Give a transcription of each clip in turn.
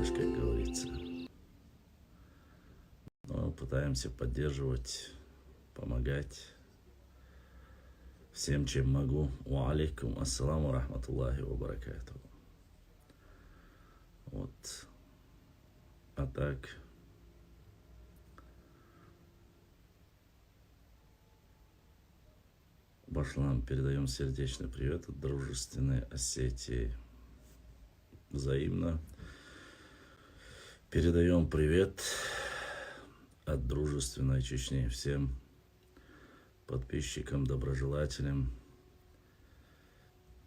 помогаешь, как говорится. Но пытаемся поддерживать, помогать всем, чем могу. Ва алейкум ассаламу рахматуллахи ва баракатуху. Вот. А так... Башлам, передаем сердечный привет от дружественной Осетии. Взаимно. Передаем привет от дружественной Чечни всем подписчикам, доброжелателям,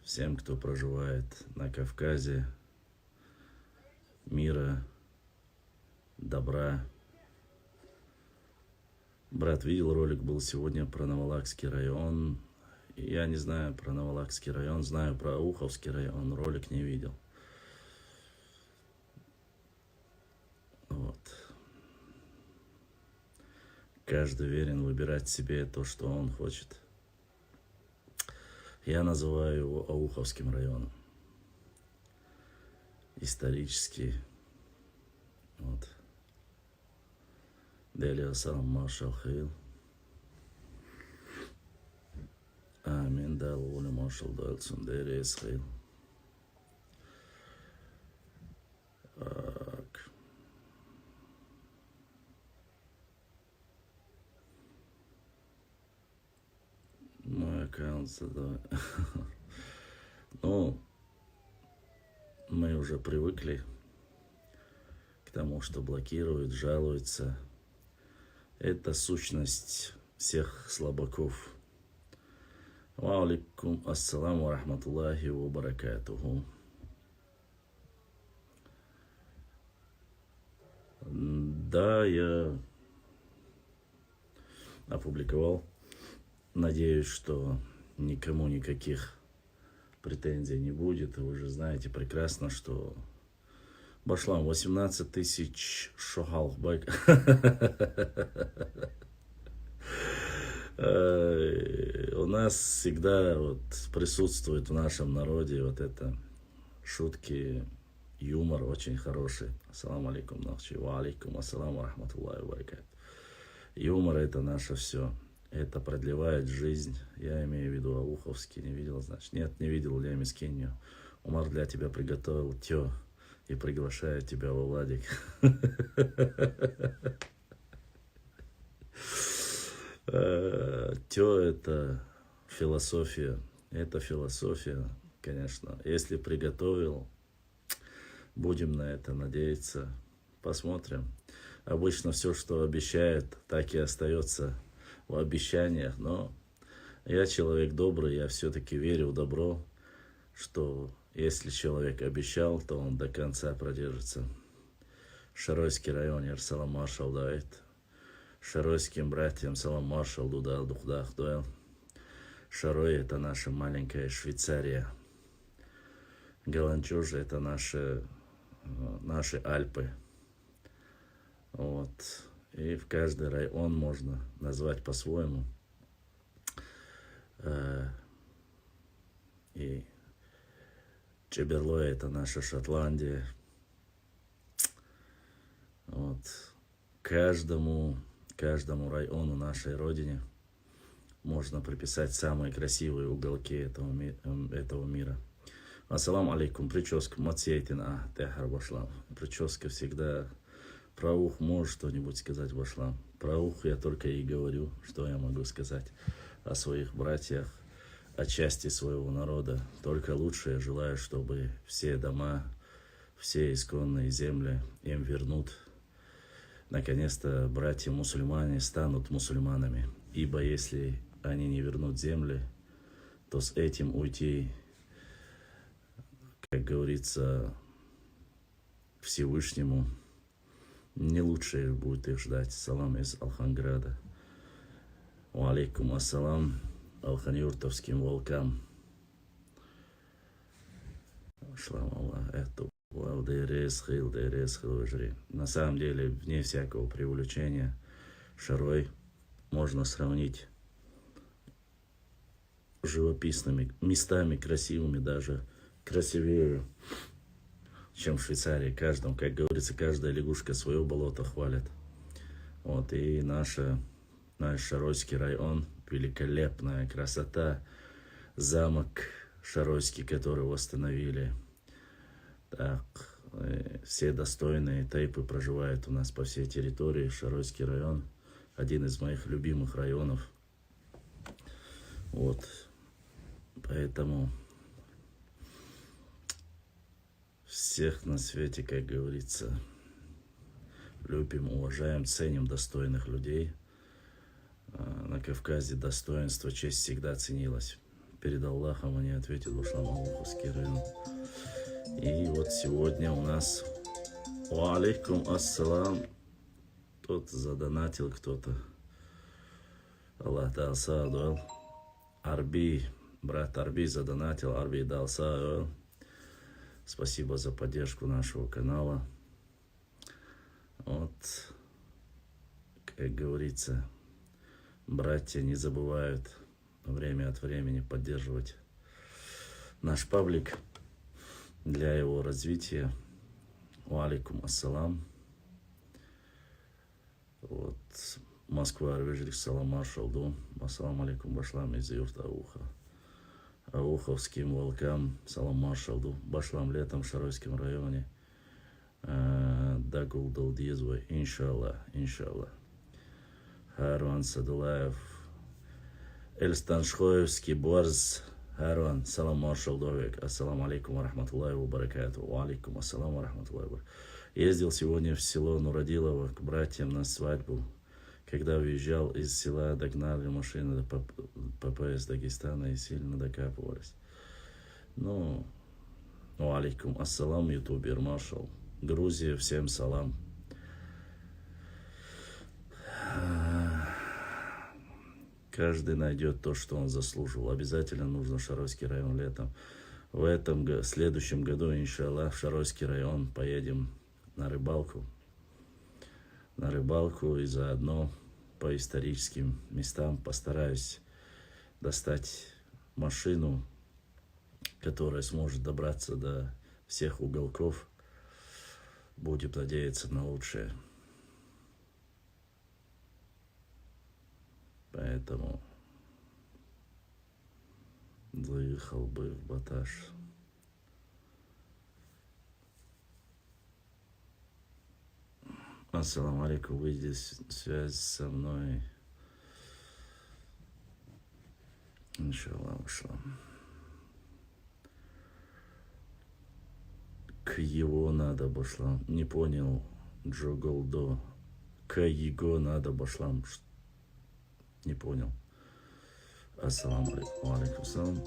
всем, кто проживает на Кавказе. Мира, добра. Брат, видел ролик, был сегодня про Новолакский район. Я не знаю про Новолакский район, знаю про Ауховский район, ролик не видел. Вот. Каждый верен выбирать себе то, что он хочет. Я называю его Ауховским районом. Исторически. Вот. Дели ассалам маршал хил. Амин далули маршал дальцун дели хил. Так. Мой аккаунт задал. Ну, мы уже привыкли к тому, что блокируют, жалуются. Это сущность всех слабаков. Ва алейкум ассаламу рахматуллахи ва баракатуху. Да, я опубликовал. Надеюсь, что никому никаких претензий не будет. Вы же знаете прекрасно, что Башлам 18 тысяч шохалбайк. У нас всегда вот присутствует в нашем народе вот это шутки, юмор очень хороший. Ассаламу алейкум, нахчи. Ва алейкум ассаламу рахматуллахи ва баракатуху. Юмор — это наше все. Это продлевает жизнь. Я имею в виду Ауховский. Не видел, значит? Нет, не видел, я мискинью. Умар для тебя приготовил тё и приглашает тебя во Владик. Тё — это философия. Это философия, конечно. Если приготовил, будем на это надеяться. Посмотрим. Обычно все, что обещают, так и остается в обещаниях. Но я человек добрый, я все-таки верю в добро, что если человек обещал, то он до конца продержится. Шаройский район, Ярсалам маршал Давид. Шаройским братьям салам маршал Дудал Духдах Дуэл. Шарой — это наша маленькая Швейцария. Галанчужа — это наши Альпы. Вот. И в каждый район можно назвать по-своему. И Чеберлой — это наша Шотландия. Вот. Каждому району нашей родине можно приписать самые красивые уголки этого мира. Ассаламу алейкум. Прическа Мацейтина Техар Башлам. Прическа всегда. Про ух можешь что-нибудь сказать, Башлам? Про ух я только и говорю, что я могу сказать о своих братьях, о части своего народа. Только лучшее желаю, чтобы все дома, все исконные земли им вернут. Наконец-то братья-мусульмане станут мусульманами. Ибо если они не вернут земли, то с этим уйти, как говорится, Всевышнему не лучшее будет их ждать. Салам из Алханграда. Ва алейкум ассалам алханюртовским волкам. Шлам Аллах, это на самом деле, вне всякого преувеличения, Шарой можно сравнить живописными местами, красивыми, даже красивее, чем в Швейцарии. Каждому, как говорится, каждая лягушка свое болото хвалит. Вот, и наш Шаройский район, великолепная красота, замок Шаройский, который восстановили. Так, все достойные тайпы проживают у нас по всей территории. Шаройский район, один из моих любимых районов. Вот, поэтому всех на свете, как говорится, любим, уважаем, ценим достойных людей. На Кавказе достоинство, честь всегда ценилась. Перед Аллахом они ответят, Башлам Аллаховский район. И вот сегодня у нас ва алейкум ассалам. Тут задонатил кто-то. Аллах дал саадуэл. Арби, брат Арби задонатил, Арби дал саадуэл. Спасибо за поддержку нашего канала. Вот, как говорится, братья не забывают время от времени поддерживать наш паблик для его развития. Ва алейкум ассалам. Вот, Москва, Арвежрик, салам маршалду. Ассалам алейкум башлам из юрта Ауха. Ауховским волкам, салам маршалду. Башлам летом в Шаройском районе. Дагул Далдизвой, иншаллах, иншаллах. Харуан Садулаев, Эльстан Шхоевский, Борз, Харуан, салам маршалдовик. Ассалам алейкум ва рахматуллахи ва баракату. Ва алейкум ассалам ва рахматуллахи ва баракату. Ездил сегодня в село Нурадилово к братьям на свадьбу. Когда уезжал из села, догнали машину до ППС Дагестана и сильно докапывались. Ну, алейкум ассалам, ютубер маршал. Грузия, всем салам. Каждый найдет то, что он заслужил. Обязательно нужно в Шаройский район летом. В следующем году, иншаллах, в Шаройский район поедем на рыбалку. И заодно по историческим местам постараюсь достать машину, которая сможет добраться до всех уголков. Будем надеяться на лучшее. Поэтому заехал бы в Баташ. Ассаламу алейкум, выйди связь со мной. Иншаллах, ушла. К его надо башлам. Не понял, Джоголдо. К его надо башлам. Не понял. Ассаламу алейкум. Алейкум салам.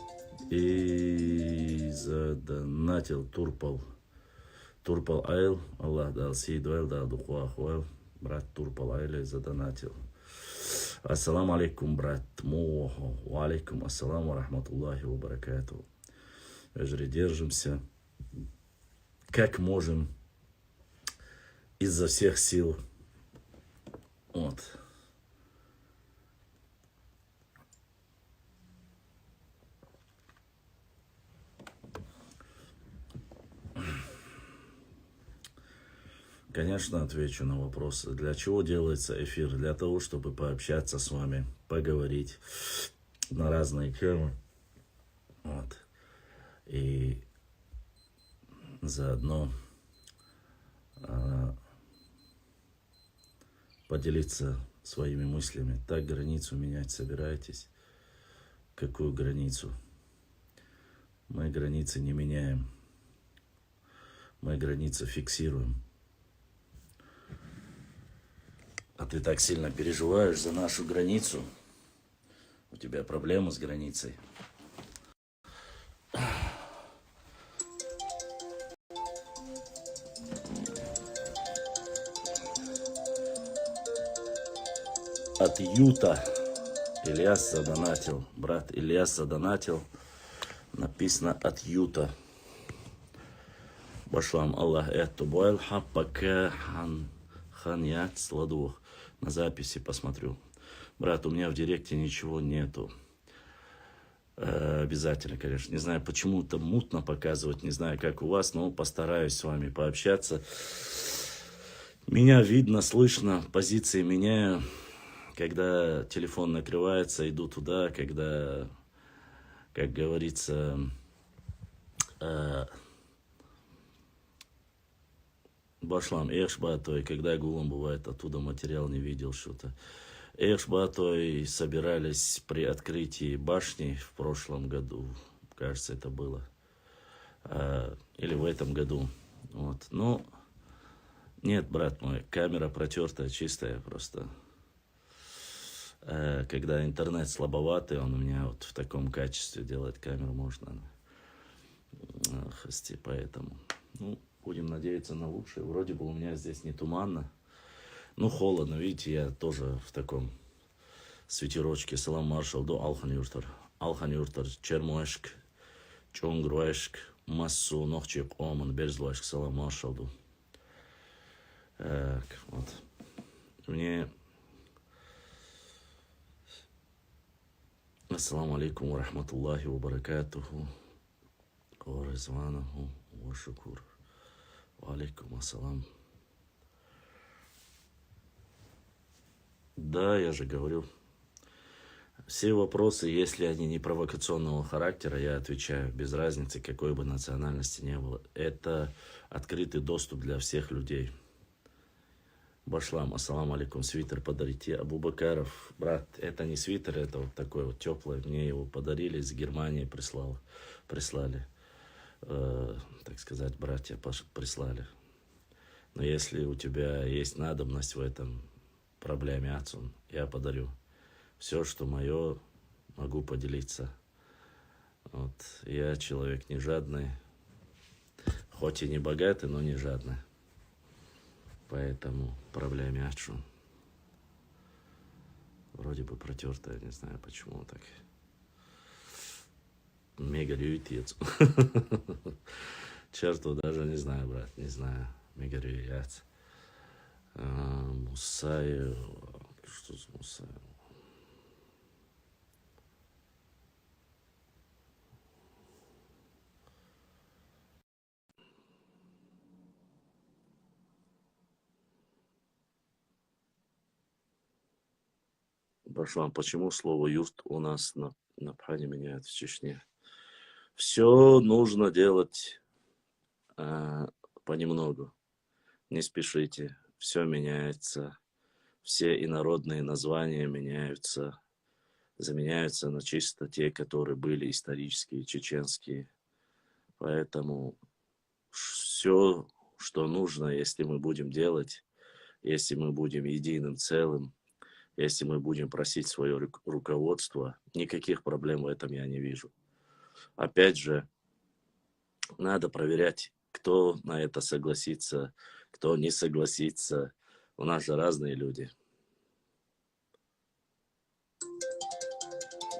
И задонатил Турпал. Турпал Айл. Аллах дал Сидуэл, дал Духуахуэл. Брат Турпал Айл задонатил. Ассаламу алейкум, брат Мохо. Ва алейкум ассалам ва рахматуллахи ва баракату. Держимся как можем, изо всех сил. Вот. Конечно, отвечу на вопросы. Для чего делается эфир? Для того, чтобы пообщаться с вами, поговорить на разные темы. Вот. И заодно поделиться своими мыслями. Так границу менять собираетесь? Какую границу? Мы границы не меняем. Мы границы фиксируем. А ты так сильно переживаешь за нашу границу? У тебя проблемы с границей? От Юта Ильяс задонатил. Брат Ильяс задонатил. Написано от Юта. Башлам Аллах эту бойл хапака ханьят сладух. На записи посмотрю. Брат, у меня в директе ничего нету. Обязательно, конечно. Не знаю, почему-то мутно показывать, не знаю, как у вас, но постараюсь с вами пообщаться. Меня видно, слышно, позиции меняю. Когда телефон накрывается, иду туда, когда, как говорится, башлам эхшбатой, когда гулом бывает, оттуда материал не видел что-то. Эхшбатой собирались при открытии башни в прошлом году, кажется, это было. Или в этом году. Вот. Ну, нет, брат мой, камера протертая, чистая просто. Когда интернет слабоватый, он у меня вот в таком качестве делает камеру, можно. Хости, поэтому. Ну, будем надеяться на лучшее. Вроде бы у меня здесь не туманно. Ну, холодно, видите, я тоже в таком свитерочке. Салам маршал, до Алхан Юртар. Алхан Юртар, Чермуэшк, Чонгруэшк, Массу, Нохчик, Оман, Берзлуэшк, салам маршал, до. Вот. Мне... Ассаламу алейкум ва рахматуллахи ва баракатуху. Ва рызванаху ва шукур. Ва алейкум ассалам. Да, я же говорю. Все вопросы, если они не провокационного характера, я отвечаю, без разницы, какой бы национальности не было. Это открытый доступ для всех людей. Башлам, ассаламу алейкум, свитер подарите. Абубакаров, брат, это не свитер, это вот такой вот теплый. Мне его подарили, из Германии прислали. Так сказать, братья прислали. Но если у тебя есть надобность в этом проблеме, Ацун, я подарю. Все, что мое, могу поделиться. Вот. Я человек не жадный, хоть и не богатый, но не жадный. Поэтому проблеме Ачу. Вроде бы протертая, не знаю почему так. Мега люйтец. Черту даже не знаю, брат, не знаю. Мега люйтец. Мусаев. Что за Мусаев? Башлам, почему слово юрт у нас на Пхане меняют в Чечне? Все нужно делать понемногу. Не спешите. Все меняется. Все инородные названия меняются. Заменяются на чисто те, которые были исторические, чеченские. Поэтому все, что нужно, если мы будем делать, если мы будем единым целым, если мы будем просить свое руководство, никаких проблем в этом я не вижу. Опять же, надо проверять, кто на это согласится, кто не согласится. У нас же разные люди.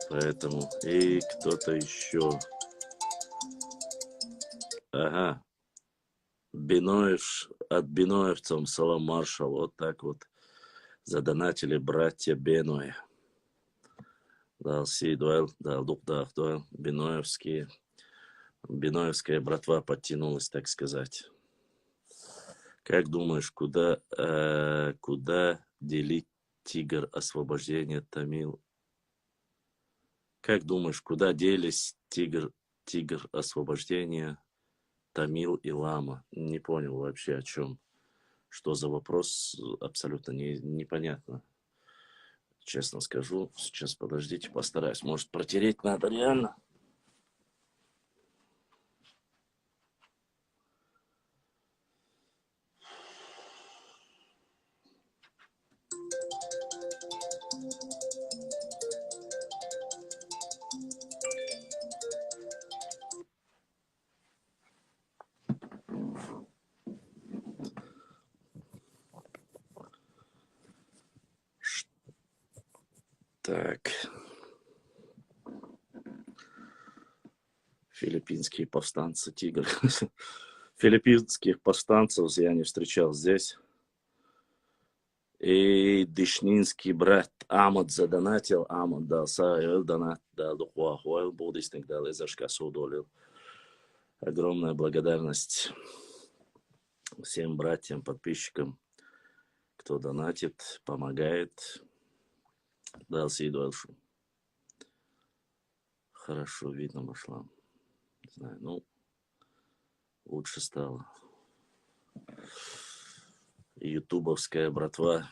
Поэтому и кто-то еще. Ага. Биноев, от биноевцам салам маршал. Вот так вот задонатили братья Беноя. Дал си дуэл, дал дух дуэл. Биноевские. Биноевская братва подтянулась, так сказать. Как думаешь, куда делить тигр освобождения Тамил? Как думаешь, куда делись тигр освобождения Тамил и Лама? Не понял вообще о чем. Что за вопрос, абсолютно непонятно. Честно скажу. Сейчас, подождите, постараюсь. Может, протереть надо реально? Так. Филиппинские повстанцы, тигр. Филиппинских повстанцев я не встречал здесь. И Дишнинский брат Амад задонатил, Амад дал Саэл донат, дал Духуахуэл, Будистник дал Эзершка Судолил. Огромная благодарность всем братьям, подписчикам, кто донатит, помогает. Дал Сидуэлшу. Хорошо видно, Машлам. Не знаю, ну, лучше стало. Ютубовская братва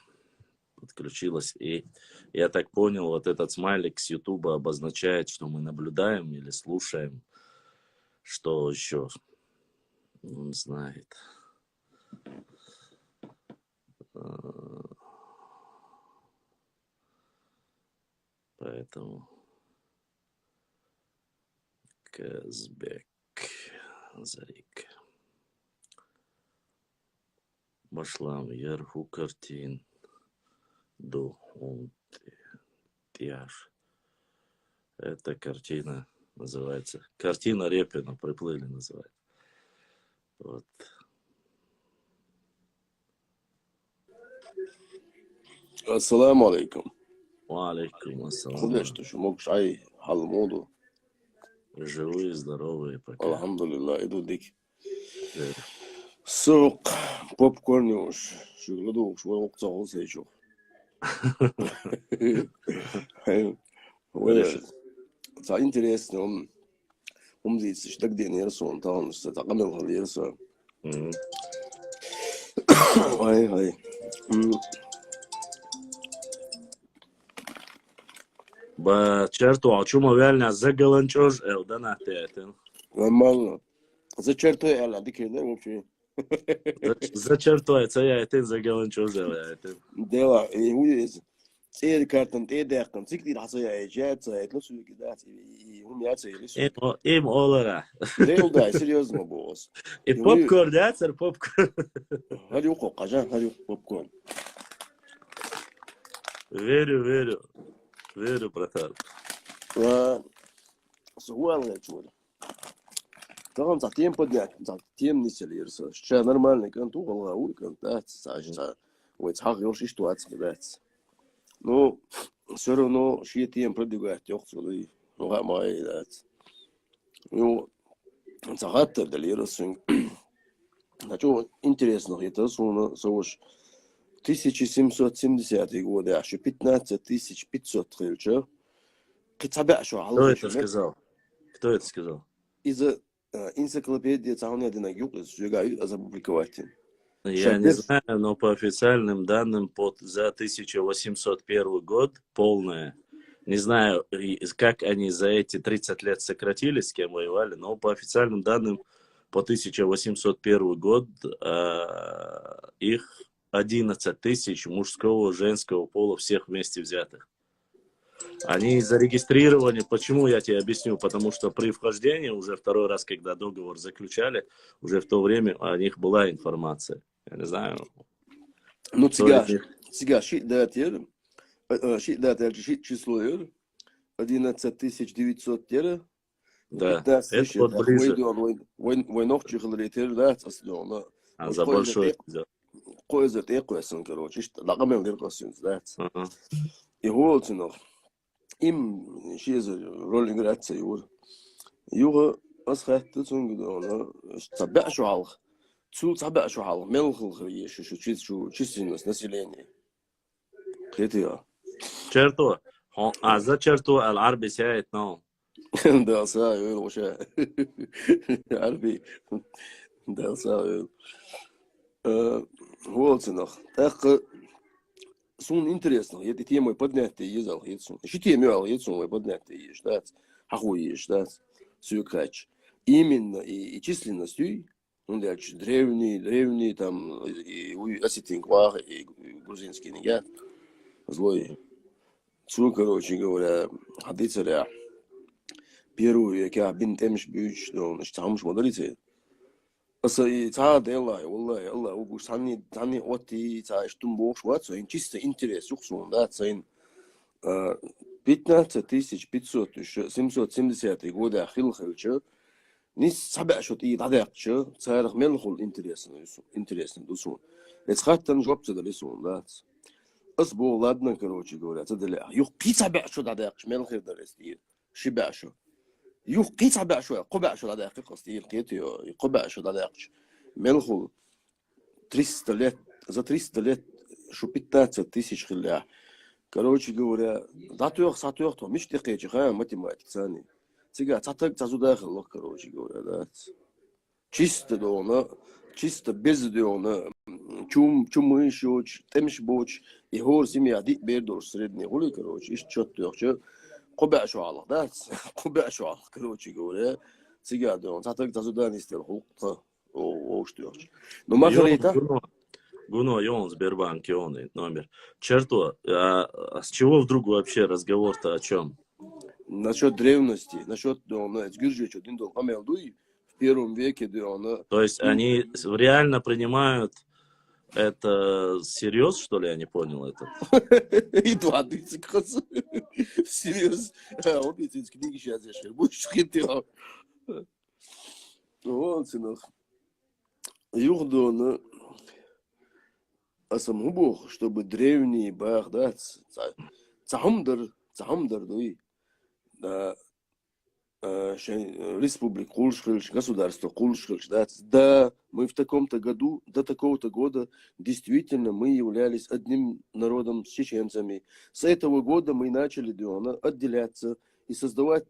подключилась. И я так понял, вот этот смайлик с Ютуба обозначает, что мы наблюдаем или слушаем. Что еще? Он знает. Поэтому Казбек Зарик. Машлам Ярху картин. До он тяж. Эта картина называется. Картина Репина. Приплыли называют. Вот. Ассаламу алейкум. Алейкум ассалам. Куда что мог шай халмоду. Живые, здоровые пока. Алхамдулилlah, иду дик. Верю. Сук, попкорн уж. Шугладу уж, вот окцал сейчу. Это интересно, здесь что где не рисуем, там что так камел хали рисуем. Ай. Бачерту, а чума вяльня загаланчош элданатетен. Нормально. Зачертой эла, дикердер вообще. Зачертой, цаяетен загаланчош элятен. Дела, и уез. Цей картон, те дехкан, цикли расая, джетса, это все кидать, и у меня цели. Им олара. Реально, серьезно, босс. И попкорн, да, сэр, попкорн. Харюко, кажан, харюко, попкорн. Верю, братан. Сугуал, чудо. Там затем поднять, затем не селирса. Сейчас нормальный контур, а контакт, сажа. Вот так ёши ситуация, блядь. Ну, все равно ши тем продвигать, ёхсули. Ну, май, блядь. Ну, загатта делирса. Значит, интересно, это суна, соуш 1770 годы, аж 15500 хрильча. Кто это сказал? Из-за энциклопедии Цауняди Юг опубликовать. Я не знаю, но по официальным данным за 1801 год полная. Не знаю, как они за эти 30 лет сократились, с кем воевали, но по официальным данным по 1801 год их 11 тысяч мужского, женского пола, всех вместе взятых. Они зарегистрированы, почему я тебе объясню, потому что при вхождении, уже второй раз, когда договор заключали, уже в то время о них была информация. Я не знаю. Ну, сега, щит датер, число 11900 тера. Да, это вот ближе. Войнох чихлитер, да, основно. А за большой. Кое-за текуэсэн, короче, лагамел деркосин, да. И голцинов. Им шизер роллинг ратса юр. Юга асхатты сонгдона табя шуал. Цул табя шуал. Мелхл хриш шу численность населения. Крития. Черту. А за черту العربي ساعت نو. Да, саю, вообще. Арби. Да, саю. Голцинов. Так сун интересно, этой темой поднятый езал, ецун. Еще темой ецун поднятый ешь, да, ахуй ешь, да, сюкач. Именно и численностью, он дальше древний там и осетинквах и грузинский негат, злой. Цу, короче говоря, хадицаря первую, я бинт эмш бьюч, но значит самуш модалите. Also, Tadella, Wallah, Allah, Ugus, Hani, Oti, Stum Boschwat, so in чисто интерес, Ухсун, да, цейн 15570 годы Ахилхельча, не сабашут и дадакча, царах мелхул интересно, дусун. Это хаттан жопца далисун, да. اصبر ладно, короче говоря, تدلع يقيت بع شو دقيق شمال خير درستي شبع شو يقيت بع شو قبع شو دقيق قصدي لقيت يقبع شو دقيق ملخو 300 лет за 300 лет شو 15 тысяч خلاع короче говоря датух сатух то миш текечи ха математик сани сега цатак цазу дахал короче говоря да чисто дона чисто без дона чум еще темш боч и хор семья дик бердор средний гули короче иш чот тохча قبع شو على ده قبع شو على короче говоря сега дон цатак цазу да не стел хукта о что но махалита Гуно, и он в Сбербанке, он и номер. Черту, а с чего вдруг вообще разговор-то о чем? насчет древности, насчет Гюрджича, в первом веке, То есть они реально принимают это всерьез, что ли? Я не понял это. и 20 раз. Серьезно. Обе эти книги сейчас я шел. Будешь хитрый. Вот, сынок. Юхдона. А саму Бог, чтобы древний бах, да, цахамдар, дуй, да, республик Кулшхельш, государство Кулшхельш, да, мы в таком-то году, до такого-то года, действительно, мы являлись одним народом с чеченцами. С этого года мы начали, отделяться и создавать,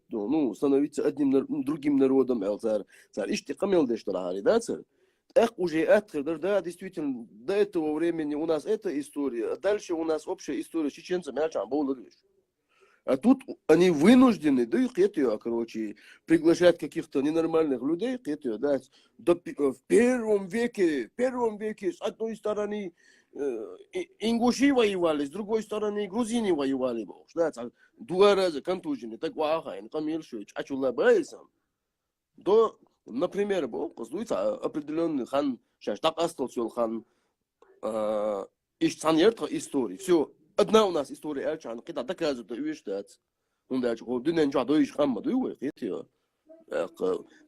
становиться одним другим народом, царь, иштикамел дештарахари, да, царь? Эх, уже да, действительно, до этого времени у нас эта история, а дальше у нас общая история с чеченцами, а тут они вынуждены, да, короче, приглашать каких-то ненормальных людей, да, в первом веке, с одной стороны ингуши воевали, с другой стороны грузины воевали, да, два раза контужены, так вахайн, камильшевич, ачула байсам, до например, поздуется определенный хан, сейчас так остался хан, ищ санерта истории. Все, одна у нас история, альчан, когда доказывают, видишь, да, он даже дунен джа доиш хамма дуй, видите,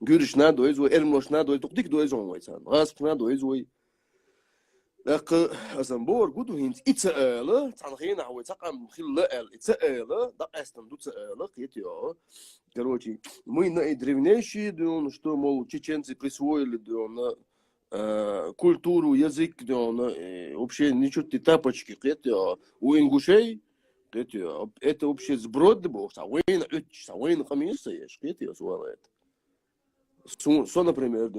гюриш на доис, эрмош на доис, тук доис он вайсан, раск на доис, Азамбор, гуду хинц, ицаэла, цанхина, хавай цакам хилла ицаэла, да эстан ду цаэла, видите, короче, мы на древнейшие, что, мол, чеченцы присвоили, культуру, язык, вообще ничего ты тапочки, у ингушей, это вообще сброд был, савейн хамиса есть, это. Со, например,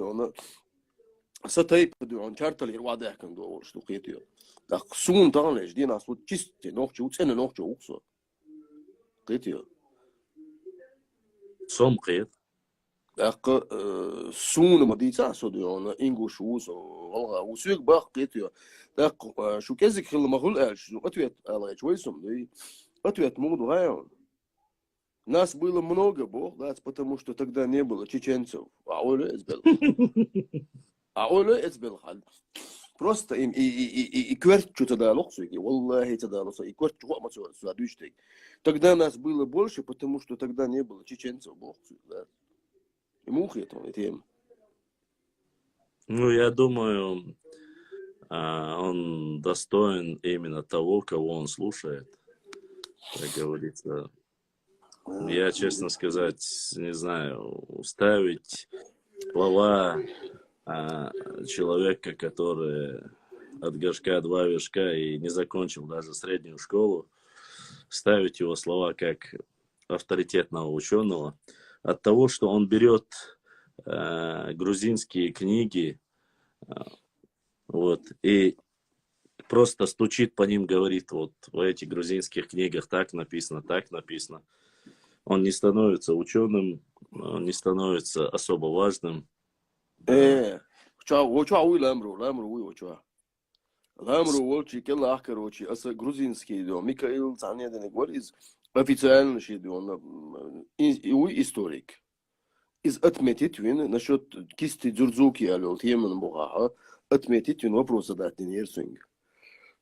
сатайп, чартали рвадах, что это. Так, сун танлеш, где нас вот чисто, ночью, уцены ночью, уксо. Это. Сом қиет. Так, сун мадица, содиона, ингуш усо, волга, усвек бах, это. Так, шо кезик хил махул эльш, ответ, алай, чвойсом, да, ответ моду гайон. Нас было много, бог, да, потому что тогда не было чеченцев. А оля эцбел хал. Просто им и кверт что-то дало, Валлахи тадало, и кверт что-то сюда. Тогда нас было больше, потому что тогда не было чеченцев, бог, да. И мухи это тем. Ну, я думаю, он достоин именно того, кого он слушает, как говорится. Я, честно сказать, не знаю, ставить слова человека, который от горшка два вершка и не закончил даже среднюю школу, ставить его слова как авторитетного ученого, от того, что он берет грузинские книги, вот, и просто стучит по ним, говорит, вот в этих грузинских книгах так написано, он не становится ученым, он не становится особо важным. Короче, грузинский, Михаил Цанедин говорит, официально историк. Из отметить вин насчет кисти дзурзуки алел темен бугаха, отметить вин вопрос задать не ерсинг.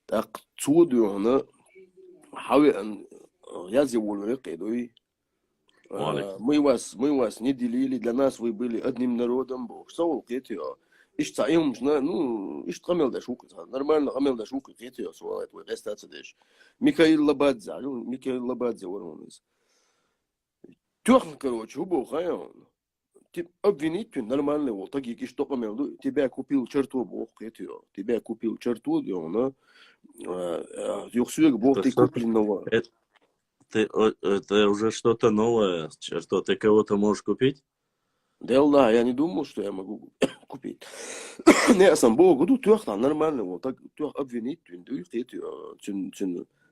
Так, цудуна, хаве я зеволю кедой. Мы вас не делили, для нас вы были одним народом, Бог. Саул кетио. إيش تعيهم مش إيش تقمل ده شوك نورمально قمل ده شوك كيتيو سوالات وقستات ديش ميكائيل لابادزا ميكائيل لابادزا ورونيز تروح короче هو خايون تب обвинить нормально вот такие киш только между тебя купил черту бог киетио тебя купил черту диона юксуек бог ты купленного Это уже что-то новое. Что ты кого-то можешь купить? да ладно я не думал что я могу купить не я сам бог тут тюрта нормально вот так тюр обвинить ты киетио тюн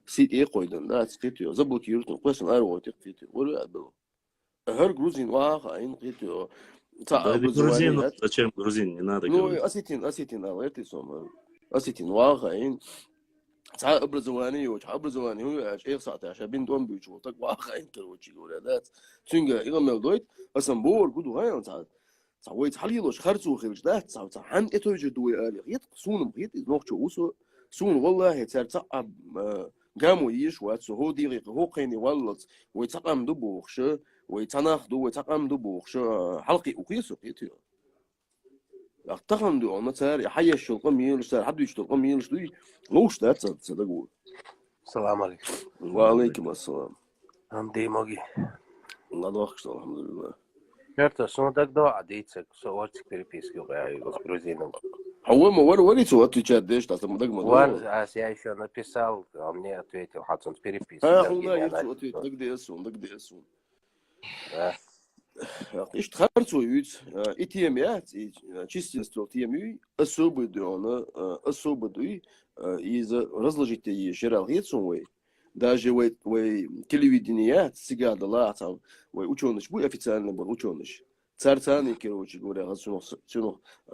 сит ايه قويدن да киетио заблокируют ну просто на работе киетио ولا было هر грузин واقعين قيتو Да, грузин, зачем грузин? Не надо ну говорить. اسيتين алерти сом اسيتين واقعين تا образование وش образование هو ايش ساعه عشان بين دوم بيجو так واقعين كروتشي ولادات تشنجا يغمل دويت اسمبول قدو هاي تا ويت حليلوش خرجوا خرج ده تا عن اتوجه دوي الي يت سون بيت نوقشو وسو سون والله ترتعب قاموا يشوا هو ديري هو قيني ولط ويتقام دبوخش ويتناخدو ويتقام دبوخش حلقي وقيسو قيتو اعتقد دو انا تار حي الشلقه ميلش تار حد يشتلقه ميلش دوي لوش ده تصدقوا السلام عليكم. وعليكم السلام هم دي موجي. الله دوخش الحمد لله Certo, sono tak do adice, so orci переписки с грузином. هو ما وري سو отвечать ديش تا сам дагма Ван, я еще написал, а мне ответил, Хадсон переписки. والله يسو ответ دغ ديسون Да. ايش تخرجوا يوت اتيميات численность اتيمي особо дона особо дуй из разложить ей шералгецун вы даже вы телевидение всегда дала там вы ученый был официально был ученый царцаны короче говоря все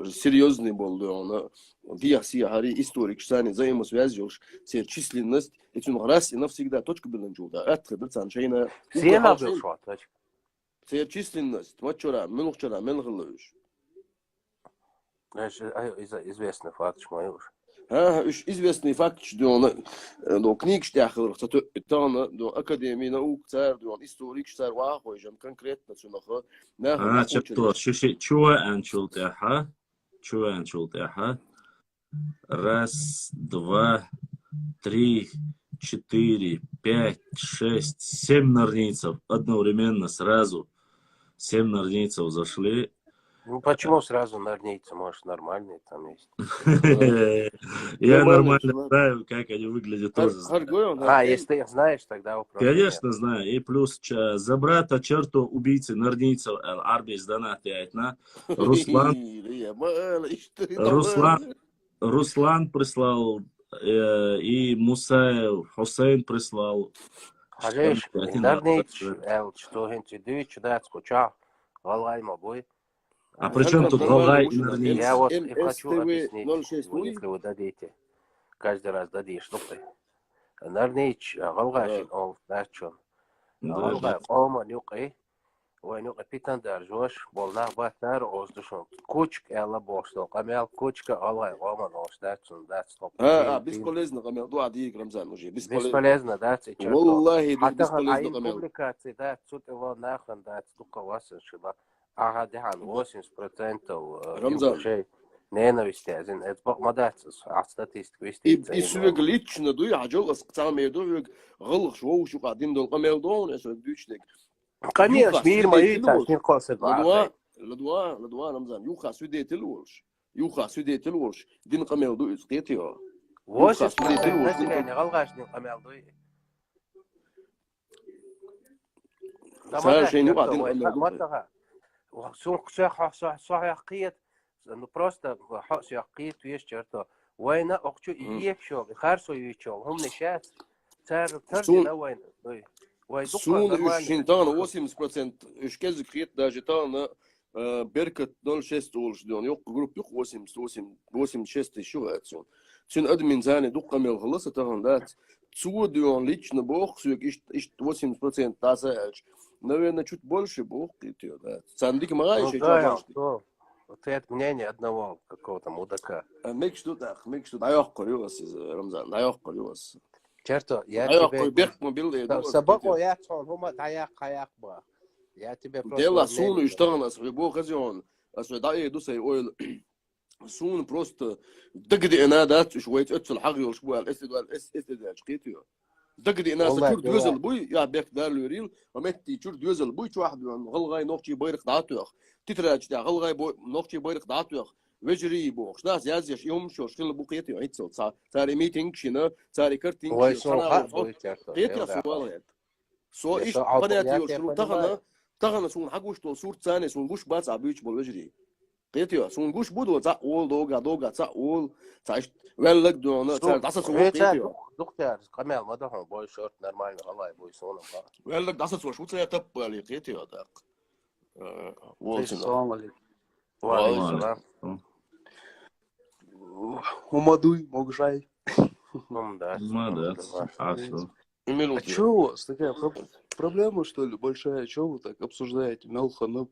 серьезный был он диаси хари историк сани взаимосвязь все численность это раз и навсегда точка была джуда открыт санчейна Все набил что, точка. все численность мачора менухчара менхлыш Знаешь, известный факт, что мой уж. уж известный факт что он до книг штяхлых то до академии наук цар до историк цар واخوي جم конкретно цунахо Что? Чего анчултяха? Чего анчултяха? Раз, два, три, 4, 5, 6, 7 норнийцев одновременно сразу. 7 норнийцев зашли. Ну почему сразу норнейцы, может, нормальные там есть? Я нормально знаю, как они выглядят тоже. Если ты их знаешь, тогда вопрос. Конечно знаю. И плюс за брата черту убийцы норнийцев Арбис Донатиайтна Руслан прислал и Мусаев Хусейн прислал. Хажеш, норнейцы, что хенти дичь, да, скучал, голай мобой. А при чем тут Галай и норнийцы? Я вот и хочу объяснить, если вы дадите, каждый раз дадишь, ну, норнейч, Галгашин, он, начал. Галгай, Ома, Нюкай, ой, Нюкай, Питан Даржош, Болнах, Батнар, Оздушон, Кучк, Элла Бошто, Камел, Кучка, Галгай, Ома, Оздачун, Датстоп. бесполезно, Камел, два дик Рамзан уже, бесполезно, да, сейчас. Wallah, бесполезно, Камел. Публикации, да, тут его нахрен, да, стука вас, шила. Ага, да, 80% Рамзан. ненависти, это мадацис, а статистику вести. И сюжет лично дуй, а жил сам я дуй, غلط شو قاعدين دول قمل دون اسو دوشنك. Конечно, мир мои, так не концерт. لدوا رمضان يوخا سوديت الورش دين قمل دوي سقيتيو. 80% يعني غلغاش دين قمل دوي. صار شيء قاعدين قمل دوي. وسوق صحيحية إنه просто صحيحية ويشترطه وين أخشوا يكشوا خارسوا يكشوا هم نشاط صار ترجع وين سون شنتان 80% إيش كذا خيط даже тана беркат 06 олш دون يوق جروب يوق 86 شو هاتسون سون أدمن زاني دقة من الخلاصة تهان دات سو دون лично бог سوق إيش 80% تاسعش наверное, чуть больше бог идет, да. Сандик мага еще что? Вот это мнение одного какого-то мудака. Мекшту, даёх курюс из Рамзан, даёх курюс. Черто, я тебе... Берх мобил, я собаку я цон, хума даях каяк ба. Я тебе просто... Дела суну, и что у нас, бог хозяин. А что, да, я иду сей ойл... سون просто دقدي انا دات شويه اتل حقي وشويه الاس شقيتو دقدي انا والله سكور دوزل جواد. بوي يا بيك دار ريل ومتي شور دوزل بوي شو واحد غلغاي نوقتي بيرق داتو تتراج تاع غلغاي نوقتي بيرق داتو وجري بو خلاص يازيش يوم شو شغل بوقيتي عيتسو صار ميتينغ شنو صار كرتينغ Ой, شنو сон خنا хат وصوت будет часто. قيتي سؤال سو Я ايش я بدأتي тебя شنو понимаю. تغنى سون حقوش تو صورة ثانية سون قوش باص عبيش بالوجري قيتي سون قوش بدو تا اول دوغا تا اول تا ولك دونا تا دعسة سو قيتي Доктор, камел, мадахом, бой шорт, нормально, алай, бой соном. ولك دعسة سو شو تا تب على قيتي هذاك وولسنا Салам алейкум. Валейкум. Умадуй, Могжай. Да. Молодец. Хорошо. А чё у вас такая проблема, что ли, большая? Чё вы так обсуждаете? Мелханбат.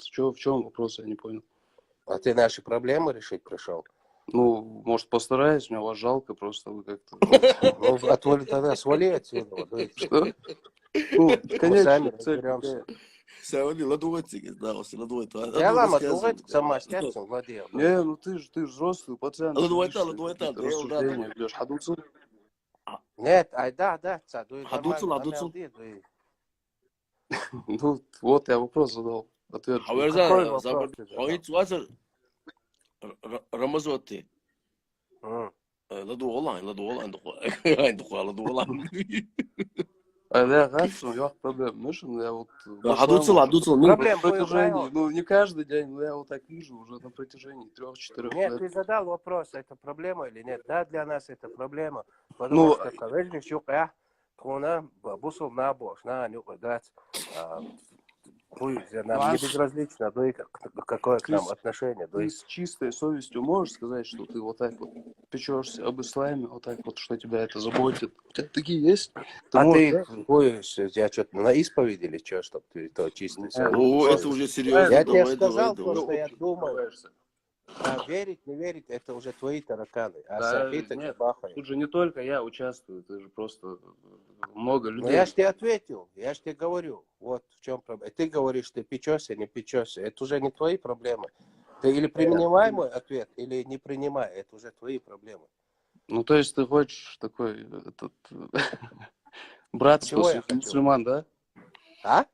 Чё, в чем вопрос, я не понял. А ты наши проблемы решить пришел? Ну, может, постараюсь, мне вас жалко, просто вы как-то... Ну, отвали тогда, свали отсюда. Что? Ну, конечно, сами цель разберемся. такая. سأقول لي لا دوتي да وسي لا دوتي Я лама, дует, сама стяться, владел. Не, ну ты же взрослый пацан. Ладно, ты давай видишь, так, давай какие-то так, я уже рассуждения ведёшь. Хадуцу? Нет, ай да, дует Хадуцу, нормально. хадуцу. Ну, вот я вопрос задал. Ответ. Какой حوارزان вопрос زبر ты задал? حويت واسر رمزوتي لا دو والله لا دو والله لا دو والله А я кажется, у меня проблем. Знаешь, я вот... Хадуцу Ну, Проблем на протяжении, появляется. ну, не каждый день, но я вот так вижу уже на протяжении 3-4 Нет, лет. ты задал вопрос, это проблема или нет? Да, для нас это проблема. Потому Ну, что, конечно, щука, куна, бусул на бош, на нюка дать. Нам не безразлично, да и какое к нам отношение. Ты с чистой совестью можешь сказать, что ты вот так вот печешься об исламе, вот так вот, что тебя это заботит? У тебя такие есть? А можешь, ты, я что-то на исповедь или что, чтобы ты то чистый О, это уже серьезно. Я тебе давай, сказал, давай. просто я думаю, а верить, не верить, это уже твои тараканы. А Да, софиты нет, бахают. Тут же не только я участвую, ты же просто много людей. Ну я же тебе ответил, я же тебе говорю, вот в чем проблема. Ты говоришь, ты печешься, не печешься, это уже не твои проблемы. Ты или принимай мой ответ, или не принимай, это уже твои проблемы. Ну, то есть ты хочешь такой, этот, братство Чего я среди хочу? мусульман, да? А?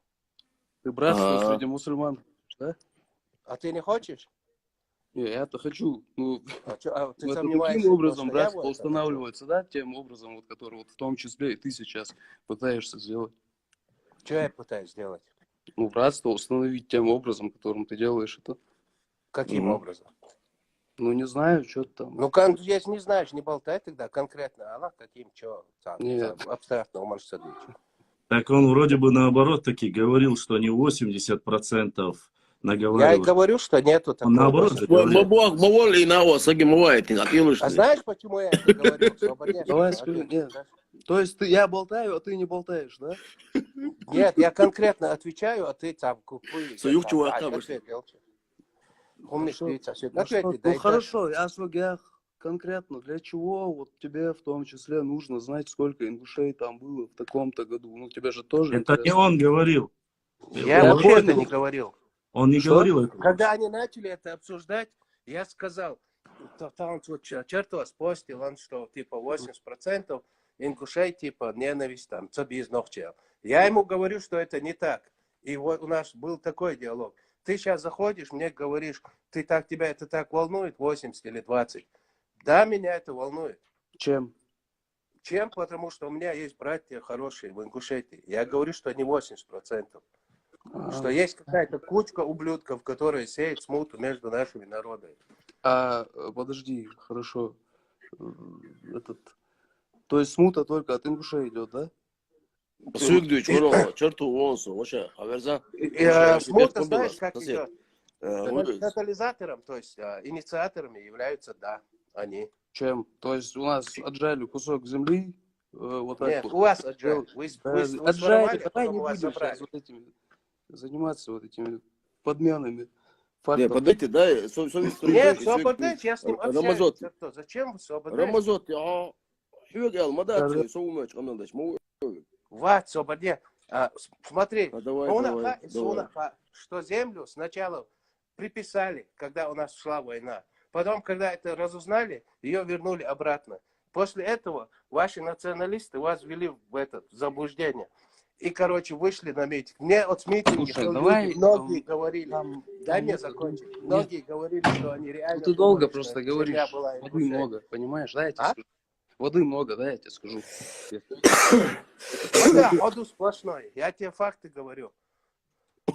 Ты братство Ага. среди мусульман, да? А ты не хочешь? Не, я-то хочу, ну, Ты это сомневаешься, таким образом потому что я братство вот это устанавливается, да, тем образом, вот, который вот в том числе и ты сейчас пытаешься сделать. хочу. Что я пытаюсь сделать? Ну, братство установить тем образом, которым ты делаешь это. Каким образом? Ну, не знаю, что там. Ну, если не знаешь, не болтай тогда конкретно. Аллах каким, что, Нет. абстрактно, Умар Садыч. Так он вроде бы наоборот таки говорил, что не 80% Я и наговаривают. говорю, что нету такого. Он наоборот же говорил. مبول إنه سجى مواد А знаешь, почему я это говорю? Свободнее, Давай что скажи, ответь, нет. да? То есть я болтаю, а ты не болтаешь, да? Нет, я конкретно отвечаю, а ты там купуй. Союз чувака вышел. Умный Хорошо. птица, все. Ну, что- Ответь, ну, дай хорошо, я конкретно, для чего вот тебе в том числе нужно знать, сколько ингушей там было в таком-то году? Ну, тебе же тоже Это не интересно. он говорил. Я Я вообще понял. это не говорил. Он не Что? говорил это. Когда они начали это обсуждать, я сказал, там вот чертос постил, он что, типа 80% ингушей, типа ненависть, там, цабиз ногчел. Я ему говорю, что это не так. И вот у нас был такой диалог. Ты сейчас заходишь, мне говоришь, тебя это так волнует, 80 или 20. Да, меня это волнует. Чем? Чем? Потому что у меня есть братья хорошие в Ингушетии. Я говорю, что не 80%. Что есть какая-то кучка ублюдков, которые сеют смуту между нашими народами. Подожди, хорошо. То есть смута только от ингушей идет, да? سوق دوي شورو شرطو وونسو وشا حوارزان Смута, знаешь, как идет? Катализатором, то есть инициаторами являются, да, они. Чем? То есть у нас отжали кусок земли, вот так Нет, вот. у вас отжали. Вы Отжали, своровали, давай потом не у вас будем забрали. сейчас вот этими заниматься вот этими подменами Не, фактов. подайте, да, совесть. Нет, Свободныч, я с ним Рамазот. общаюсь. Зачем вы Свободныч? رمزوت يا حيوق المدات سووا ماتش قمنا داش مو Вот, Свободня. Смотри, давай что землю сначала приписали, когда у нас шла война. Потом, когда это разузнали, ее вернули обратно. После этого ваши националисты вас ввели в это заблуждение. И, короче, вышли на митинг. Мне от митинга Слушай, давай, многие говорили, дай там мне это, закончить. нет. Многие говорили, что они реально Ну, ты долго думали, просто что говоришь. земля была Воды ингушетия. много, понимаешь? Да, я тебе А? скажу. Воды много, да, я тебе скажу. Вода, воду сплошной. Я тебе факты говорю.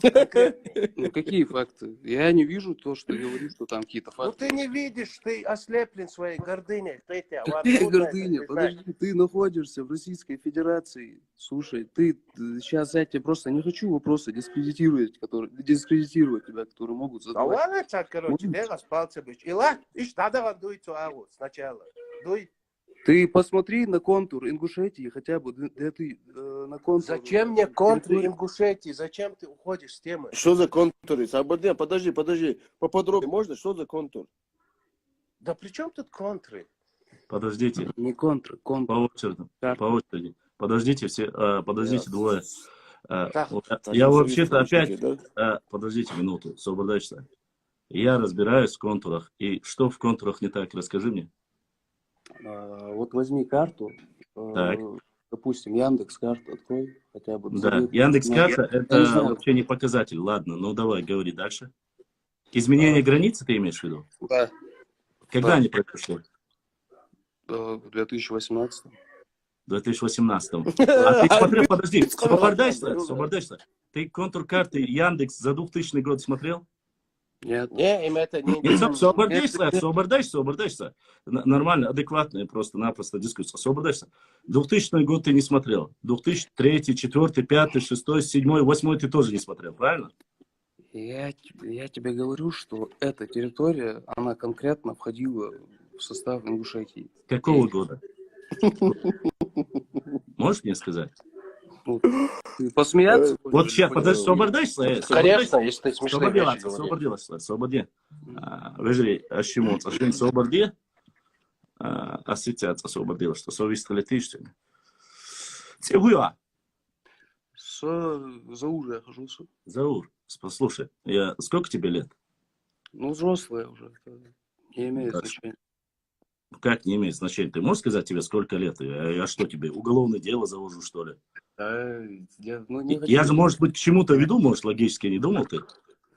Конкретные. Ну, какие факты? Я не вижу то, что ты говоришь, что там какие-то Ну факты. ты не видишь, ты ослеплен своей гордыней. Какая гордыня? Подожди, ты находишься в Российской Федерации. Слушай, ты сейчас я тебе просто не хочу вопросы дискредитировать тебя, которые могут Да задавать. ладно, так, короче, Могут. дай распался быть. И ладно, ишь, надо вам дуй цуаву сначала. Дуй. Ты посмотри на контур Ингушетии хотя бы, где ты на контур. Зачем мне контры территории. Ингушетии? Зачем ты уходишь с темы? Что за контуры? Подожди. Поподробнее можно? Что за контур? Да при чем тут контры? Подождите, Не контур. по очереди. Карта. По очереди. Подождите все, подождите двое. Так, Я вообще-то Зависит, опять... да? Подождите минуту, Собордачса. Я разбираюсь в контурах. И что в контурах не так? Расскажи мне. Вот возьми карту, Так. допустим, Яндекс карту открой, хотя бы. Да, залей. Яндекс.Карта Я не это знаю. вообще не показатель. Ладно, ну давай, говори дальше. Изменение границы ты имеешь в виду? Да. Когда Да. они произошли? В 2018. В 2018. А ты смотрел, подожди, Сколько Собордачса, ты контур карты Яндекс за 2000 год смотрел? Нет. не, им это не Нет, интересно. Собордачса. Нормально, адекватная, просто-напросто дискуссия. Собордачса. 2000 год ты не смотрел. 2003, 2004, 2005, 2006, 2007, 2008 ты тоже не смотрел, правильно? Я тебе говорю, что эта территория, она конкретно входила в состав Ингушетии. Какого года? Можешь мне сказать? Ну, ты посмеяться? Вот хочешь сейчас, или подожди, понимаешь? Конечно, если ты смешные вещи говоришь. Собордилась. Вежри, ащимоца, шин соборди, ассоциация собордилась, что совесть летишься. Цигуя. Заур я хожу. Заур, послушай, сколько тебе лет? Ну, взрослая уже. Это не имеет Да. значения. Как не имеет значения? Ты можешь сказать тебе, сколько лет? Я что тебе, уголовное дело завожу, что ли? Ну, не Я хочу. же, может быть, к чему-то веду, может, логически не думал ты?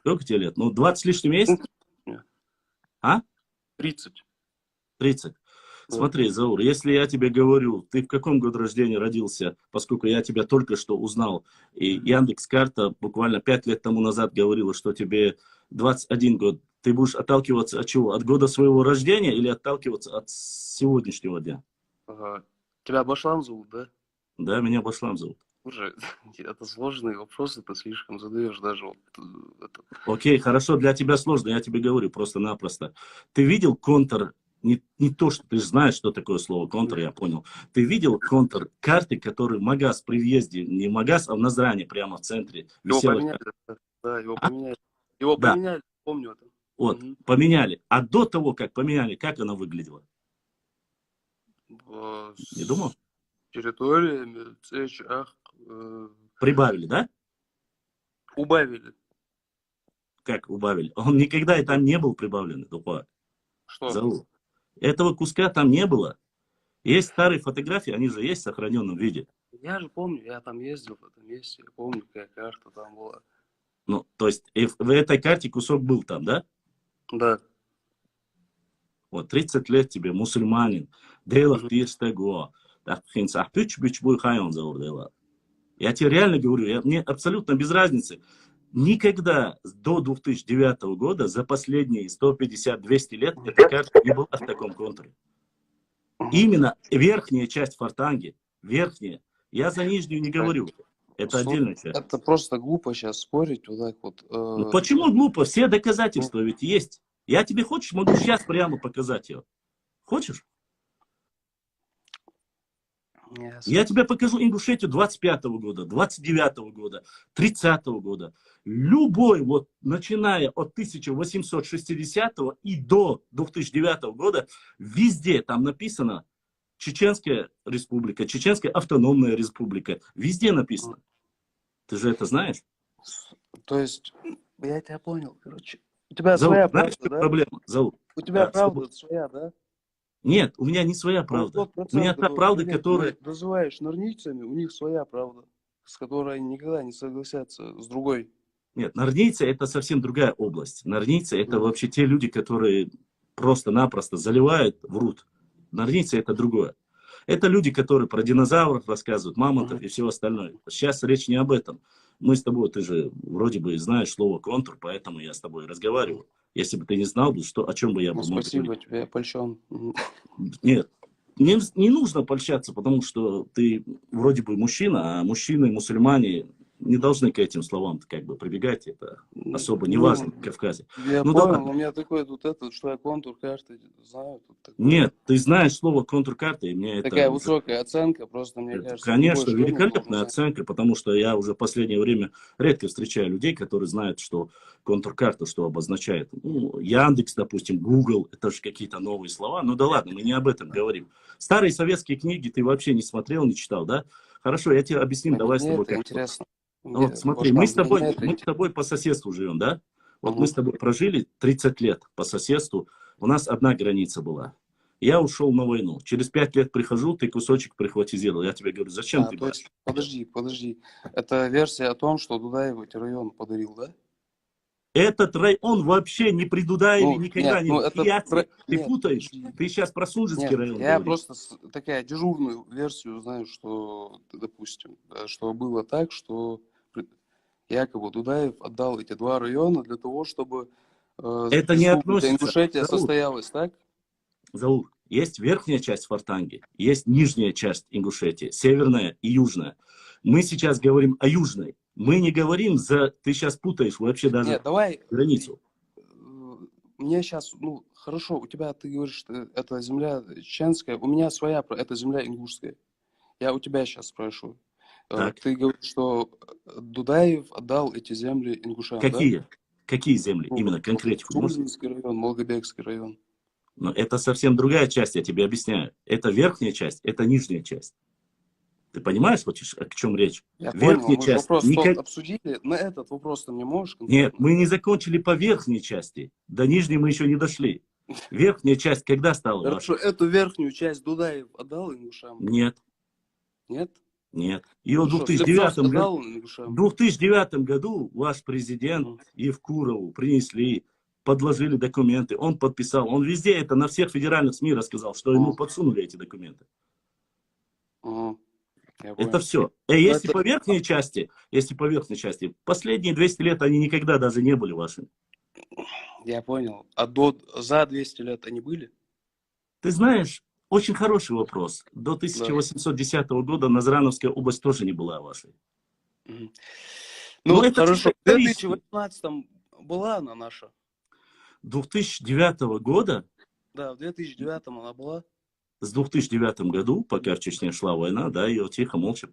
Сколько тебе лет? Ну, 20 с лишним есть? А? 30. 30. Смотри, Заур, если я тебе говорю, ты в каком году рождения родился, поскольку я тебя только что узнал, и Яндекс.Карта буквально 5 лет тому назад говорила, что тебе 21 год, ты будешь отталкиваться от чего? От года своего рождения или отталкиваться от сегодняшнего дня? Ага. Тебя Башлам зовут, да? Да, меня Башлам зовут. Слушай, это сложные вопросы, ты слишком задаешь даже вот это. Окей, хорошо, для тебя сложно, я тебе говорю просто-напросто. Ты видел контур, не то, что ты знаешь, что такое слово контур, я понял. Ты видел контур карты, который Магаз при въезде, не Магаз, а в Назране, прямо в центре. Его висела поменяли, да, его А? поменяли. Его Да. поменяли, помню это. Вот, Мгм. поменяли. А до того, как поменяли, как она выглядела? Не думал? Территориями, Прибавили, да? убавили. Как убавили? Он никогда и там не был прибавлен. Тупо. Что? Заур. Этого куска там не было. Есть старые фотографии, они же есть в сохраненном виде. Я же помню, я там ездил в этом месте, я помню, какая карта там была. Ну, то есть в этой карте кусок был там, да? Да. Вот 30 лет тебе, мусульманин. Делах тирстего. Я тебе реально говорю, мне абсолютно без разницы. Никогда до 2009 года, за последние 150-200 лет, эта карта не была в таком контуре. Именно верхняя часть фортанги, верхняя. Я за нижнюю не говорю. Это отдельная часть. Это просто глупо сейчас спорить вот так вот. Ну, почему глупо? Все доказательства ведь есть. Я тебе хочешь, могу сейчас прямо показать ее. Хочешь? Я тебе покажу Ингушетию 25-го года, 29-го года, 30-го года. Любой, вот, начиная от 1860-го и до 2009 года, везде там написано Чеченская республика, Чеченская автономная республика. Везде написано. Ты же это знаешь? То есть, я тебя понял, короче. У тебя Заур, своя знаешь, правда, что да? проблема, Заур? У тебя Свобод. правда своя, да? Нет, у меня не своя Вот правда. тот У меня процент, та который правда, ты которая... называешь норнийцами, у них своя правда, с которой они никогда не согласятся с другой. Нет, норнийцы это совсем другая область. Норнийцы это Мгм. вообще те люди, которые просто-напросто заливают, врут. Норнийцы это другое. Это люди, которые про динозавров рассказывают, мамонтов Мгм. и все остальное. Сейчас речь не об этом. Мы с тобой, ты же вроде бы знаешь слово контур, поэтому я с тобой разговариваю. Если бы ты не знал, что, о чем бы я Ну, бы мог спасибо говорить. тебе, я польщен. Мгм. Нет, не нужно польщаться, потому что ты вроде бы мужчина, а мужчины, мусульмане не должны к этим словам как бы прибегать. Это особо не Ну, важно в Кавказе. я Ну да понял, ладно. у меня такой тут этот, что я контур карты знаю, тут такое. Нет, ты знаешь слово контркарта, и мне это Такая уже... высокая оценка, просто, мне Это, кажется, любой конечно, школьник должен великолепная знать. оценка, потому что я уже в последнее время редко встречаю людей, которые знают, что контркарта, что обозначает. Ну, Яндекс, допустим, Google, это же какие-то новые слова. Ну да ладно, мы не об этом говорим. Старые советские книги ты вообще не смотрел, не читал, да? Хорошо, я тебе объясню, давай с Мне тобой это как. интересно. Вот Мне, смотри, Башкам, мне это мы с интересно. тобой по соседству живем, да? Вот мы Мгм. с тобой прожили 30 лет по соседству. У нас одна граница была. Я ушел на войну. Через 5 лет прихожу, ты кусочек прихватизировал. Я тебе говорю, зачем ты То брать? есть, подожди. Это версия о том, что Дудаеву эти район подарил, да? Этот район вообще не при Дудаеве Ну, никогда нет, не ну был. это... Ты Нет, путаешь. подожди. Ты сейчас про Сунжинский Нет, район я говоришь. просто такая дежурную версию знаю, что, допустим, что было так, что якобы Дудаев отдал эти два района для того, чтобы Это не республика относится. Ингушетия состоялась, так? Заур, есть верхняя часть Фортанги, есть нижняя часть Ингушетии, северная и южная. Мы сейчас говорим о южной. Мы не говорим за... Ты сейчас путаешь вообще даже Нет, давай, границу. мне сейчас, ну, хорошо, у тебя, ты говоришь, что это земля чеченская, у меня своя, это земля ингушская. Я у тебя сейчас спрашиваю. Так, Ты говоришь, что Дудаев отдал эти земли ингушам, да? какие? Какие земли? Ну, Именно вот конкретику можешь? Сулинский район, Молгобекский район. Но это совсем другая часть, я тебе объясняю. Это верхняя часть, это нижняя часть. Ты понимаешь, вот о чем речь? Я понял, Верхняя мы же часть... вопрос тот обсудили, на этот вопрос ты мне можешь Нет, конкретно? мы не закончили по верхней части. До нижней мы еще не дошли. Верхняя часть когда стала Хорошо, вашей? эту верхнюю часть Дудаев отдал ингушам? Нет, Нет? нет. Ее в Хорошо, 2009 Слепцов году... отдал ингушам? В 2009 году ваш президент Мгм. Евкурову принесли, подложили документы, он подписал. Он везде это на всех федеральных СМИ рассказал, что ему Мгм. подсунули эти документы. Мгм. Я Это понял. все. Если по верхней части, последние 200 лет они никогда даже не были вашими. Я понял. А за 200 лет они были? Ты знаешь, очень хороший вопрос. До Да. 1810 года Назрановская область тоже не была вашей. Мгм. Но Ну, это хорошо. В исторически. 2018 была она наша. 2009 года, Да, в 2009 она была. с 2009 году, пока в Чечне шла война, да, ее тихо, молча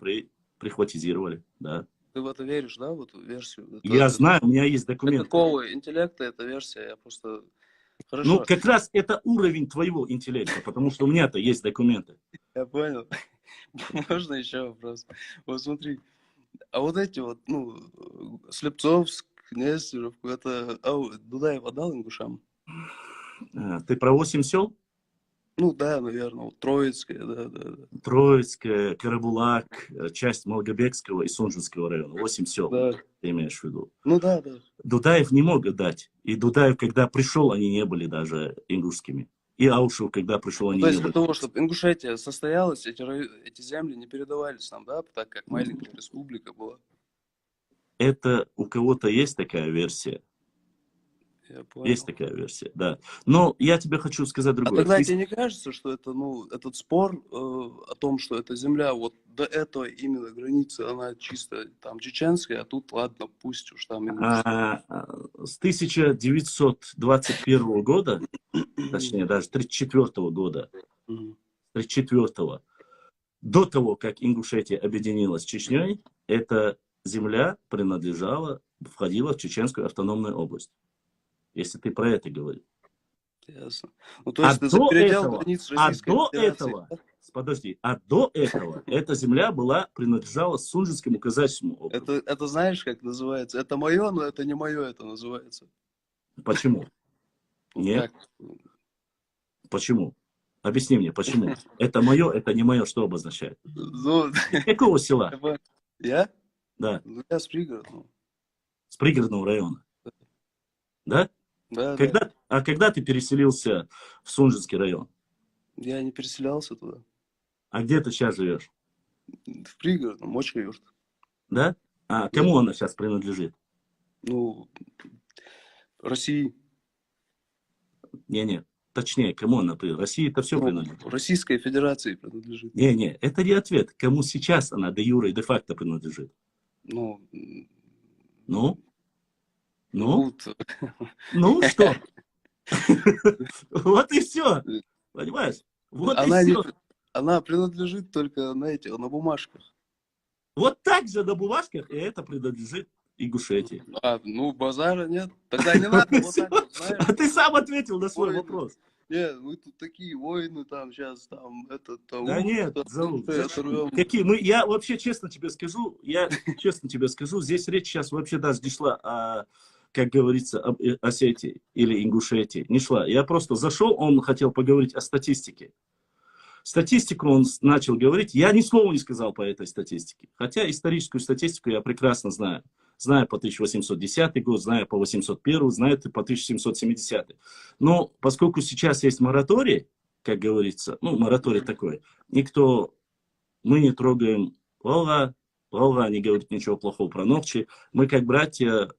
прихватизировали, да. Ты в это веришь, да, в эту версию? Я знаю, у меня есть Для документы. какого интеллекта эта версия? Я просто... Ну, Хорошо, как раз это уровень твоего интеллекта, потому что у меня-то есть документы. я понял. Можно еще вопрос? Вот смотри, а вот эти вот, ну, Слепцовск, Нестеровку, это Дудаев отдал ингушам? Ты про 8 сел? Ну да, наверное, вот Троицкая, да. Троицкая, Карабулак, часть Малгобекского и Сунжинского района. 8 сел, Да. ты имеешь в виду. Ну да. Дудаев не мог дать. И Дудаев, когда пришел, они не были даже ингушскими. И Аушев, когда пришел, они То не есть для были. того, чтобы Ингушетия состоялась, эти земли не передавались нам, да, так как маленькая республика была. Это у кого-то есть такая версия. Я понял. Есть такая версия, да. Но я тебе хочу сказать А другое. тогда тебе не кажется, что это, ну, этот спор о том, что эта земля вот до этого именно границы, она чисто там чеченская, а тут, ладно, пусть уж там ингушская. С 1921 года, точнее даже 1934 года, Мгм. 1934 до того, как Ингушетия объединилась с Чечней, эта земля входила в Чеченскую автономную область. Если ты про это говоришь. Ясно. Ну, то есть ты за передел границ Российской Федерации. подожди, до этого эта земля принадлежала Сунжинскому казачьему округу. Это знаешь, как называется? Это мое, но это не мое, это называется. Почему? Ну, Нет? как? Почему? Объясни мне, почему? Это мое, это не мое, что обозначает? Ну, Из какого села? я? Да, Ну, я с пригорода. Ну. с пригородного района. Да? Да, да. Когда ты переселился в Сунжинский район? Я не переселялся туда. А где ты сейчас живешь? В пригородном, Мочка-Юрт. Да? А Да. кому она сейчас принадлежит? Ну, России. Не, точнее, кому она принадлежит? России это все Ну, принадлежит. Российской Федерации принадлежит. Не, это не ответ. Кому сейчас она де юре и де факто принадлежит? Ну, Ну? ну, Ну, что? Вот и все. Понимаешь? Вот и все. она принадлежит только на бумажках. Вот так же на бумажках, и это принадлежит Ингушетии. Ну, базара нет. Тогда не надо вот так вот, знаешь. А ты сам ответил на свой Ой, вопрос. Нет, мы тут такие войны, там, сейчас, там, это, там. Да нет, оторвем. я вообще честно тебе скажу, здесь речь сейчас вообще даже не шла о, как говорится, об Осетии или Ингушетии. Не шла. Я просто зашел, он хотел поговорить о статистике. Статистику он начал говорить, я ни слова не сказал по этой статистике. Хотя историческую статистику я прекрасно знаю. Знаю по 1810 год, знаю по 801, знаю по 1770. Но поскольку сейчас есть мораторий, как говорится, ну, мораторий такой, мы не трогаем Волга не говорит ничего плохого про Нохчи. Мы как братья,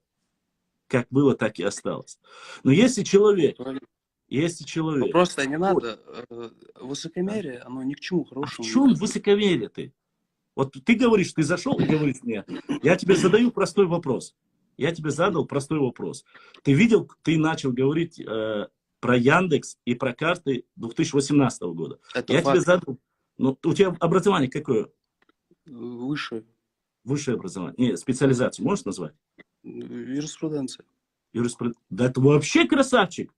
как было, так и осталось. Но если человек... Ну, просто не надо, высокомерие, оно ни к чему А в хорошему. чем высокомерие ты? Вот ты говоришь, ты зашел и говоришь мне, я тебе задаю простой вопрос. Я тебе задал простой вопрос. Ты видел, ты начал говорить про Яндекс и про карты 2018 года. Это я факт. тебе задал, ну, у тебя образование какое? Выше. Высшее образование. Не, специализацию можешь назвать? Юриспруденция. Да это вообще красавчик.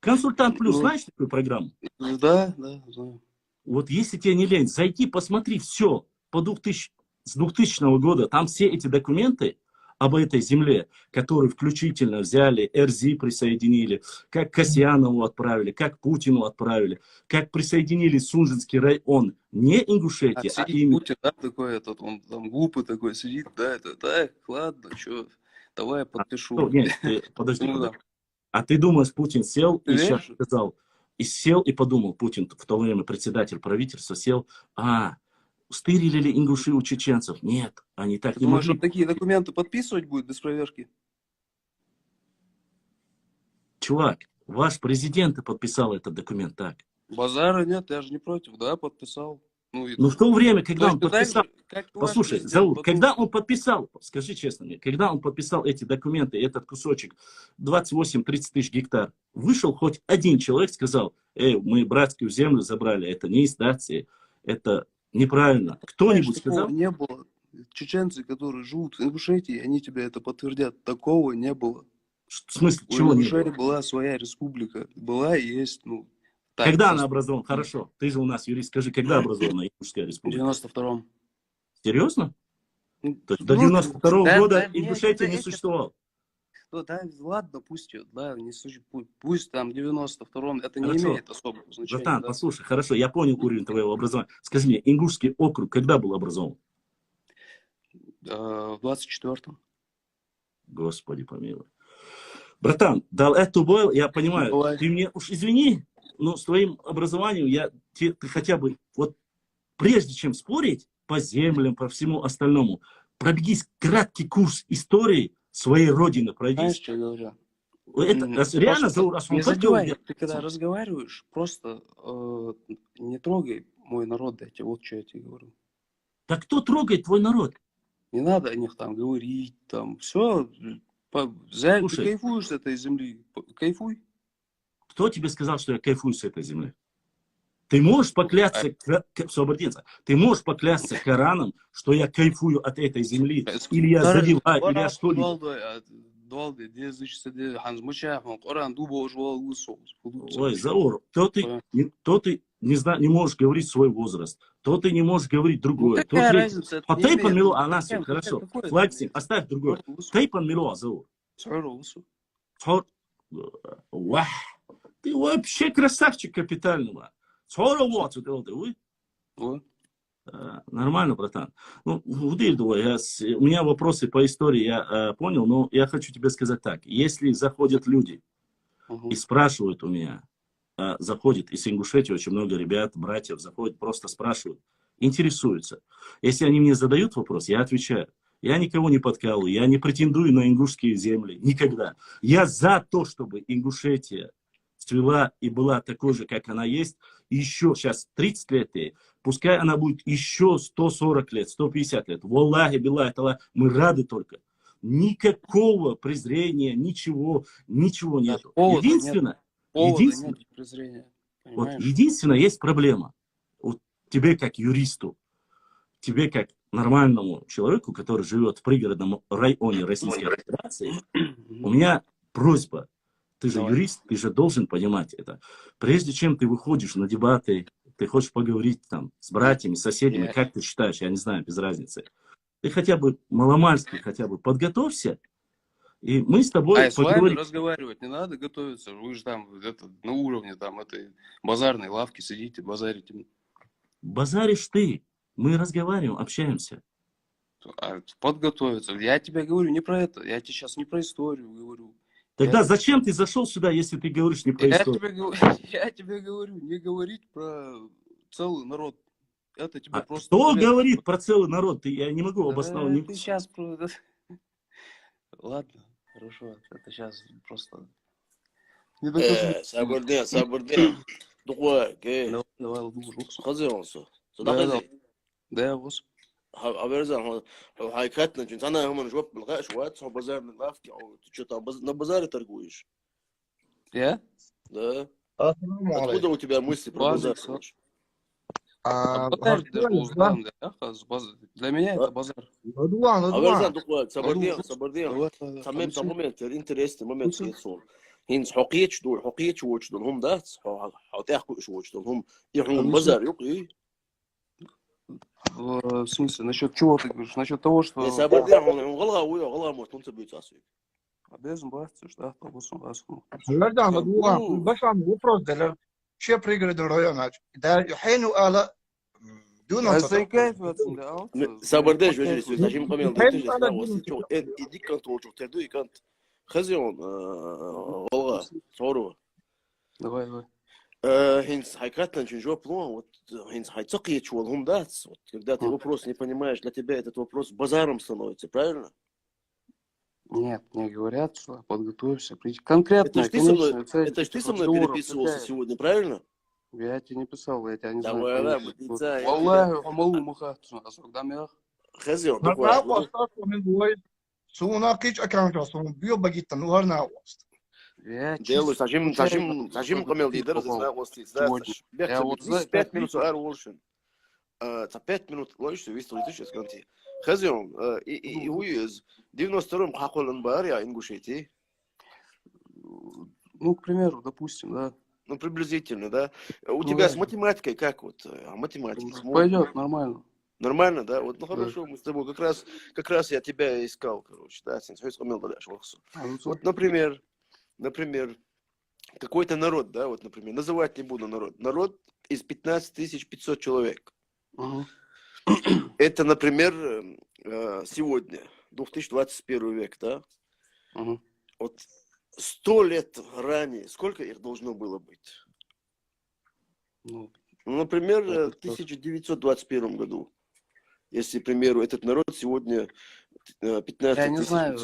Консультант плюс, Ну, знаешь такую программу? Да, знаю. Вот если тебе не лень, зайди, посмотри все с 2000 года. Там все эти документы об этой земле, которые включительно взяли, РЗИ присоединили, как Касьянову отправили, как Путину отправили, как присоединили Сунжинский район, не Ингушетия, а именно... Путин, да, такой этот, он там глупый такой сидит, да, так, ладно, что, давай я подпишу. Нет, подожди. Ну, да. А ты думаешь, Путин сел Ты и веришь? сейчас сказал, и подумал, Путин в то время председатель правительства сел, стырили ли ингуши у чеченцев? Нет, они так Ты не думаешь, могли. он такие документы подписывать будет без проверки? Чувак, ваш президент и подписал этот документ так. Базара нет, я же не против, да, подписал. Но в то время, когда он подписал... Послушай, Послушай, Заур, когда он подписал, скажи честно мне, когда он подписал эти документы, этот кусочек, 28-30 тысяч гектар, вышел хоть один человек, сказал, мы братскую землю забрали, это не из дации, это неправильно. Кто-нибудь сказал? Не было. Чеченцы, которые живут в Ингушетии, они тебе это подтвердят. Такого не было. В смысле, У чего не Ингушетии было? была своя республика. Была и есть, ну... Так, Когда она образована? Хорошо, ты же у нас юрист, скажи, когда образована Ингушская В республика? 92-м. Серьезно? Ну, То есть до 92-го года нет, Ингушетия не это- существовало? Ну, да, ладно, пусть, да, не существует. Пусть там в 92-м, это не Хорошо. имеет особого значения. Братан, Да. послушай, хорошо, я понял уровень твоего образования. Скажи мне, Ингушский округ когда был образован? В 24-м. Господи помилуй. Братан, дал эту бойл, я понимаю, Давай. ты мне уж извини, но с твоим образованием ты хотя бы, вот прежде чем спорить по землям, по всему остальному, пробегись краткий курс истории своей родины, Знаешь, пройдись. что я говорю? Это реально, раз он Не так задевай, говорит. ты когда разговариваешь, просто не трогай мой народ, дайте, вот что я тебе говорю. Так кто трогает твой народ? Не надо о них там говорить, там, все, ты Слушай. кайфуешь с этой земли, кайфуй. Кто тебе сказал, что я кайфую с этой земли? Ты можешь поклясться, Собординца, ты можешь поклясться Кораном, что я кайфую от этой земли, или я забиваю, или я что-либо. Ой, Заур, то ты не можешь говорить свой возраст, то ты не можешь говорить другое. Какая разница? Это не Тейпан имеет. Мило, Анасим, хорошо. Какое это Флагсим, оставь другое. Тейпан Мило, Заур. Вах, ты вообще красавчик капитального. Вот, вы. Вот. Нормально, братан. Ну, у меня вопросы по истории я понял, но я хочу тебе сказать так. Если заходят люди и спрашивают у меня, заходит из Ингушетии очень много ребят, братьев, заходят, просто спрашивают, интересуются. Если они мне задают вопрос, я отвечаю. Я никого не подкалываю, я не претендую на ингушские земли, никогда. Я за то, чтобы Ингушетия цвела и была такой же, как она есть, еще сейчас 30 лет ей, пускай она будет еще 140 лет, 150 лет. Валлахи, билlah, талла, мы рады только. Никакого презрения, ничего нету. Единственное, нет презрения. вот Понимаешь? единственное, есть проблема. Вот тебе как юристу, тебе как нормальному человеку, который живет в пригородном районе Российской Федерации, у меня просьба. Ты же Давай. юрист, ты же должен понимать это. Прежде чем ты выходишь на дебаты, ты хочешь поговорить там с братьями, с соседями, как ты считаешь, я не знаю, без разницы. Ты хотя бы маломальски хотя бы подготовься, и мы с тобой С вами поговорим. разговаривать не надо готовиться. Вы же там на уровне там этой базарной лавки сидите, базарите. Базаришь ты, мы разговариваем, общаемся. Подготовиться. Я тебе говорю не про это. Я тебе сейчас не про историю говорю. Тогда зачем ты зашел сюда, если ты говоришь не про историю? Я тебе говорю, не говорить про целый народ. Это тебе просто... Кто говорит про целый народ? Я не могу обосновать. Ты сейчас... Ладно, хорошо. Это сейчас просто... Sabırdayan. Dukwa, Давай, лучше. Kazıyorsun. Да, вот. Haberzan, hakikaten çünkü sana hemen جواب بالغاء شوات هو بازار من لافك او что-то на базаре торгуешь. Я? Да. Assalamu Откуда alaikum. у тебя мысли про базар? Базар, для меня это базар. Haberzan dukwa, sabırdayan. Tamam момент, интересный момент يصير. هين حقيقة دول هم ده حتاخد شو هم يحون بازار يقي. В смысле, насчет чего ты говоришь? Насчет того, что... Sabırdayan он غلا موت انت بيتصل. Обязан бахаться, что обязан. Nereden anladın? Başkan вопрос для все пригороды района. Да, حين آلا دون Sabırdayan جوجي سوي تاجي مقامل ده تجي لا وسي شو يديك كانت وجو تردو كانت خزيون غلا صوروا. Давай. Хинс хайкатан чужой план, вот хинс хайцоки чуал хум дац. Вот когда ты вопрос не понимаешь, для тебя этот вопрос базаром становится, правильно? Нет, мне говорят, что подготовься. Конкретно, это ж ты со мной переписывался сегодня, правильно? Я тебе не писал, я тебя не Давай, знаю. Валлахи, хамалу махату, асурдам я. Хазион, Нарна вастат мен бой. Суна кич аккаунт сун био багита нуарна васт. делаю, сажим камел лидер, знаю, вот здесь, да, 5 минут ар волшин. За 5 минут, лучше, вы стоите сейчас конти. Хазион, и уез, 92-м хаколан бар, я Ингушетии. Ну, к примеру, допустим, да. Ну, приблизительно, да. У тебя с математикой как вот? Математика. Пойдет, нормально. Нормально, да? Вот, ну хорошо, мы с тобой как раз я тебя искал, короче, да, вот, например, какой-то народ, да, вот, например, называть не буду народ из 15 500 человек. Это, например, сегодня, 2021 век, да? Вот 100 лет ранее, сколько их должно было быть? Ну, например, в 1921 году. Если, к примеру, этот народ сегодня 15 500. Я не знаю.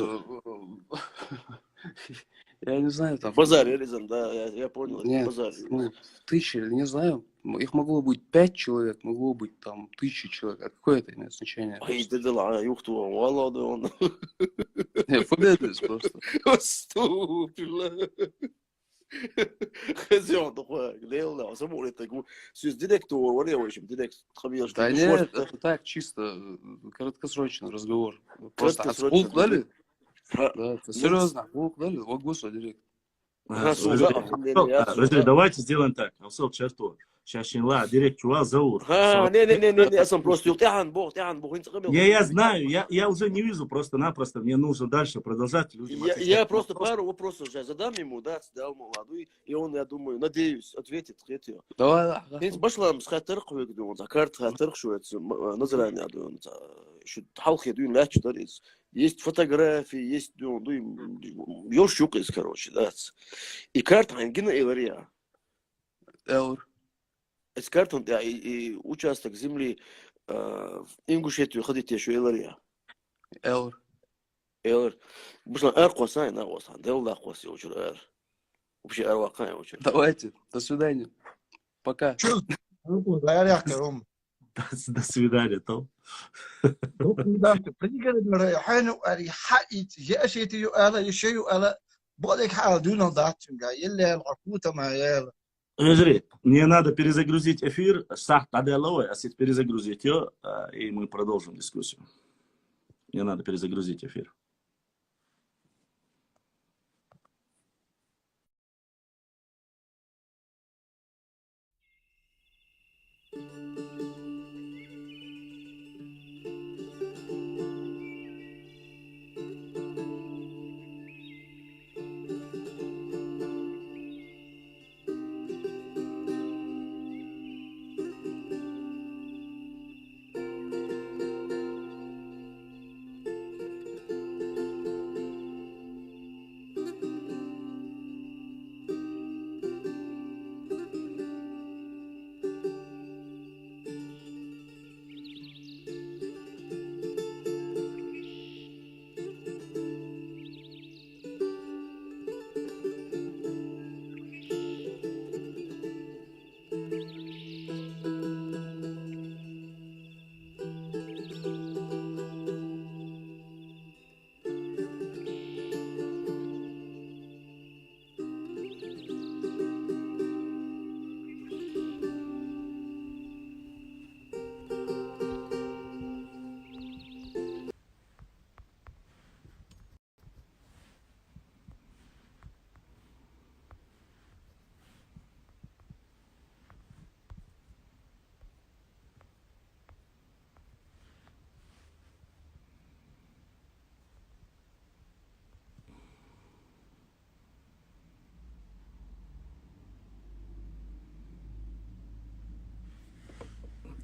Я не знаю там. Базар, Элизан, да, я понял. Нет, базар. Тысячи, не знаю. Их могло быть 5 человек, могло быть там 1000 человек. А какое это имеет значение? Фугатись просто. Да нет, это так, чисто краткосрочный разговор. Просто отсылку дали? Да, серьезно, отсылку дали? О, господи, директ. Подожди, давайте сделаем так. Алсов, черту. Шашинла, директ чувал Заур. Не, я сам просто тян бог, инца камел. Не, я знаю, я уже не вижу просто-напросто, мне нужно дальше продолжать. Я просто пару вопросов уже задам ему, да, дал молоду, и он, я думаю, надеюсь, ответит. Давай, Инц башлам схатыр куек дун, закарт хатыр шует, назрание дун, что халхи дун лячу дарис. Есть фотографии, есть дун, ёж щукайс, короче, да. И карта ангина Илария. Эур. С картой и участок земли в Ингушетию ходить еще Илария. Эур. Элэр. Бушна эр квасай на квасан. Дел да кваси учер эр. Вообще эр вакай учер. Давайте, до свидания. Пока. Чё? Дар яхтаром. До свидания, Том. Пригород رايحين حقيت يأشيتي يقال يشيو قال بقولك حال دون ضاعتنجا يلا العقوتة ما يلا Жри, мне надо перезагрузить эфир. Сах таделовой, а сеть перезагрузить ее, и мы продолжим дискуссию. Мне надо перезагрузить эфир.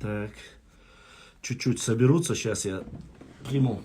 Так, чуть-чуть соберутся, сейчас я приму.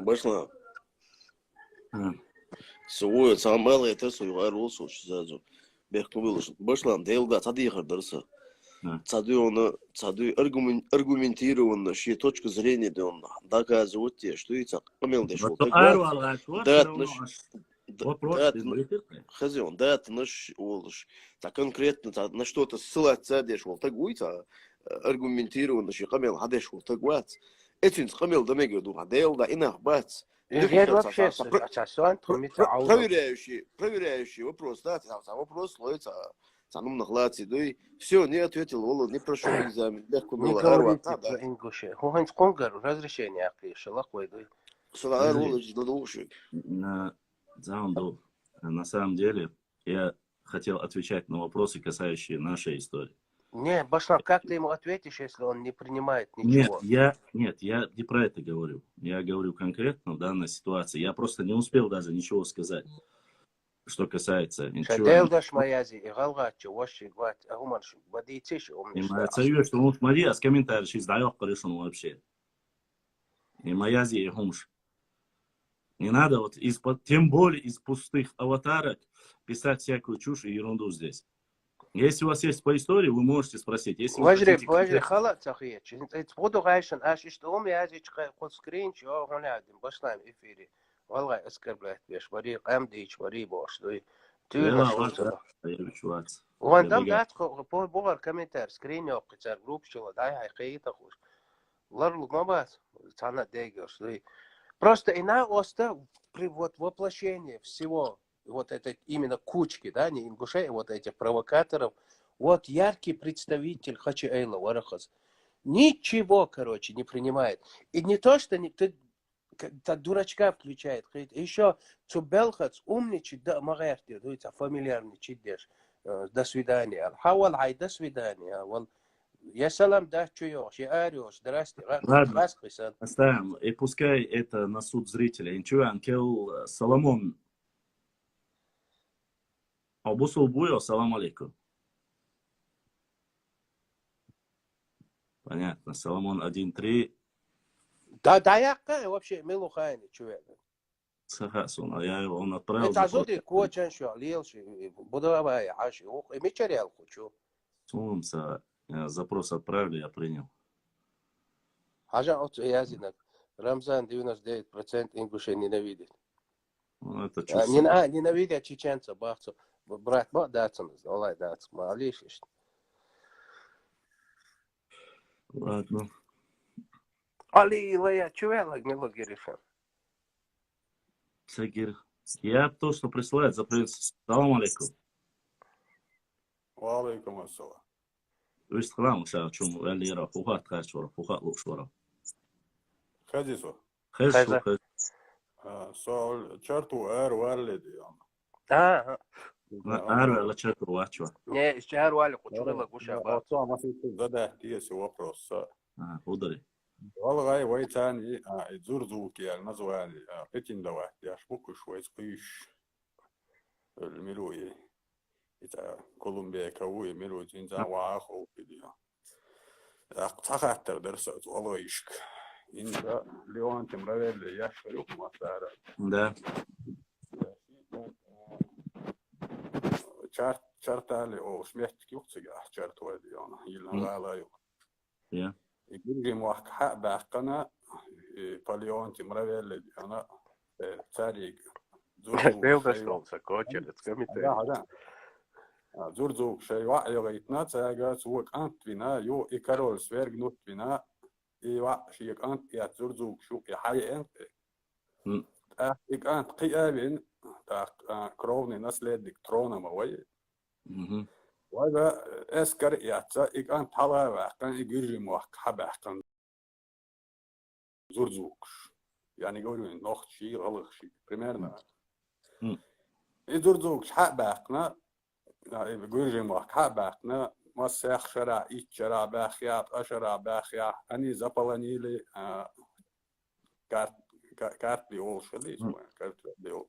Башла. А, Свой самбал это свой русу шизазу. Бехкубил. Башла дел да цады хардырса. Да. Цады аргументированно, что точка зрения да он доказывает те, что и так помел дешел. Да, вопрос, хозяин, да, ты наш олж. Так конкретно на что-то ссылаться дешел. Так будет аргументированно, что помел хадешел. Так вот. Этим помел да мега духа дел да инах бац. Проверяющий вопрос, да, вопрос ловится. Санум нахладци, да и все, не ответил, Волод, не прошел экзамен, легко было. Не говорите про ингуши. Хухан сконгар разрешение акришала койду. Салар Волод, да души. На самом деле, я хотел отвечать на вопросы, касающие нашей истории. Не, Башлан, как ты ему ответишь, если он не принимает ничего? Я не про это говорю. Я говорю конкретно в данной ситуации. Я просто не успел даже ничего сказать, что касается ничего. Шаделдаш маязи, и галгачи, воши, гвать, агуманши, бадитиш, И умниш, моя цель, что он смотри, а с комментариев сейчас даёт корешен вообще. И моя зи и хумш. Не надо вот тем более из пустых аватарок писать всякую чушь и ерунду здесь. Если у вас есть по истории, вы можете спросить. Если вы وجري хотите وجري خلا تخيش انت تفوتو غايشن اش اشتوم ياجي خد سكرين شو هون عادم بشلام افيري والله اسكر بلات بيش بري قام ديش بري باش دوي تير شو وان دم دات بوغر كومنتار سكرين يو قتار جروب شو داي هاي قيتا خوش لرل ما بس تانا дегер دوي просто ина оста при вот воплощение всего вот этой именно кучки, да, не ингушей, вот этих провокаторов. Вот яркий представитель Хачи Эйла Варахас. Ничего, короче, не принимает. И не то, что ты дурачка включает. Еще Цубелхац умничать, да, магарти, дуется фамильярничать дешь. До свидания. Хавал хай, до свидания. Я салам да чуешь, я орешь, здрасте. Ладно, оставим. И пускай это на суд зрителя. Ничего, Анкел Соломон. Абусул Буйо, салам алейкум. Понятно. Соломон 1.3. Да, я вообще милухайный человек. Сахасун, а я его отправил. Это азоты кочан шо, лилши, будовая, аши, и мечарял хочу. Сумса, запрос отправили, я принял. Ажа от язинок. Рамзан 99% ингушей ненавидит. Ну, это чувство. Ненавидят чеченца, бахцу. Брат, ма датсан, олай датс, малиш. Ладно. Али, лая, чувелак, не логеришен. Сагир. Я то, что присылает за принцип. Салам алейкум. وعليكم السلام. ويست خلام وشاو شو اللي يرى فوقات خارج ورا فوقات لوش ورا. خديسو. خش. سؤال شرطو والدي أنا لا شرط واتشوا. Не, شهر والي قشغلك وشابات. ما في زده تيسي وقرص. ودري. والله ويتاني زرزوك يا نزواني قتين دوات يا شبوك شوي قيش الملوي إذا كولومبيا كوي ملوي تنزا وعاخو كده أقطعت درسات والله يشك إن ليون تمرد يشفرق ما صار Да. شرطالي أو سمعت كيوتسجا شرط ودي أنا يلا غالا يو Я. يجي موحك حق باقنا فاليون تمرد أنا تاريخ زورزو شيء وعي غيتنا تاجا سوق أنت بنا يو إكارول سويرج نوت بنا إيوا شيء أنت يا زورزو شو يحيي أنت إك أنت قيابين تا كروني نسل دكترونا موي وهذا أسكر يعطى إك أنت حلا وكان يجري موحك حبة كان زورزوكش يعني يقولون نخ شيء غلط شيء примерно زورزوكش حق باقنا يقولي موحك حق باقنا ما سيخ شرع إيش شرع باخيات أشرع باخيات أني زبلني لي كارت بيولش ليش كارت بيولش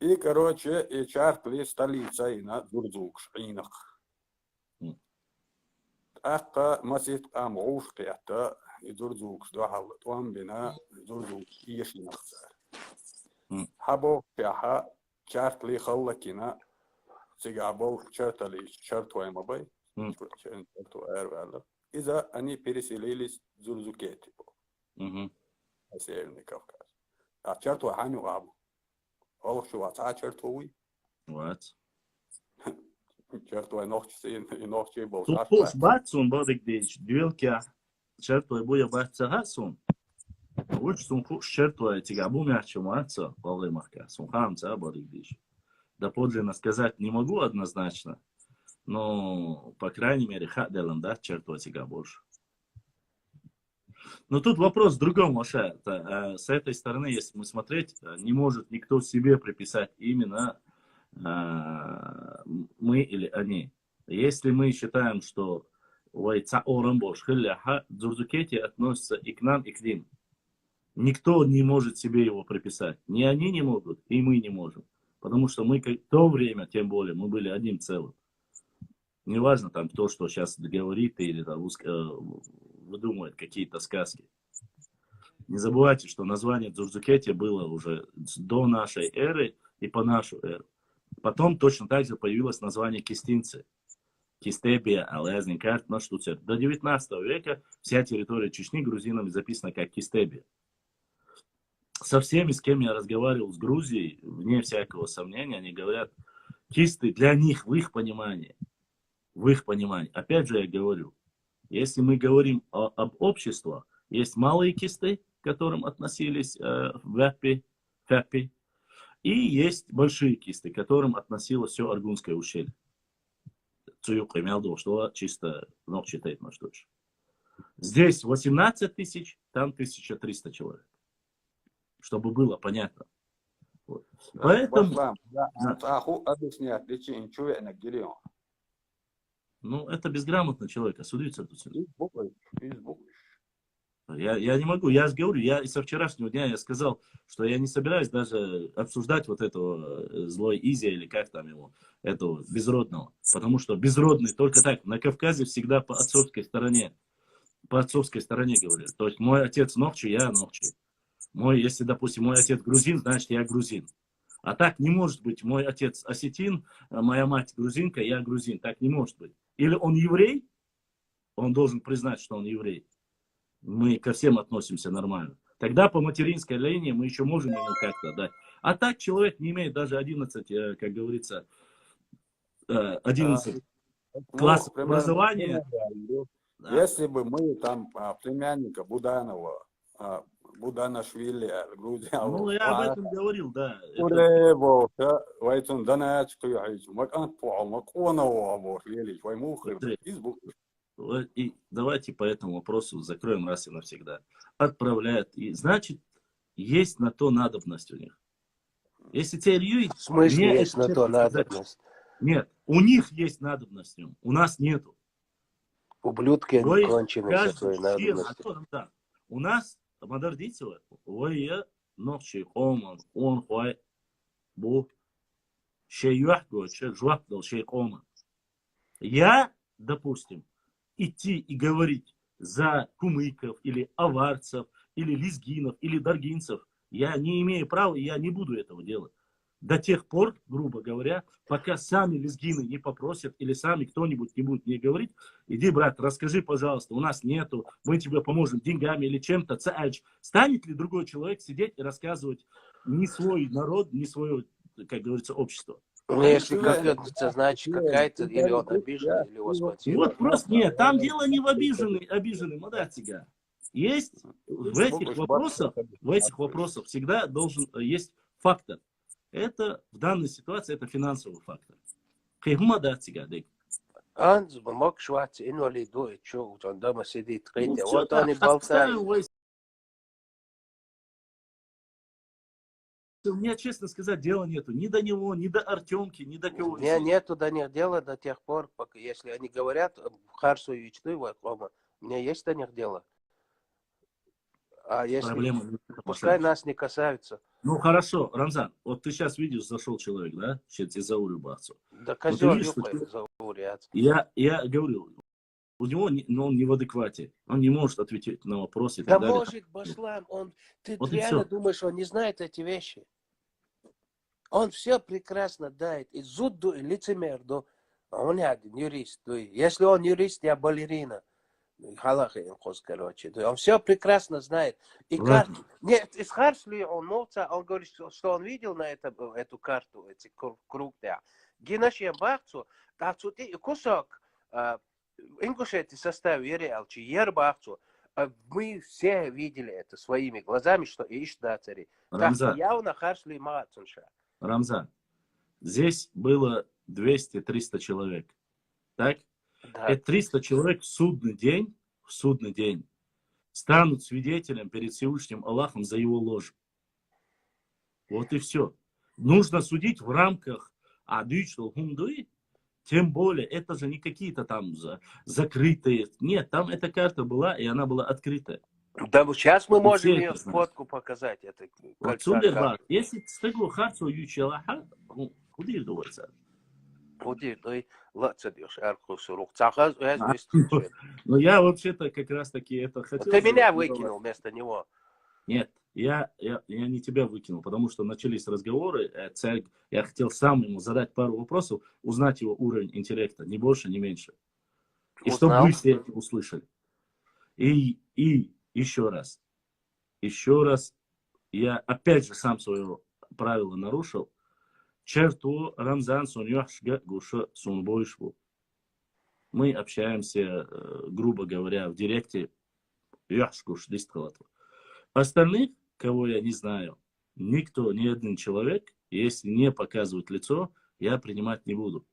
и короче и чартли столица ина зурзукш инах ака масит амуш кята и зурзукш дохал туам бина зурзук ишинах хабо пяха чартли халлакина сигабол чартли чартуай мабай чартуай эрвала إذا أني переселились зурзукети по Северный Кавказ а чартуай ханю габу All شو عشرتوي What? شرتوي نوختي بول Тут бацун бодик дич дюлька черту буя баца хасун. Уч сун хуш черту тигабу мячу маца полы марка. Сун хамца бодик дич. Да подлинно сказать не могу однозначно, но по крайней мере хаделан да черту тига больше. Но тут вопрос в другом, Маша. С этой стороны, если мы смотреть, не может никто себе приписать именно мы или они. Если мы считаем, что Дзурдукети относится и к нам, и к ним. Никто не может себе его приписать. Ни они не могут, и мы не можем. Потому что мы в то время, тем более, мы были одним целым. Неважно там кто, что сейчас говорит или там, выдумывает какие-то сказки. Не забывайте, что название Дзурдукети было уже до нашей эры и по нашу эру. Потом точно так же появилось название Кистинцы. Кистебия, Алязный карт, на Штуцер. До 19 века вся территория Чечни грузинами записана как Кистебия. Со всеми, с кем я разговаривал с Грузией, вне всякого сомнения, они говорят, кисты для них, в их понимании, опять же я говорю, если мы говорим об обществе, есть малые кисты, к которым относились Фяппи, и есть большие кисты, к которым относилось все Аргунское ущелье. Цуюк имел в виду, что чисто ног читает на что. Здесь 18 тысяч, там 1300 человек. Чтобы было понятно. Вот. Поэтому... Ну, это безграмотный человек, осудиться тут. Я не могу, я же говорю, я и со вчерашнего дня я сказал, что я не собираюсь даже обсуждать вот этого злой Изи или как там его, этого безродного. Потому что безродный только так, на Кавказе всегда по отцовской стороне говорят. То есть мой отец Нохчи, я Нохчи. Если, допустим, мой отец грузин, значит я грузин. А так не может быть, мой отец осетин, моя мать грузинка, я грузин. Так не может быть. Или он еврей, он должен признать, что он еврей. Мы ко всем относимся нормально. Тогда по материнской линии мы еще можем ему как-то дать. А так человек не имеет даже 11, как говорится, 11 классов образования. Если бы мы там племянника Буданова, Буданашвили, Грузия. Ну, я об этом говорил, да. И давайте по этому вопросу закроем раз и навсегда. Отправляют. И значит, есть на то надобность у них. Если теперь... В смысле есть на то надобность? Нет, у них есть надобность в нем, у нас нету. Ублюдки они конченые за твоей надобности. У нас Мадардицева, я ночи оман, он хуай, бу, шеюахго, жуахдал шейкоман. Я, допустим, идти и говорить за кумыков, или аварцев, или лезгинов, или даргинцев, я не имею права, и я не буду этого делать. До тех пор, грубо говоря, пока сами лезгины не попросят, или сами кто-нибудь не будет мне говорить, иди, брат, расскажи, пожалуйста, у нас нету, мы тебе поможем деньгами или чем-то. Станет ли другой человек сидеть и рассказывать ни свой народ, ни свое, как говорится, общество? Ну, если как-то, значит, какая-то, или он обижен, или его схватили. Вот просто нет, там дело не в обиженный Мадатига. Есть в этих вопросах всегда должен есть фактор. Это в данной ситуации это финансовый фактор. Он мог шваться, инвалиду, и что, он дома сидит, вот он и болтает. У меня, честно сказать, дела нету ни до него, ни до Артемки, ни до кого. У меня нету до них дела до тех пор, пока, если они говорят Харсу и Ичтуева, у меня есть до них дело. А если пускай нас не касаются. Ну хорошо, Рамзан, вот ты сейчас видишь, зашел человек, да? Сейчас из Заурю Бахцу. Да козел юпает Зауряц. Я говорю, у него он не в адеквате. Он не может ответить на вопросы. Да может, Баслан, ты вот реально думаешь, он не знает эти вещи? Он все прекрасно дает. И зудду, и лицемер, он один юрист. Если он юрист, я балерина. Короче. Он все прекрасно знает. И нет, из Харсли он говорит, что он видел на эту карту, эти круг. Генашия Бахцу, кусок Ингушети составил реалчи, Ербахцу. Мы все видели это своими глазами, что Ишдацари. Явно Харсли Мацунша. Рамзан, здесь было 200-300 человек. Так? Да. Это 300 человек в судный день станут свидетелем перед Всевышним Аллахом за его ложь. Вот и все. Нужно судить в рамках адычл гумдуи Тем более, это же не какие-то там закрытые. Нет, там эта карта была, и она была открытая. Да, сейчас мы И можем все ее это знают. фотку показать. Это Вот кольца сумдер карты. бар. Если стегло харцо ючелаха, куда их думается? Худи, дай лаца дешь, аркусу рук. Цахаз, Но я вообще-то как раз таки это хотел Ты меня сделать, но- выкинул вместо него. Нет, я не тебя выкинул, потому что начались разговоры, я хотел сам ему задать пару вопросов, узнать его уровень интеллекта, ни больше, ни меньше. И чтобы Узнал? вы все это услышали. И еще раз, я опять же сам свое правило нарушил. Черту Рамзан Суньяшга Гуша Сунбойшву. Мы общаемся, грубо говоря, в директе Яшкуш Дистралату. Остальных, кого я не знаю, никто, ни один человек, если не показывает лицо, я принимать не буду.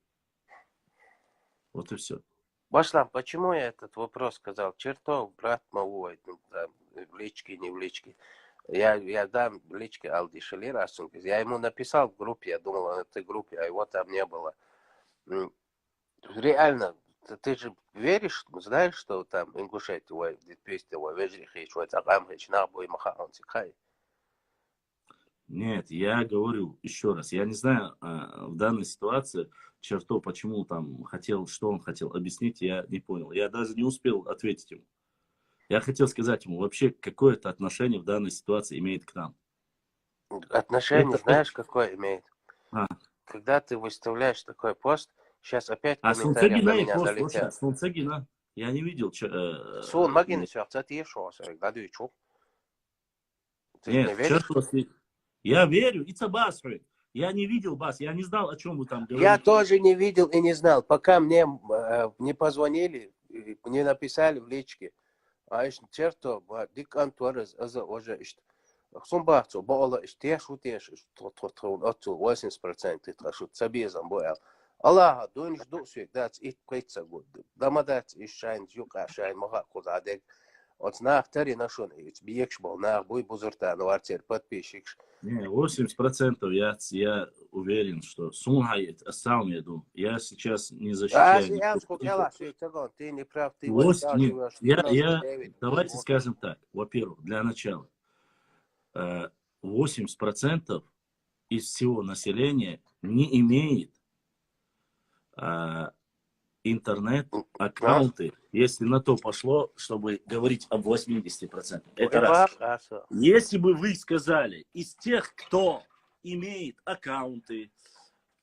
Вот и все. Башлам, почему я этот вопрос сказал? Чертов, брат малой, ну, там, в личке, не в личке. Я дам в личке Алди Шалира. Я ему написал в группе, я думал, он в этой группе, а его там не было. Реально, ты же веришь, знаешь, что там Ингушетия, ой, Дитпестия, ой, Вежрихи, ой, Цагамхич, Набой, Махан, Цикай. Нет, я говорю еще раз, я не знаю в данной ситуации, Чертов, почему там хотел, что он хотел объяснить, я не понял. Я даже не успел ответить ему. Я хотел сказать ему, вообще какое-то отношение в данной ситуации имеет к нам. Отношение, Это- знаешь, какое имеет? А. Когда ты выставляешь такой пост, сейчас опять А комментарии на Сунцегина и меня пост, залетят. Сунцегина, я не видел. Сон магин сюрца ты шо, да ты чё? Ты не Нет, веришь? Чертов, я верю, it's a bus, я не видел бас, я не знал, о чем вы там говорите. Я тоже не видел и не знал, пока мне не позвонили, не написали в личке. А еще черто, дик антуарез, уже сумбахцу, бала, теш, 80% ты трашу, цабезом боял. Аллах, дунж дусик, that's it, кайца год. Дама that's is shine, юка shine, маха кузадек. От нах тари нашон, бьекш был, нах буй бузурта, навартер, подписчик. Не, 80% я уверен, что Сунхайт, сам иду. Я сейчас не защищаю. Я сколько ты не прав, ты давайте скажем так. Во-первых, для начала, 80% из всего населения не имеет интернет-аккаунты, если на то пошло, чтобы говорить об 80%. Это раз. Если бы вы сказали, из тех, кто имеет аккаунты,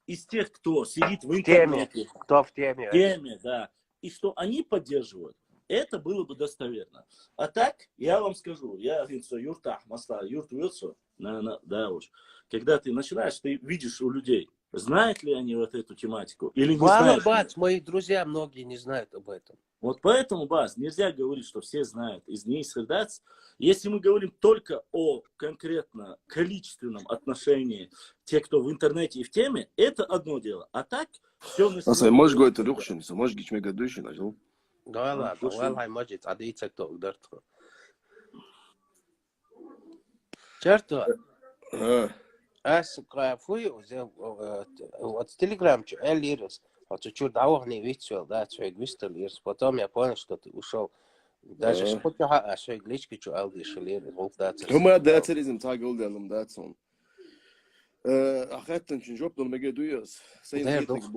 из тех, кто сидит в интернете, кто в теме, да, и что они поддерживают, это было бы достоверно. А так, я вам скажу, я юртах, маста, юрт вилсо, да уж, когда ты начинаешь, ты видишь у людей, знают ли они вот эту тематику или не знают. Бац, мои друзья многие не знают об этом. Вот поэтому, Баз, нельзя говорить, что все знают. Из них средац. Если мы говорим только о конкретно количественном отношении тех, кто в интернете и в теме, это одно дело. А так, все на Насай, можешь говорить рухшин, можешь гич мегадуйшин, ажил? Да ладно, валай маджит, а дейца кто ударт. Черто. Аз фуй, вот телеграм, элирис. Вот чуть давно не видел, да, свой гвистелирс. Потом я понял, что ты ушел. Даже спутя, свой глички, что алди шелир, волк датер. Хума датеризм, тагыл делым датсон. Ахаттан чин жоп дон мегадуйс. Сейн ритик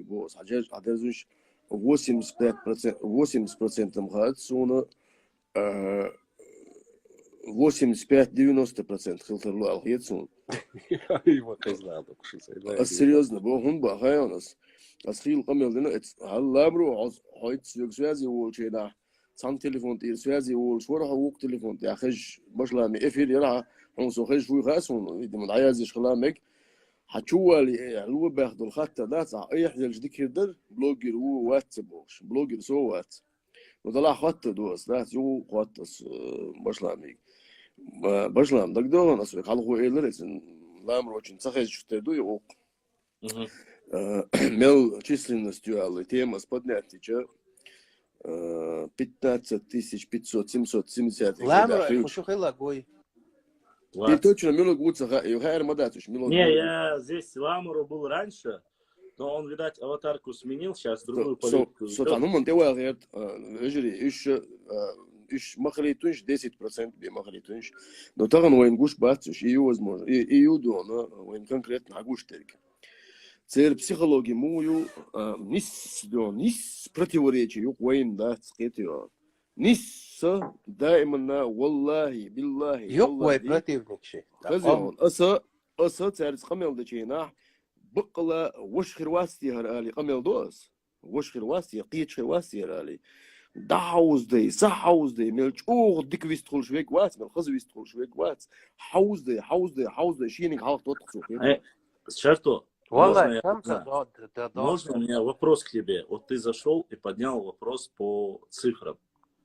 бос. Адерзуш 80% мхат, суна 85-90% хилтерлу алхетсун. Его знал, серьезно, богун бахай у нас. Асхил камел дина, халлабру, хойт связи волчи, да. Сам телефон, связи волчи, ворха вук телефон, я хэж, башлами, эфир яра, он сохэж фуй хасун, видимо, даязиш خلامك. حتشوالي هو بياخد الخط ده يحزل جديك يقدر بلوجر هو واتسابوش بلوجر سو وات وطلع خط دوس ده يو خط باشلامي باشلام دك دو ناس خلقوا ايه لرسن لامر очень сахаж что ду его мел численностью аллы тема с поднятия 15 570 ламр что хилагой. И точно мило гуца, и хайр мадатуш, мило. Не, я здесь Ламуру был раньше, но он, видать, аватарку сменил, сейчас другую So, политику so ведет. tanım de var öjri iş makhalitünş 10% bir makhalitünş. Но таган вайн гуш бацуш и возможно. И юдона вайн конкретно гуш терк. Цер психологии мою нис противоречия юк вайн да цкетио. Нис даймана валлахи биллахи. Yok vay противник şey. Хазион аса цер цхамел да чейна بقلا وش خرواسي هرالي قمل دوس وش خرواسي قيت خرواسي هرالي دعوز دي صحوز دي ملج اوغ ديك ويستخل شويك وات مل خز ويستخل شويك وات حوز دي شينك حالك توتقصو Шарто, Vallahi можно можно у меня вопрос к тебе? Вот ты зашел и поднял вопрос по цифрам.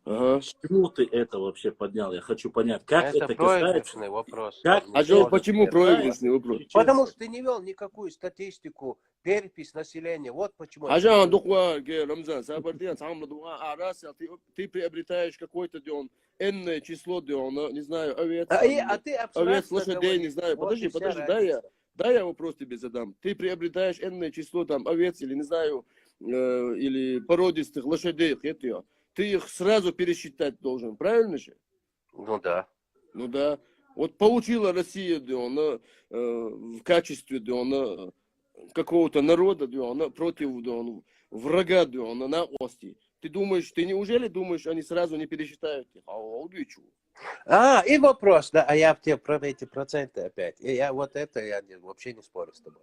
ага. С чему ты это вообще поднял? Я хочу понять, как Это это касается... проигрышный вопрос. Как- А Жо, почему проигрышный вопрос? Потому что ты не вел никакую статистику, перепись населения. Вот почему. Ажан духва Рамзан Сабардиан самла дуа арас ты приобретаешь какой-то дион энное число диона, не знаю, овец. А ты Овец, абстрактно лошадей, не говоришь. знаю. Вот и Подожди, вся дай я вопрос тебе задам. Ты приобретаешь энное число там овец или, не знаю, или породистых лошадей, ты их сразу пересчитать должен, правильно же? Ну да. Ну да. Вот получила Россия диона в качестве диона какого-то народа диона против диона, врага диона на ости. Ты неужели думаешь, они сразу не пересчитают их? И вопрос, да, а я в тебе про эти проценты опять. Я вот это, я вообще не спорю с тобой.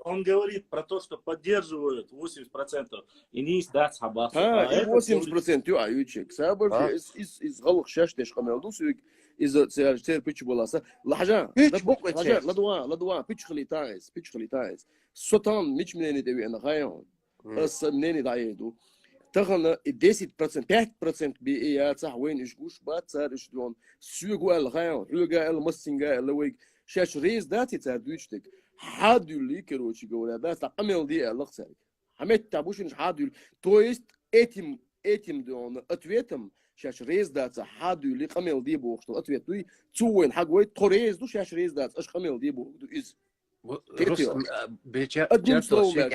Он говорит про то, что поддерживают 80%. И не издать собак. И 80% يقع يوتشيك سابر из غلق شاشتش قمل دوسوك إذا سير بيتش بولاسا لحجة لدوا بيتش خلي تايس سوتان مش منين تبي أنا خايون بس منين دايدو تغنى 10% بيئات صح وين إيش بات صار إيش دون سوق الخايون رجع المسنجا اللويك شاش ريز داتي تادويشتك حادو اللي كروتشي جولا بس عمل دي اللقصة حميت تعبوش إنش حادو تويست этим دون ответом شاش ريز داتي حادو اللي عمل دي بوخشتو ответ دوي توين حقوي توريز دو شاش ريز داتي إيش عمل دي بوخ دو إز أدم سلوبة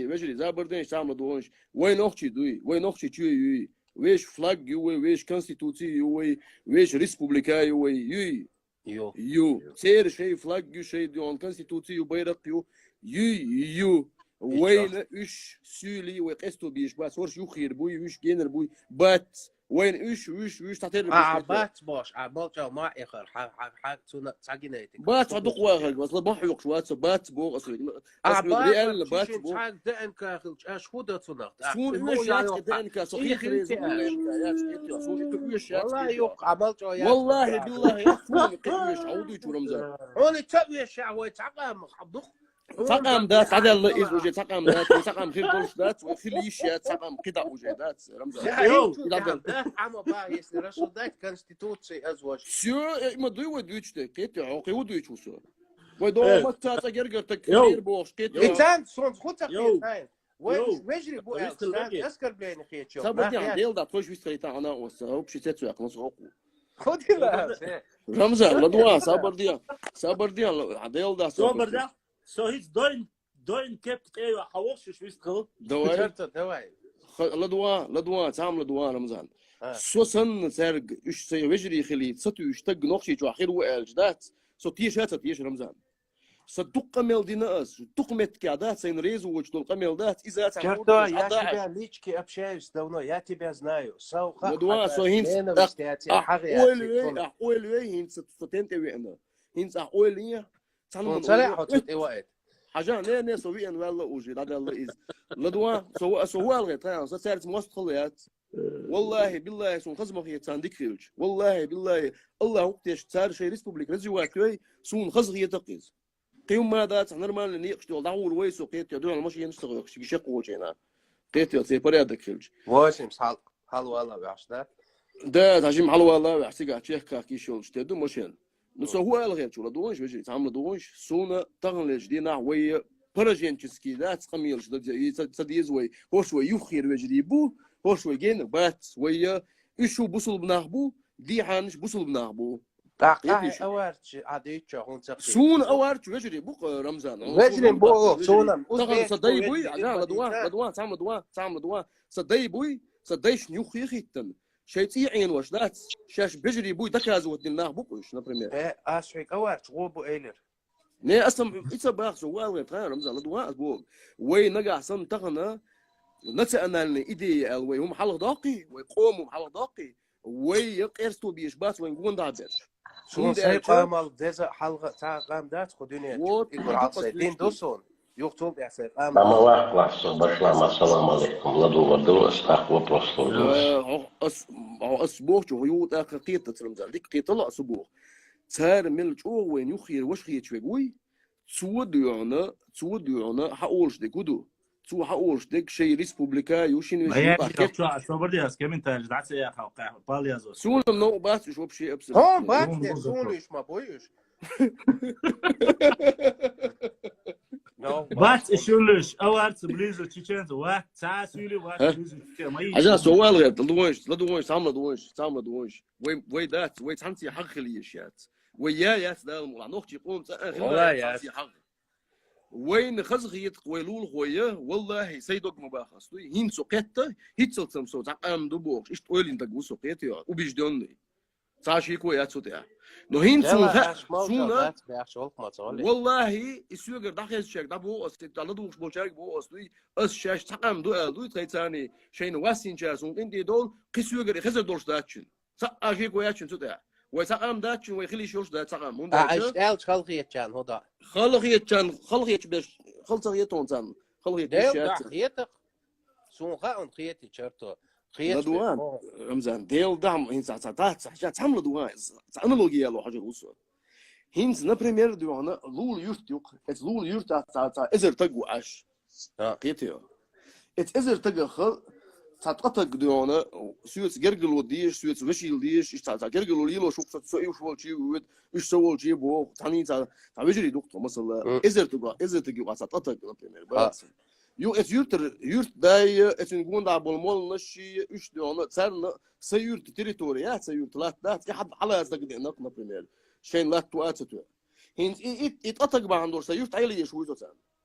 بجري زابردينش تعمل دوونش وين أختي دوي وين أختي تشوي ويش فلاج يوي ويش كونستيتوتي يوي ويش ريسبوبليكا يوي يو سير شيء فلاج شيء دون كونستيتوتي وبيرق يو وين إيش سولي وقستو بيش بس ورش يخير بوي ويش جينر بوي بات وين إيش تعتبر بات باش بالجو ما إخر حق تاجينيتك بات عدق واحد بس لا بحيق شوات بات بوغ أصلي ريال بات بوغ تاج دان كاخل اش خودت صنعت سون إيش يا دان كاصحيح ريز والله يوق عملتو يا والله بالله يا سون قيش عودي تو رمزان هوني تبي شعوي تعقم حضخ تقام دات عدل الله إيش وجه تقام دات تقام خير كلش دات وخير يشيات تقام قطع وجه دات رمزان عم بايس رسول دات كونستيتوتسي أزواج سيو ما دوي ودويشته كيت عقي ودويش وسو ودو ما تاتا جرجر تكير بوش كيت إنسان صون خطة خير ويجري بو أسكر بين خيتشو سابردي ديل دات فوش ويستريتا أنا وسا بشي تسوي أقنص عقو خدي لا رمزان لدوا سابردي ديل دات Соборда, so hiç doin kept eyo حوش شو يستخدم دواي لدوا تعمل لدوا رمزان سو سن سرق إيش سي وجري خلي ستو يشتق نقشي جو أخير وقال جدات سو تيش رمزان صدق ميل ديناس تقمت كعدات سين ريزو وجدوا القميل دات إذا تعود я тебя лички общаюсь давно я тебя знаю لدوا سو هينس أقول هينس ستنتي وين هينس أقول صراحة وقت حاجة نه سوي أن والله وجد هذا الله إز لدوا سو الغيت يعني صارت مواصلات والله بالله سون خزمة هي تانديك خيرج والله بالله الله وقتش صار شيء ريسبوبليك رزواتوي سون خزغية تقيز قيوم ما دات نورمال نيقش دول دعور ويسو قيت يدور مش ينشتغل شق وجهنا قيت يصير بريادك خيرج واسم حال والله بعش ده تجيم حلو والله بعسي قاعد شيخ كيشول شتدو مشين نسو هو الغير شو لدوش بيجي تعمل دوش سونا تغلج دينا ويا برجنتسكي ذات قميلش تديزوي هو شوي يخير ويجري بو هو شوي جين بات ويا إيشو بوصل بناخبو دي حانش بوصل بناخبو تاقع أوارش عديت هون تقي سون أوارش وجري بوق رمزان وجري بو سونم تغل صدي بوي عجان لدوا تعمل دوا صدي بوي صديش نيوخ يخيتن شيء عين واش دات شاش بجري بوي دكاز ودنا بوقش نبريمير أشويك أوارش غوبو إيلر نه اصلا إيش باخ سوال ويتغير رمزان لدوا أسبوع وين نجح سن تغنا نتأنا إيدي وين هم حلق داقي ويقوموا حلق داقي ويقرستوا بيشبات وين قون دابر شون سيقامل ديزا حلقة تاع قام دات خدوني يقول عصي دين دوسون يقتل بيحسي قام Mama вахлас, башлам, ассаламу алейкум. Ладу ваду, астах вопрос. أسبوع جو يوت آخر قيتة رمزان ديك قيتة لا أسبوع تار ملج أو وين يخير وش خير شوي تود يعنا حقولش ديك ودو تو حقولش ديك شيء ريسبوبليكا يوشين ما هي شو بدي أسكت من تاج دعسة يا خاقة بالي أزوج سون نو بس شو بشيء أبصر هون بات سونيش ما بويش بات شولش أوارت بليزو تشينز واحد ساسولي واحد بليزو عشان سؤال غير لدوش تعمل دوش وي دات وي تحنتي حق خليشات ويا دا المولع نوختي قوم والله يا حق وين خزغيت قويلول خويا والله سيدوك مباخص هين سوقيتا هيتسل سمسو تعقام دبوش ايش تقول انت قو سوقيتي وبيجدوني تاشي كويات سوتيا نو هين سونا والله يسوغر داخل شيك دابو است على دوش بولشارك بو استوي اس شاش تعقام دو تايتاني شين واسين جاسون انت دول قسوغر خزر دولش داتشن ساشي كوياتشن سوتيا ويتقام داتشن ويخلي شوش دا تقام من داتشن خلقيت كان هدا خلقيت باش خلقيت تونزان خلقيت خيتك سون خاون خيتي شرطو خيت دوان رمزان ديل دام هين ساعات حاجات تعمل دوان انالوجيا لو حاجه وصل هينز نبريمير دوان لول يورتيوك ات لول يورت تا ازر تقو اش قيتيو ات ازر تقو خل تاتقطق دونا سويت جرجلو ديش سويت وشيل ديش ايش تا جرجلو ليلو شوف سوي شوال شي ود ايش سوال شي بو ثاني تا بيجري دكتور مثلا ازر تقو تاتقطق نبريمير بس يو ات يورت داي ات نقول دا بالمول نشي ايش دونا تسرنا سيورت تريتوريات سيورت لا دات حد على صدق نقنا بريمير شين لا تواتو هين يتقطق بعندور سيورت عيلي شوي تو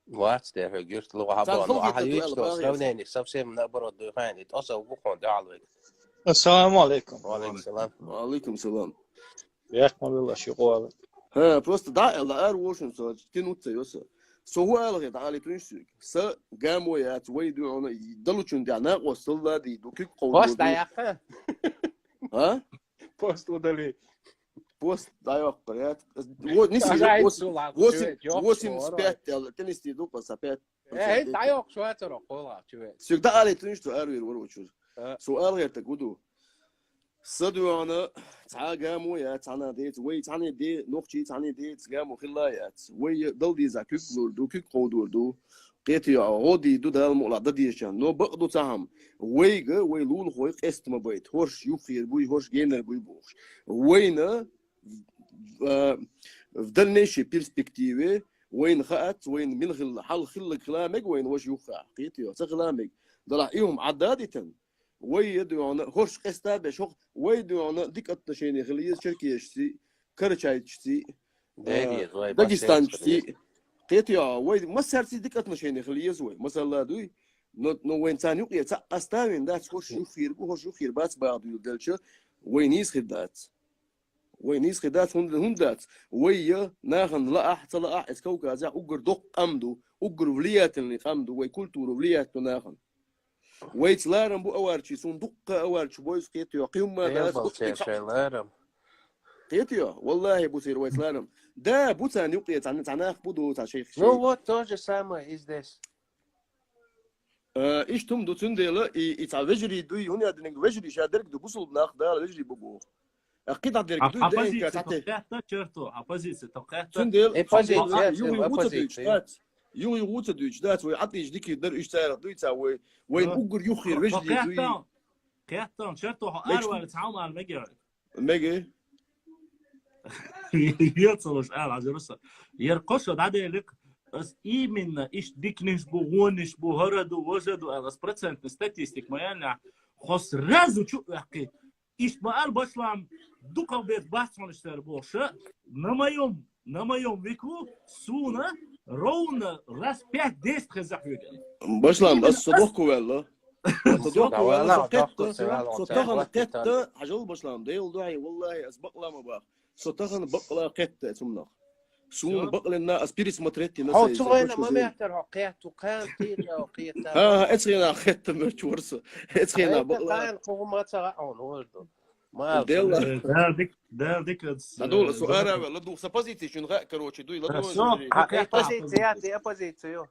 وات ده جرت لو حبا واحد يشتو سلوناني سبسي من أبرو الدوخان يتأصل بوخون دعالوك السلام عليكم. وعليكم السلام. وعليكم السلام. يحكم الله شو قوله. ها بروست دا لا واشن سو تنوت يوسا سو هو الغي تعالي تنشك س قامويات ويدو يضلوا تشندي انا وصل دي دوكي قول بوست يا اخي ها بوست ودلي بوست دايوق بريات نسي وسم سبيت تنستي دوق سبيت ايه دايوق شويه ترى قولا شويه سو دا علي تنشتو اروير وروتشو سؤال غير تقولوا صدوا أنا تعاقموا يا تعنا ديت وي تعنا دي نقطي تعنا ديت قاموا خلايات وي ضل دي زاكيك لوردو كيك قودوردو قيتي عودي دو ده المقلع ده ديشان نو بقدو تعهم وي لول خوي قست ما بيت هوش يخير بوي هوش جينر بوي بوش وينا فضلنيش بيرسبكتيفي وين خات وين من حل خل كلامك وين وش يخا قيتي تغلامك ضل ايهم عدادة ويدو أنا هوش قستا بشوق ويدو أنا ديك أتنشيني خليه شركة شتي كرشاي شتي داغستان شتي قيتي ويد ما سرتي ديك أتنشيني خليه زوي مثلا دوي نو وين ثاني يقيا قستا وين دات هوش يخير بس بعض يدلش وينيس خدات هم دات ويا ناخن لا أحد لا أحد كوكا زع أجر دق أمدو أجر وليات اللي قامدو ويكولتور وليات ناخن ويت لارم بو أوارشي صندوق أوارش بويس قيتيو قيم ما داس قيتيو والله بوسير ويت لارم دا بوتان يقيت عن تعناخ بودو تاع شيخ No what Toja Sama is this? إيش توم دو تنديلا إتع فيجري دوي هوني أدنك فيجري شادرك دو بوصل بناخ دا فيجري بوبو أكيد عدرك دوي دا إنك توقعت شرطو أبوزيت توقعت تنديل يو يغوت دويش دات ويعطي جديك يدر إيش تاعر دوي تاوي وين أجر يخير فيجري دوي قيادتهم شرطو أروى تعاون على المجر ميجي يتصل سؤال عايز يرسل يرقصوا عادي لك بس إيمنا إيش ديك نسبو ونسبو هردو وزدو بس برسنت ستاتيستيك ما يعني خاص رازو شو يحكي İşmaal başlam dukavbet basmanışlar boşa на моем веку суна ровно раз 5-10 хазахюген. باشلام بس صدوق ولا صدوق لا ولا والله قطة سؤال صدقنا قطة حجل باشلام ده يلدعي والله أسبق لا ما بقى صدقنا بقلا قطة ثمنا سون بقلا لنا أسبيريس ماتريتي هو ناس تغينا ما بيعتر قيت وقان تيلا وقيت اتسخينا قطة مرش ورثة اتسخينا بقلا قان قوما تغاون ولدو ما ديلا Да, дикац. هذول سؤال ولا دو سبازيتي شنو غا كروتشي دو يلا Все, اي позиция دي оппозицию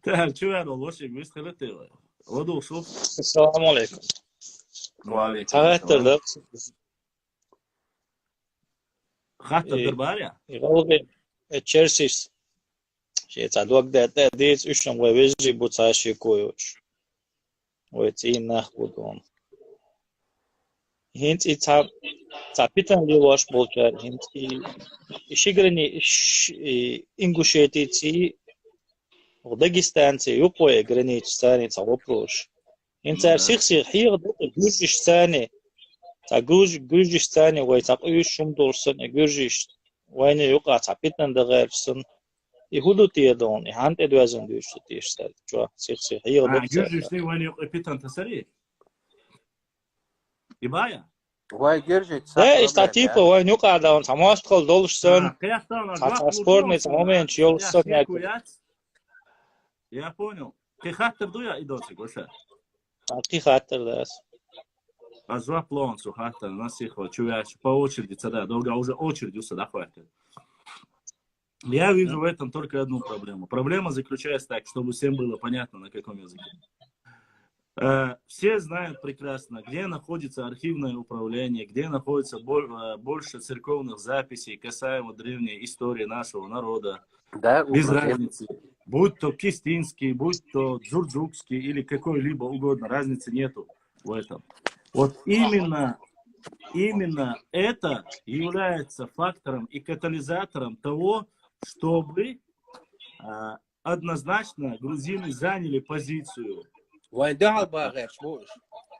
تعال شو هذا الوشي مستخلته ودو شوف السلام عليكم. وعليكم تغتر خاطر درباريا يغلب تشيرسيس شيء تعدوك ده ديت إيشون ويجي بوتاشي كويوش ويتين ناخدهم هنت إتاب تابيتان ليواش بولجار هنت إشيغرني إنغوشيتي تي وداغستان تي يوبوي غرانيتش ثاني تعوبروش هنت سيخسي حيغ جوجش ثاني تا جوجش ثاني ويتاقيوش شم دورسن جوجش وين يقع تابيتان دغيرسن يهودو تيدون هانت ادوازن دوش تيشتال جوا سيخسي حيغ جوجش تي وين يقيتان تسري يبايا واي جرجت да истатипа وين يقع دون تماستقل دولشسن تранспортный момент يولسن Я понял. Ты хаттер дуя идоси, гоша. ты хаттер дас А зва плонцу хаттер нас их чуяч по очереди цада, долго уже очередь усада хватит. Я вижу в этом только одну проблему. Проблема заключается так, чтобы всем было понятно, на каком языке. Все знают прекрасно, где находится архивное управление, где находится больше церковных записей касаемо древней истории нашего народа. Да, Без разницы. Будь то кистинский, будь то джурджукский или какой-либо угодно, разницы нету в этом. Вот именно это является фактором и катализатором того, чтобы однозначно грузины заняли позицию.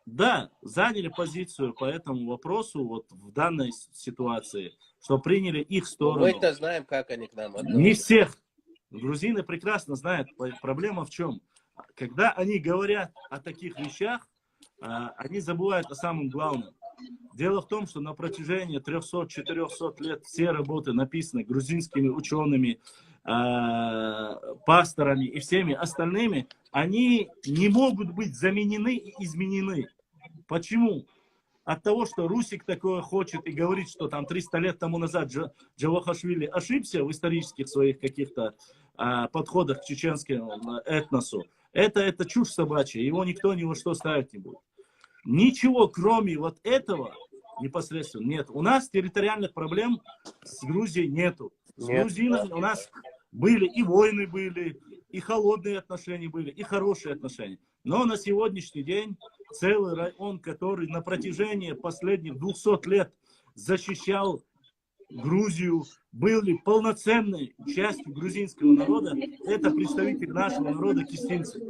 Да, заняли позицию по этому вопросу вот в данной ситуации, что приняли их сторону. Мы-то знаем, как они к нам относятся. Не всех. Грузины прекрасно знают. Проблема в чем? Когда они говорят о таких вещах, они забывают о самом главном. Дело в том, что на протяжении 300-400 лет все работы написаны грузинскими учеными, пасторами и всеми остальными, они не могут быть заменены и изменены. Почему? От того, что Русик такое хочет и говорит, что там 300 лет тому назад Джавахашвили ошибся в исторических своих каких-то подходах к чеченскому этносу, это чушь собачья, его никто ни во что ставить не будет. Ничего, кроме вот этого, непосредственно нет. У нас территориальных проблем с Грузией нету. С грузинами у нас были и войны были, и холодные отношения были, и хорошие отношения. Но на сегодняшний день целый район, который на протяжении последних 200 лет защищал Грузию, были полноценной частью грузинского народа, это представители нашего народа кистинцы.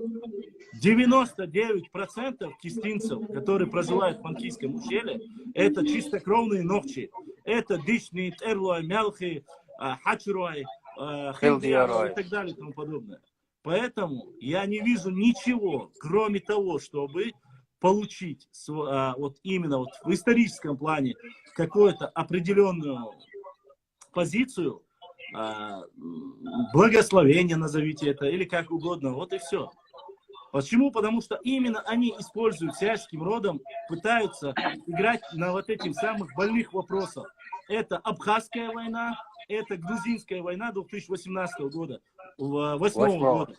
99% кистинцев, которые проживают в Панкийском ущелье, это чистокровные ногчи. Это Дични, Эрлуай, Мялхи, Хачруай, Хилдиаруай и так далее и тому подобное. Поэтому я не вижу ничего, кроме того, чтобы получить вот именно вот в историческом плане какую-то определенную позицию, благословение назовите это, или как угодно, вот и все. Почему? Потому что именно они используют сельским родом, пытаются играть на вот этих самых больных вопросах. Это Абхазская война, это Грузинская война 2018 года, 2008 года.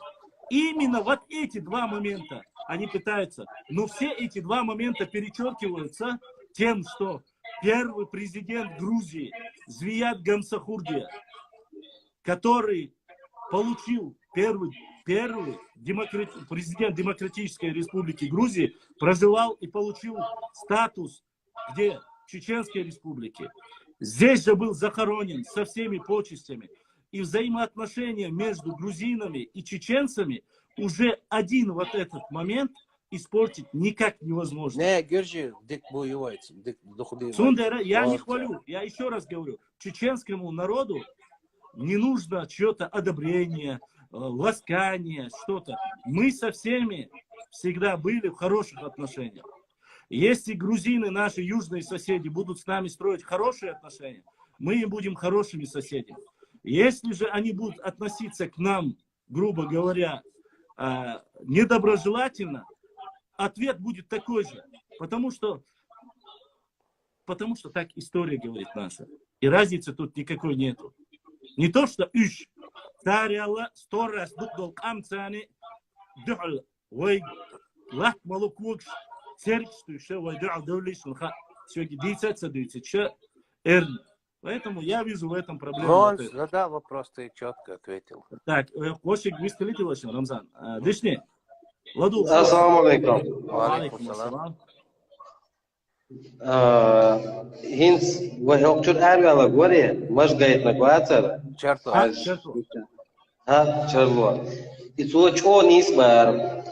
Именно вот эти два момента они пытаются. Но все эти два момента перечеркиваются тем, что первый президент Грузии Звият Гамсахурдия, который получил первый президент Демократической Республики Грузии, проживал и получил статус где? В Чеченской Республике. Здесь же был захоронен со всеми почестями. И взаимоотношения между грузинами и чеченцами уже один вот этот момент испортить никак невозможно. Не, Гюрджи, дик боевается, дик доходит. Сундера, я не хвалю, я еще раз говорю, чеченскому народу не нужно чье-то одобрение, ласкание, что-то. Мы со всеми всегда были в хороших отношениях. Если грузины, наши южные соседи, будут с нами строить хорошие отношения, мы им будем хорошими соседями. Если же они будут относиться к нам, грубо говоря, недоброжелательно, ответ будет такой же. Потому что так история говорит наша. И разницы тут никакой нету. Не то, что иш. Таряла 100 раз дукдол камцани дюл. Ой, лах малукук. Серчтуйше, ой, дюл дулиш. Сегодня 10 эрн. Поэтому я вижу в этом проблему. Но он задал вопрос, ты четко ответил. Так, Кошик, вы скажите, Рамзан. Дышни. Ладу. Ассаламу алейкум. Алейкум салам. Hins, вы хокчур арвала горе, маш гайт на квацар. Черту. Черло. И то, что нисбар,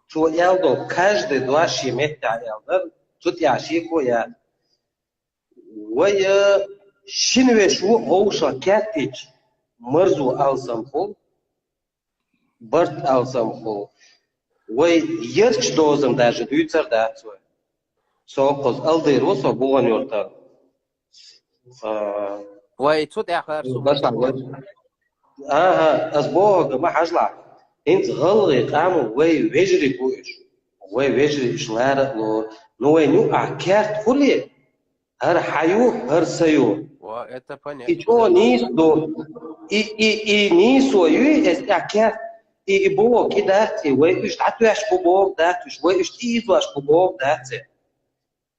что ялдо, каждый два шеметя ялдар, тут я шикоя. Вы шинвешу оуша кятич, мързу алсамхол, бърт алсамхол. Вы ерч дозам даже дүйцар дацуе. Соқыз алдыру со буған yorta. Вы тут я харсу. أسبوع ما حجلع أنت غلغي قاموا وي ويجري بوش وي ويجري شلارة نو نو أكيد كله هر حيو هر سيو Это понятно. И что нис до и нису ю эс أكيد и бог кидать وي إيش تعتوش ببوق داتوش وي إيش تيزوش ببوق داتي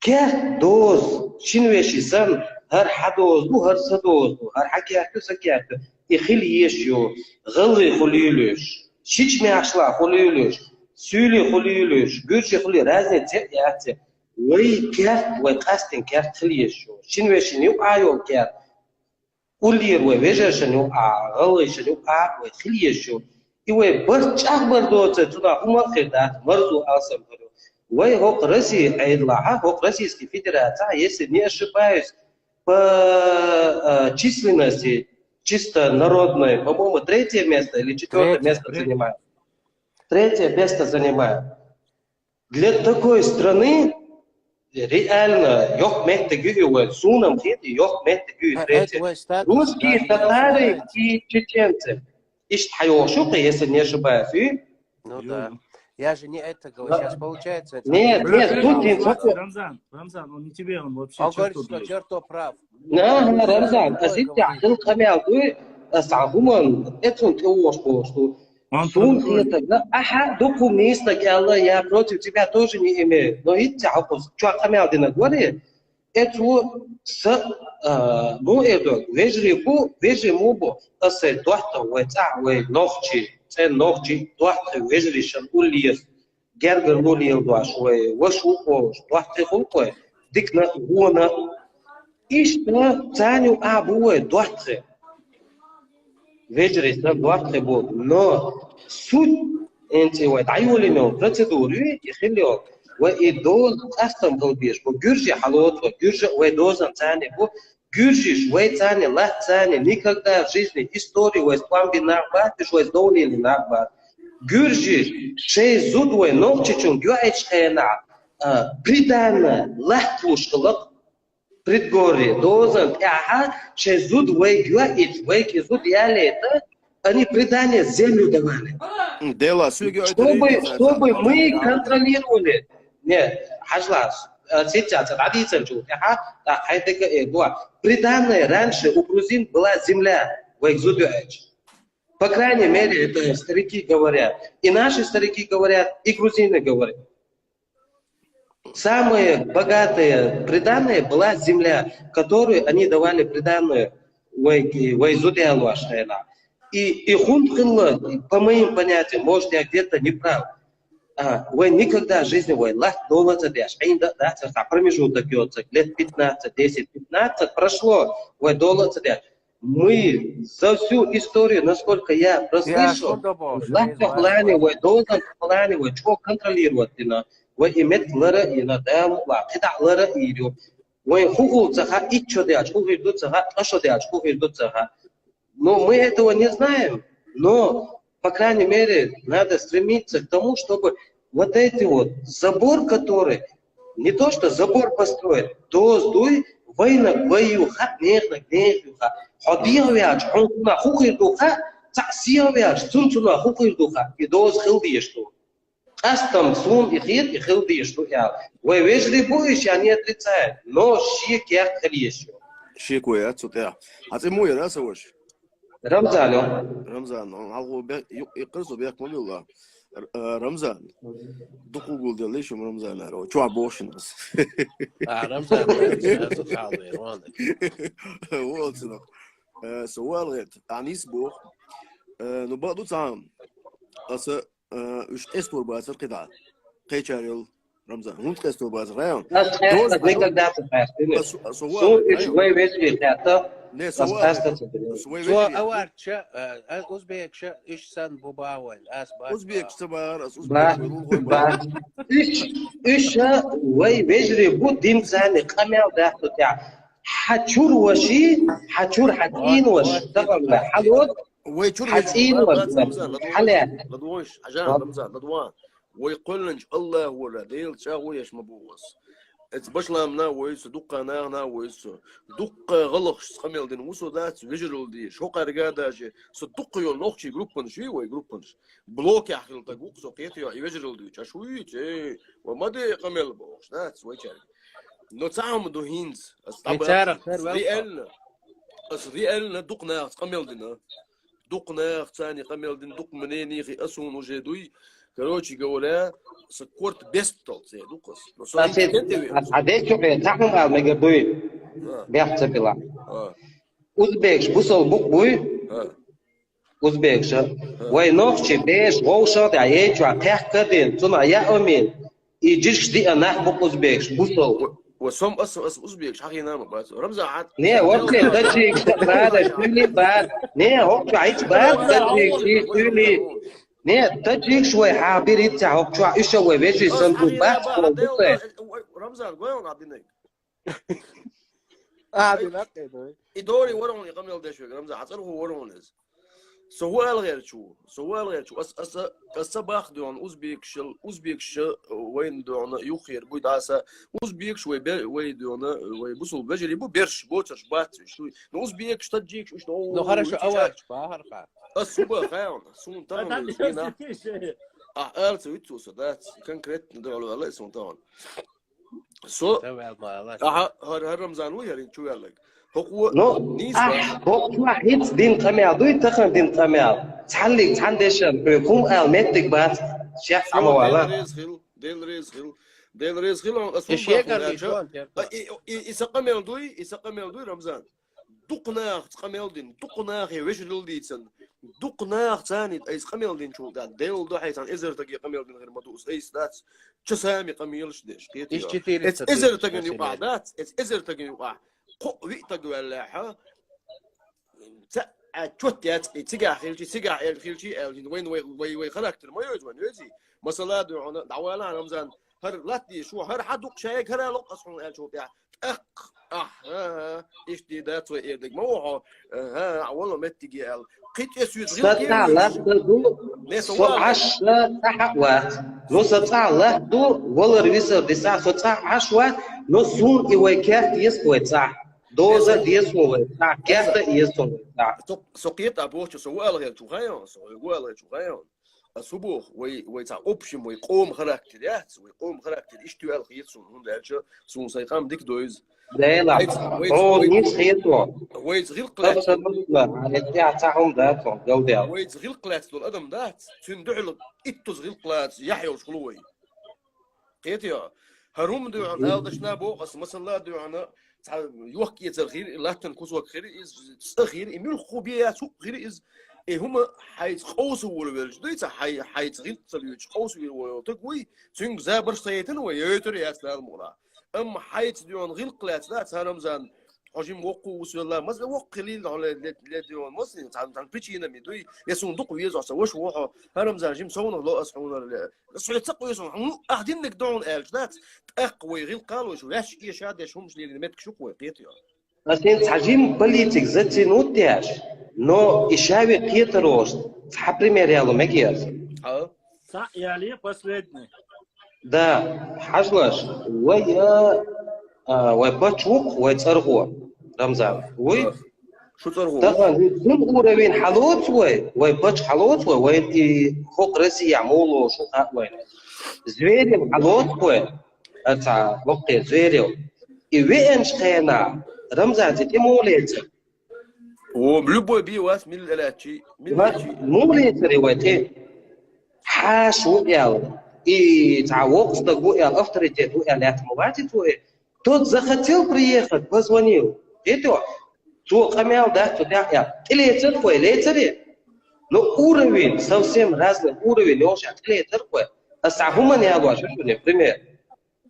كيف دوز شنو سن هر حدوز دو هر سدوز دو هر حكياتو سكياتو يخليشيو غلي خليلوش شيش ماشلا خليلوش سولي خليلوش جوشي خلي رازني تياتي وي كيف وي قاستن كيف خليشيو شنو شنو ايو كيف ولير وي ويجا شنو غلي شنو وي خليشيو يوي برش اخبر دوت تدا هما خدات مرزو اسم وي هوك راسي عيدلاها هوك российской федерации, если не ошибаюсь, по численности чисто народной, по-моему, 3-е место или 4-е место занимает. 3-е место занимает. Для такой страны реально ёк меттегю сунам хити ёк меттегю 3-е. Русские, татары и чеченцы. Ишт хайошука, если не ошибаюсь. Ну да. Я же не это говорю, сейчас получается. Нет, тут не Рамзан, он не тебе, он вообще он говорит, что черто прав. Рамзан, а сейчас ты хамял, ты сагуман, это он теошку, что сун это, аха, документ, я против тебя тоже не имею, но и тебя, что хамял ты наговорил, это ну это, вежливо, это то, вы ночи. Sen nokci tuhte vezrishan ulies gerger uliel doashwe washuko tuhte khulko dikna huona ishna tsanyu abuwe tuhte vezrishan tuhte bo no sud انت وتعيول انه процедуры يخليو ويدوز اصلا قلبيش بو гюржи халот гюржи ويدوزن тани бо гюржиш ويتани ла тани никогда в жизни истории вес пламбина батиш вес доулили нагба гюржиш шей зудвой новчичун гюэчхена придана лахтлушкалык предгорье дозан аха шей зудвой гюэч вейки зуд ялета они предание землю давали чтобы мы контролировали нет хажлас сейчас традиция чуть приданное раньше у грузин была земля в экзодуэч. По крайней мере, это старики говорят. И наши старики говорят, и грузины говорят. Самые богатые приданные была земля, которую они давали приданную в экзодуэч. И хунткинла, по моим понятиям, может, я где-то не прав. Вы никогда в жизни лах доллара дашь, промежуток лет 15, 10, 15 прошло, вы доллар дашь. мы за всю историю, насколько я прослышал, власть в плане, должен в плане, что контролировать, иметь лара, и надам, кида лара, и хугу цаха, и что делать, хугу идут цаха, а что делать, хугу идут цаха. Но мы этого не знаем, но, по крайней мере, надо стремиться к тому, чтобы вот эти вот забор, который, не то что забор построить, то сдуй, войнок, воюха, нехнак, нехнуха, ходиовяч, хункуна, хухирдуха, цасиовяч, цунцуна, хухирдуха, и доз хилдишту. Астам сун и хит, и хилдишту, я. Вы вежливый будешь, я не отрицаю, но щек я хлещу. Щек я, отсюда. А ты мой, да, Савош? Рамзан. Рамзан, он يقرصوا بيك مولولا رمزان دقوق دل ليش رمزان هذا شو عبوشنس رمزان حاضر وانا والله سؤال غير عنيس بوخ نبغى تعام أس إيش أسطور باز القطعة قيشاريل رمزان هم تكسطور باز رايون دوز نيكل دات فاست سو إيش وين بيجي خاطر سو أوارد شا أوزبيك شا إيش سان بوباول أوزبيك سبار إيش وين بيجري بودين زاني قميل داخل تاع حتشور وشي حتشور حتين وش تقول حلوت حتين وش حلال لدوش عجان رمزان لدوان ويقول الله هو الذي شاوي ايش مبوس باش لامنا ويس دقنا ويس دق غلخ خميل دين وسو ذات فيجوال دي شو قرقادا شي صدق يو نوخشي جروبن شي وي جروبن بلوك يا اخي تقوق سوقيت يو فيجوال دي شوي تي وما دي قمل بوش ذات وي تشارك نو تعم دو هينز ريال ريال دقنا قمل دينا دقنا ثاني قمل دين دق منين يخي اسون وجدوي короче говоря سكورت بيستل زي دوقس عادي شو تعمل على مجبوي بيحصل بلا أوزبيكش بوصل بوي أوزبيكش وينوخش بيش غوشة عيش وعقيح كدين ثم يا أمين يجيش دي أنا بوك أوزبيكش بوصل وسوم أوزبيكش حقي نام بس رمزة عاد نيه وقت تجيك بعد شولي بعد نيه وقت عيش بعد تجيك شولي نيه تجيك شوي حابير يتعب شو إيش هو بيجي صندوق بعد رمزان قوي عبدينك عبدينك يدوري ورون يقمل ده شوي رمزان عطره ورون إز سؤال غير شو أس باخدون أوزبيكش وين دون يخير بود عسى أوزبيكش وين دون ويبصل بجري بو بيرش بوتش بات شو أوزبيكش تجيك وش لو خرج أول باهر الصبح خيان سون تمام هنا أرت ويتو صدات كان كريت ندور على اسمه طبعا سو هر رمزان ويا شو قال لك هو نيسبة هو هيت دين قميع دوي تخن دين قميع تحلق تحندشن بكم المتك بات شيخ عموالا ديل ريز خيل ايش يقدر يشون يسقمل دوي رمزان دقناخ تقمل دين دقناخ ويش دولديتسن دقناخ ثاني ايس قمل دين شو ده ديل دو حيتان ازر تقي قمل دين غير مدوس ايس ذات تسامي قميلش ديش ايش كثير ازر تقي يقع ذات ازر تقي يقع قوي تقي ولا تشوتيات تيجا خيلتي تيجا خيلتي وين خلاكتر ما يوجد يجي مثلا دعوانا رمزان هر لاتي شو هر حدوق شايك هر لق اصلا شو بتاع ايش دي ذات ويردك ما هو والله ما تجي قيت اسود سطع لحظة سطعش تحوات نو سطع لحظة ولا رئيس الدفاع سطع عشوة نو سون إيوكات يسوي صح دوزة يسوي صح كات يسوي صح سقيت أبوش سؤال غير شو غير سؤال غير شو غير الصبح ويتع أوبشن ويقوم خراكتيات ويقوم خراكتي إشتوال خيط سون هم دارجة سون سيقام ديك دويز لا لا هو نيس خيطوا ويت غير قلات على الدفاع تاعهم ذاتهم جودة ويت غير قلات دول أدم ذات تندعل إتوز غير قلات يحيى وشغلوي قيتيا هروم دو عن هذا شنابو قص مثلا دو عن يوكي تغيير لا تنكوز وخير إز صغير إميل خوبيات غير إز هما حيتقوسوا ولا جديد حيتغير تليوش قوسوا وتقوي تنق زابر سيتن ويتر يا سلام المرا أما حيت دون غير قلات ذات هرمزان حجم وقوس ولا مثلا وق قليل على لديون مثلا عن بيجينا ميدوي يسون دق ويزع سواش وحا هرم زاجم سونا لا اسحونا سوي تقوي يسون قاعدين نقدرون الجدات اقوي غير قالوا شو لاش ايه شاد يا شومش اللي متك شو قوي قيتي أصلاً تعجيم политик затянутяш, но ишави Петрош, в примеряло мегиас. يعني последний. Да, хажлаш, ويا وبتشوق ويتصرخوا رمزان وي شو تصرخوا؟ طبعا كل أوروين حلوت وي بتش حلوت وي خوق رسي يعملوا شو وين زويري حلوت وي أتع وقت زويري يوين شقينا رمزان زي موليت وبلبوي بي واس من الالاتشي موليت ريوتي حاشو يال تعوق стогу и авторитет у элят мовати твой тот захотел приехать позвонил это то камел да туда я или церковь или церковь но уровень совсем разный уровень уже открыт церковь а сахума не обошел например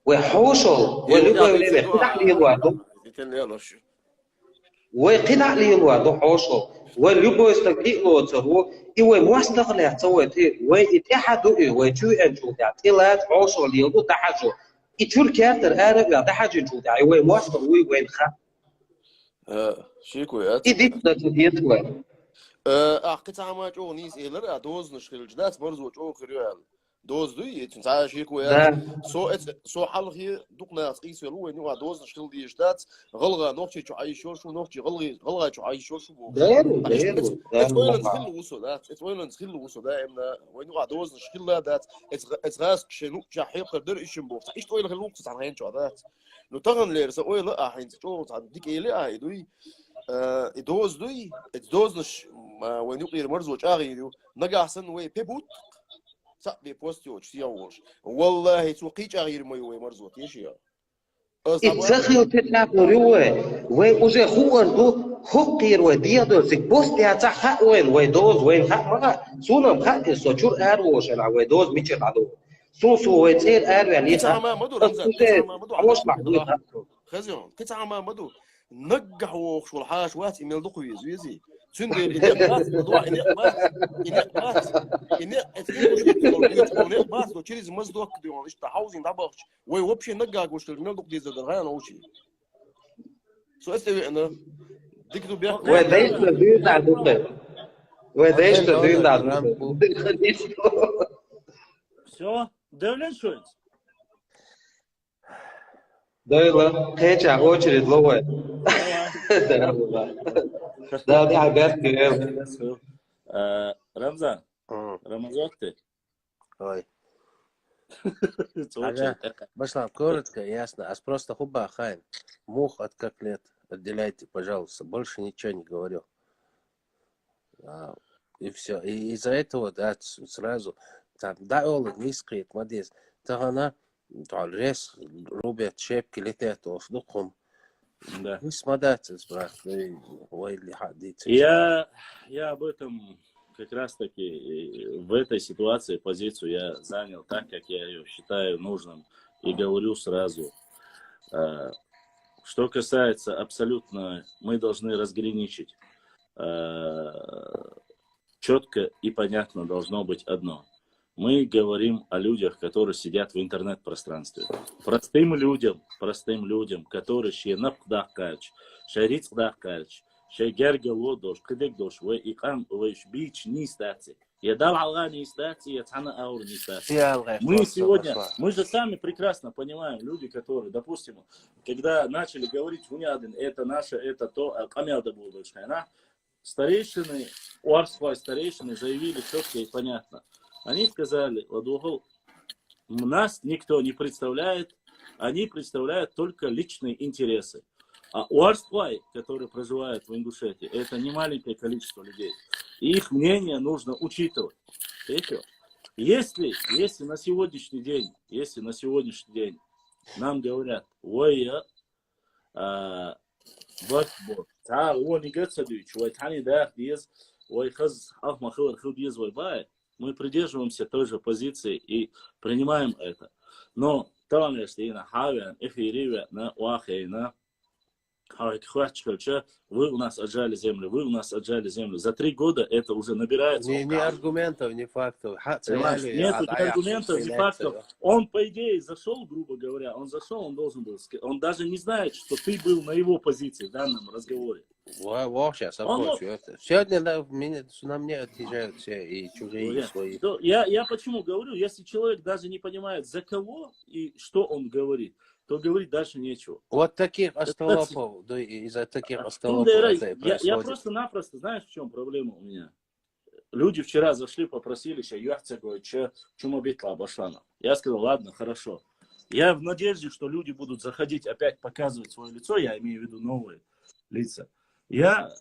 وحوشل ولبوي время قطع لي الوادو وقطع لي الوادو حوشل ولبوي استقيل وترو إيوه مواستغلع توتي وإتحادو إيوه جو أنجودا تلات عوشو ليلو تحاجو إتول كاتر آرب يا تحاجو جودا إيوه مواستغ وين خا شيكويات إديت تديتوه قطع ما جو نيس إيلر دوز نشخل جدات مرزو جو خريال دوز دوي تنسى شيكويات سو حلقي دقنا قيس يلو وين دوز نشخل دي جدات غلغة نوختي جو عايشور شو نوختي غلغة جو عايشور شو دايرو اتويلن تخلو وسو دات اتويلن تخلو وسو دائما وين دوز نشخل دات اتغاس شنو جا حيقر در ايشن بوخ ايش تويل خلوك عن هين جو دات نو تغن لير سو لا حين جو عن ديك ايلي دوي دوز دوي دوز نش وين يقير مرزو جاغي نقع سن وي بيبوت صاحبي بوستيو تشياوش والله توقيت غير ما يوي مرزوت يشيا إتسخيو تتابو ريوه وإوزي خوردو خوكير وديادو زيك بوستي عتا وين ويدوز وين ما سونم خاقي سوچور أروش أنا ويدوز ميشر عدو سو ويتير أرو يعني كتا ما مدو رمزان عوش معدود خزيون كتا ما مدو نقحو شو الحاش وات إيميل دقو يزويزي تندير إنقبات موضوع إنقبات لو تشيريز مزدوك ديون إيش تحاوزين دابخش ويوبشي نقاق وش الميل دق ديزا درغانا وشي سو استوي أنا ديكتو بيح ودايش تدوين عدوك ودايش تدوين عدوك Все, давлен что-нибудь? دايلا خيتش очередь لوه Да, да, обязательно. Рамзан, Рамазан ты? Ой. Башлам, коротко, ясно. А просто хуба, Хайн. Мух от котлет отделяйте, пожалуйста. Больше ничего не говорю. И все. И из-за этого, да, сразу, там, да, олы, низкие, мадис. Тагана, рез, рубят щепки, летят, офдуком. Да. Вы смотрите, брат, ой, ли ходите. Я об этом как раз таки в этой ситуации позицию я занял так, как я ее считаю нужным, и говорю сразу. Что касается абсолютно, мы должны разграничить. Четко и понятно должно быть одно. Мы говорим о людях, которые сидят в интернет-пространстве. Простым людям, которые шенап дахкач, шарит дахкач, шагерга лодош, кадегдош, вы икам, вы бич не стати. Я дал алга не стати, я цана аур не стати. Мы сегодня, мы же сами прекрасно понимаем, люди, которые, допустим, когда начали говорить унядин, это наше, это то, камелда было, старейшины, уарские старейшины заявили четко и понятно. Они сказали, Ладугол, нас никто не представляет, они представляют только личные интересы. А уарствай, которые проживают в Ингушетии, это не маленькое количество людей. И их мнение нужно учитывать. Если на сегодняшний день нам говорят, ой, вот, он не гацадуич, ой, тани дах диез, ой, хаз ахмахыл хыл диез, ой, бай, мы придерживаемся той же позиции и принимаем это. Но там, если на хаве, эфириве, на уахе, на вы у нас отжали землю, вы у нас отжали землю. За 3 года это уже набирается. Ни аргументов, ни фактов. Понимаешь, нету ни аргументов, ни фактов. Он, по идее, зашел, грубо говоря, он должен был сказать. Он даже не знает, что ты был на его позиции в данном разговоре. Сейчас сегодня на мне отъезжают все и чужие, и свои. Я почему говорю, если человек даже не понимает, за кого и что он говорит, то говорить дальше нечего. Вот таких остолопов, да, из-за таких остолопов это и происходит. Я просто-напросто, знаешь, в чем проблема у меня? Люди вчера зашли, попросили, я сказал, ладно, хорошо. Я в надежде, что люди будут заходить, опять показывать свое лицо, я имею в виду новые лица. Я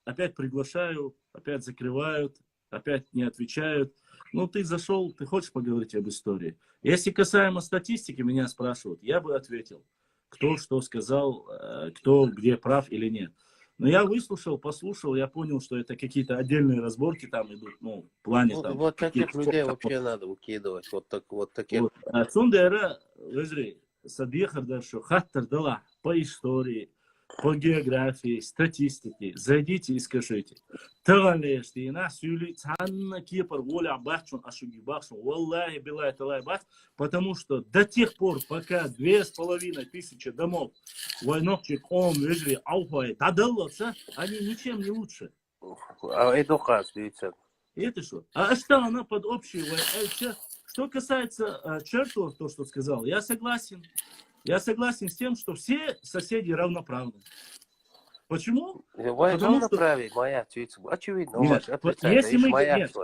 опять приглашаю, опять закрывают, опять не отвечают. Ну, ты зашел, ты хочешь поговорить об истории? Если касаемо статистики, меня спрашивают, я бы ответил, кто что сказал, кто где прав или нет. Но я выслушал, послушал, я понял, что это какие-то отдельные разборки там идут, ну, в плане там. Вот таких людей вообще надо выкидывать, вот таких. Цундера, везри, садихар дальше, хаттер дала по истории, по географии, статистике. Зайдите и скажите. Тагалешти, и нас юли цанна кипр воля бахчун ашуги бахчун, валлахи билай талай бах, потому что до тех пор, пока 2500 домов войнокчик ом везри ауфай тадаллатся, они ничем не лучше. А это хас, видите. Это что? А что она под общей войной? Что касается Черчилла, то, что сказал, я согласен. Я согласен с тем, что все соседи равноправны. Почему? Потому что... моя очевидно. Нет,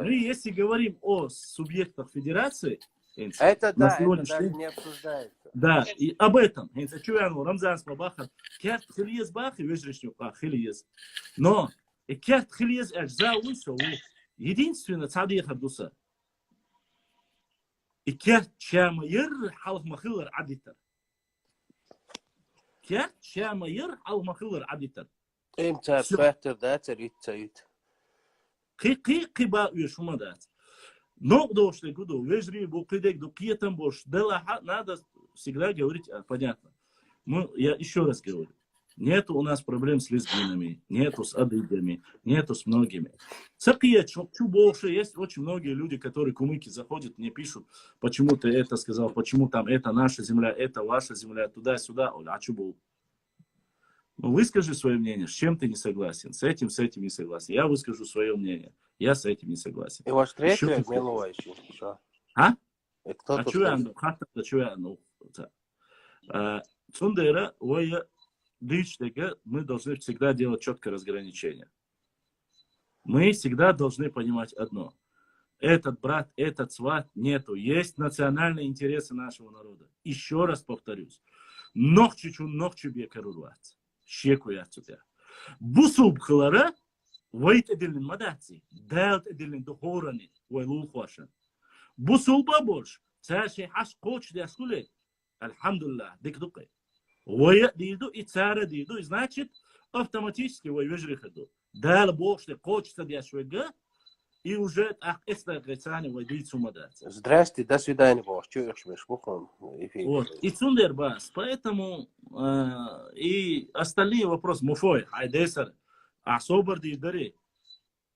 если говорим о субъектах федерации, это да, это даже не обсуждается. Да, и об этом. Но единственное, كيف شامير أو مخلر عديتر. إمتى فاتر ذات ريتايت. قي با شو ما دات. Ногдош ты гуду, вежри, букидек, дукиетам бош, дела, надо всегда говорить понятно. Я еще раз говорю, нету у нас проблем с лезгинами, нету с адыгами, нету с многими. Цакия, чу больше, есть очень многие люди, которые кумыки заходят, мне пишут, почему ты это сказал, почему там это наша земля, это ваша земля, туда-сюда, а чубу. Ну, выскажи свое мнение, с чем ты не согласен, с этим не согласен. Я выскажу свое мнение, я с этим не согласен. И ваш третий милующий, что? А чё я, хатта, чё я, Цундера, мы должны всегда делать четкое разграничение. Мы всегда должны понимать одно. Этот брат, этот сват нету. Есть национальные интересы нашего народа. Еще раз повторюсь. Нохчу бекарурвать. Щеку я отсюда. Бусуб хлара, вайт эдилин мадаци, дайлт эдилин духорани, вайлул хвашан. Бусуба больше. Цаши хаш коч дяскуле. Альхамдулилlah, дик дукай. Воя диду и цара диду, значит, автоматически вой вежри ходу. Дал бог, что хочется дяшвега, и уже эста грецани вой дицу мадаться. Здрасте, до свидания, бог. Чуешь, мешбухом. Вот. И цундер бас. Поэтому и остальные вопросы. Муфой, айдесар, особо дидари.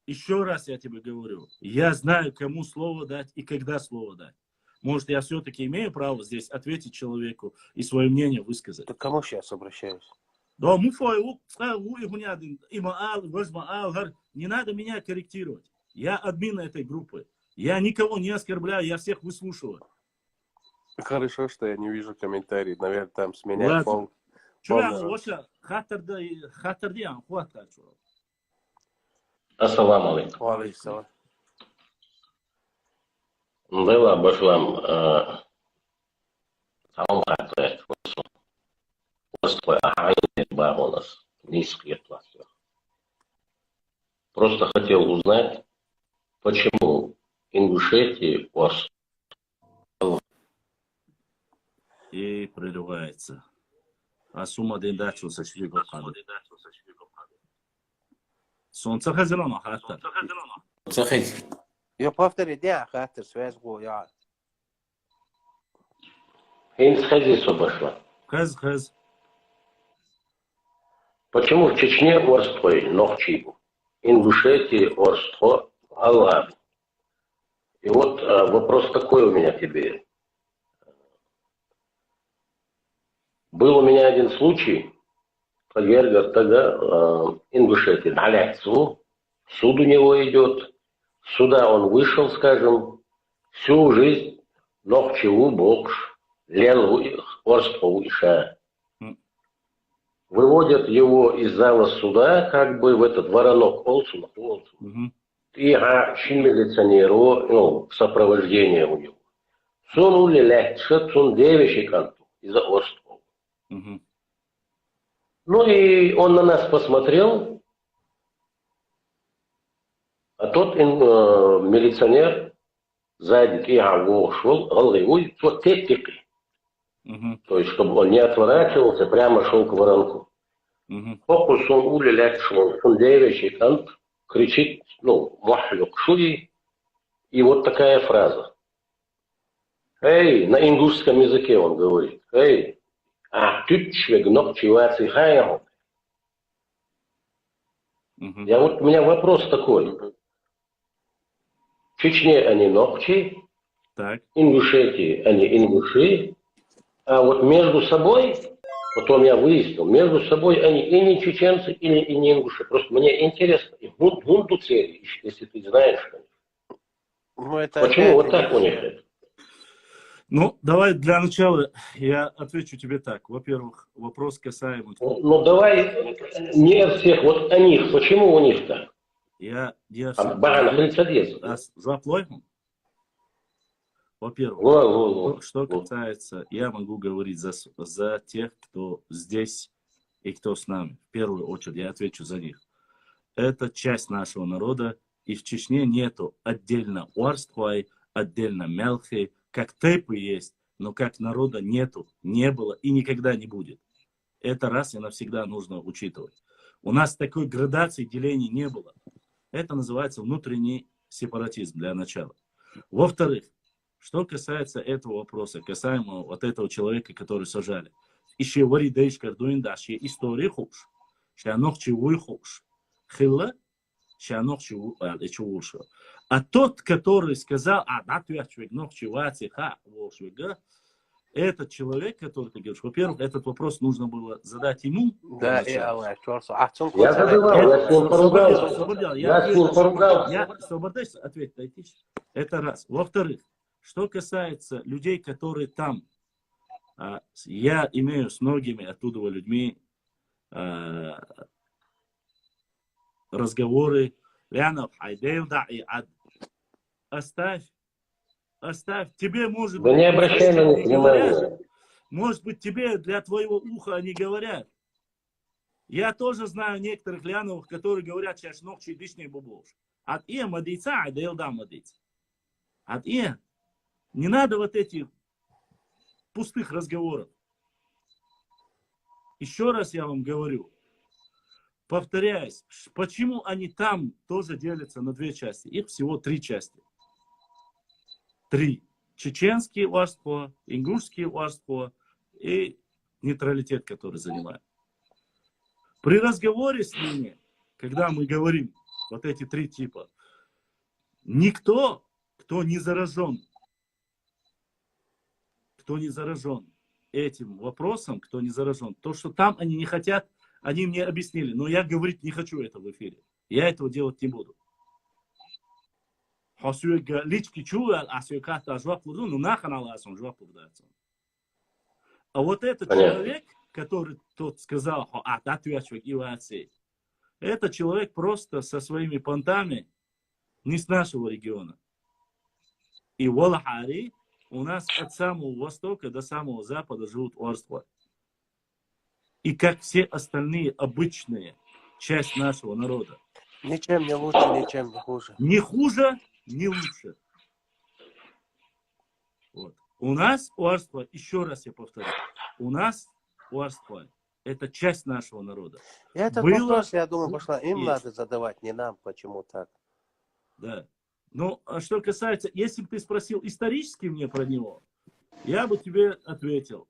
Еще раз я тебе говорю. Я знаю, кому слово дать и когда слово дать. Может, я все-таки имею право здесь ответить человеку и свое мнение высказать. Ты к кому сейчас обращаюсь? Да, не надо меня корректировать. Я админ этой группы. Я никого не оскорбляю, я всех выслушиваю. Хорошо, что я не вижу комментариев. Наверное, там с меня пол. Ассаламу алейкум. Дела башлам самом конце баронас низкие платья. Просто хотел узнать, почему Ингушетии у вас и прерывается. А сумма дендачу со швидко падает. Солнце хазелано хата. Я повторю, да, хатер, связь я. Хейнс Хазису пошла. Хаз. Почему в Чечне Орстой Нохчибу, Ингушетии Орсто Аллах? И вот вопрос такой у меня тебе. Был у меня один случай, Гергар тогда Ингушетии Наляцу, суд у него идет, сюда он вышел, скажем, всю жизнь Нохчеву Бокш, Лену Орстову Иша. Выводят его из зала суда, как бы в этот воронок Олсу, и милиционеру, ну, в сопровождении у него. Сунули легче, сун девичиканту из-за Орстова. Ну и он на нас посмотрел, а тот милиционер сзади шел, то есть, чтобы он не отворачивался, прямо шел к воронку. Фокус он улиляет, что он девичикант, кричит, ну, махлюк шуи, и вот такая фраза. Эй, на ингушском языке он говорит, эй, а тютчвег ногчеваться хайру. Я вот, у меня вопрос такой. В Чечне они ногчи, Ингушетии они ингуши, а вот между собой, потом я выяснил, между собой они и не чеченцы, и не ингуши. Просто мне интересно, и гундуцери, если ты знаешь, почему вот так у них это? Ну, давай для начала я отвечу тебе так. Во-первых, вопрос касаемо... Ну, давай не от всех, вот о них. Почему у них так? Во-первых, что касается, я могу говорить за тех, кто здесь и кто с нами. В первую очередь я отвечу за них. Это часть нашего народа, и в Чечне нету отдельно Орствай, отдельно Мелхи, как тейпы есть, но как народа нету, не было и никогда не будет. Это раз и навсегда нужно учитывать. У нас такой градации делений не было. Это называется внутренний сепаратизм для начала. Во-вторых, что касается этого вопроса, касаемо вот этого человека, который сажали. Еще вари дейш кардуин даши истории хуш. Шанох чевуй хуш. Хилла шанох чевуша. А тот, который сказал, этот человек, который ты говоришь, во-первых, этот вопрос нужно было задать ему. Да, я задавал, я с ним поругался. Я освобождаюсь, ответь, дайте. Это раз. Во-вторых, что касается людей, которые там, я имею с многими оттуда людьми разговоры. Оставь, тебе может быть... Да не обращай на них внимания. Может быть, тебе для твоего уха они говорят. Я тоже знаю некоторых ляновых, которые говорят, сейчас ногчи дышный бубош. От и мадица, а да мадица. От и не надо вот этих пустых разговоров. Еще раз я вам говорю, повторяюсь, почему они там тоже делятся на две части? Их всего 3 части. 3. Чеченские воинства, ингушские воинства и нейтралитет, который занимает. При разговоре с ними, когда мы говорим вот эти 3 типа, никто, кто не заражен этим вопросом, кто не заражен, то, что там они не хотят, они мне объяснили, но я говорить не хочу это в эфире. Я этого делать не буду. А вот этот человек, который тот сказал, это человек просто со своими понтами, не с нашего региона. И в Алахари у нас от самого востока до самого запада живут орства. И как все остальные обычные часть нашего народа. Ничем не лучше, ничем не хуже. Не хуже, не лучше. Вот. У нас орство, еще раз я повторю, у нас орство это часть нашего народа. И этот вопрос, я думаю, пошла им надо задавать, не нам, почему так. Да. Ну, а что касается, если бы ты спросил исторически мне про него, я бы тебе ответил.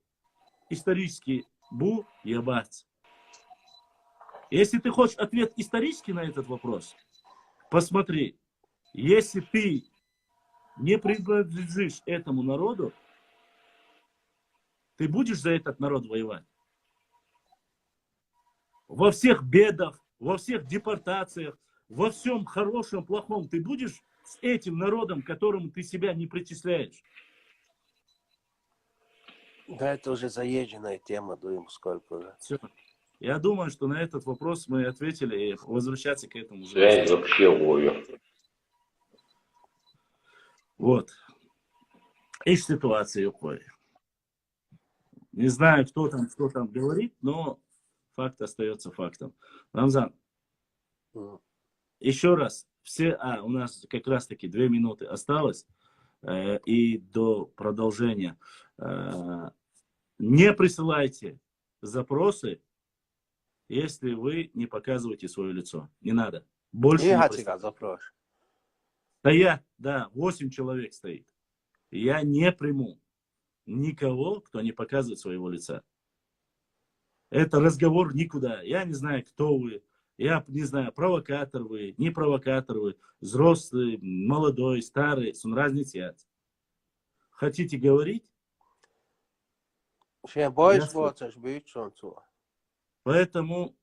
Исторически бу ебать. Если ты хочешь ответ исторический на этот вопрос, посмотри, если ты не принадлежишь этому народу, ты будешь за этот народ воевать? Во всех бедах, во всех депортациях, во всем хорошем, плохом, ты будешь с этим народом, которому ты себя не причисляешь? Да, это уже заезженная тема, думаю, сколько уже. Все. Я думаю, что на этот вопрос мы ответили, и возвращаться к этому. Связь вообще ловим. Вот. Ишь ситуация какой. Не знаю, кто там говорит, но факт остается фактом. Рамзан, еще раз, у нас как раз таки 2 минуты осталось, и до продолжения. Не присылайте запросы, если вы не показываете свое лицо. Не надо. Больше не присылайте. Стоят, да, 8 человек стоит. Я не приму никого, кто не показывает своего лица. Это разговор никуда. Я не знаю, кто вы. Я не знаю, провокатор вы, не провокатор вы, взрослый, молодой, старый, сон разница. Хотите говорить? Поэтому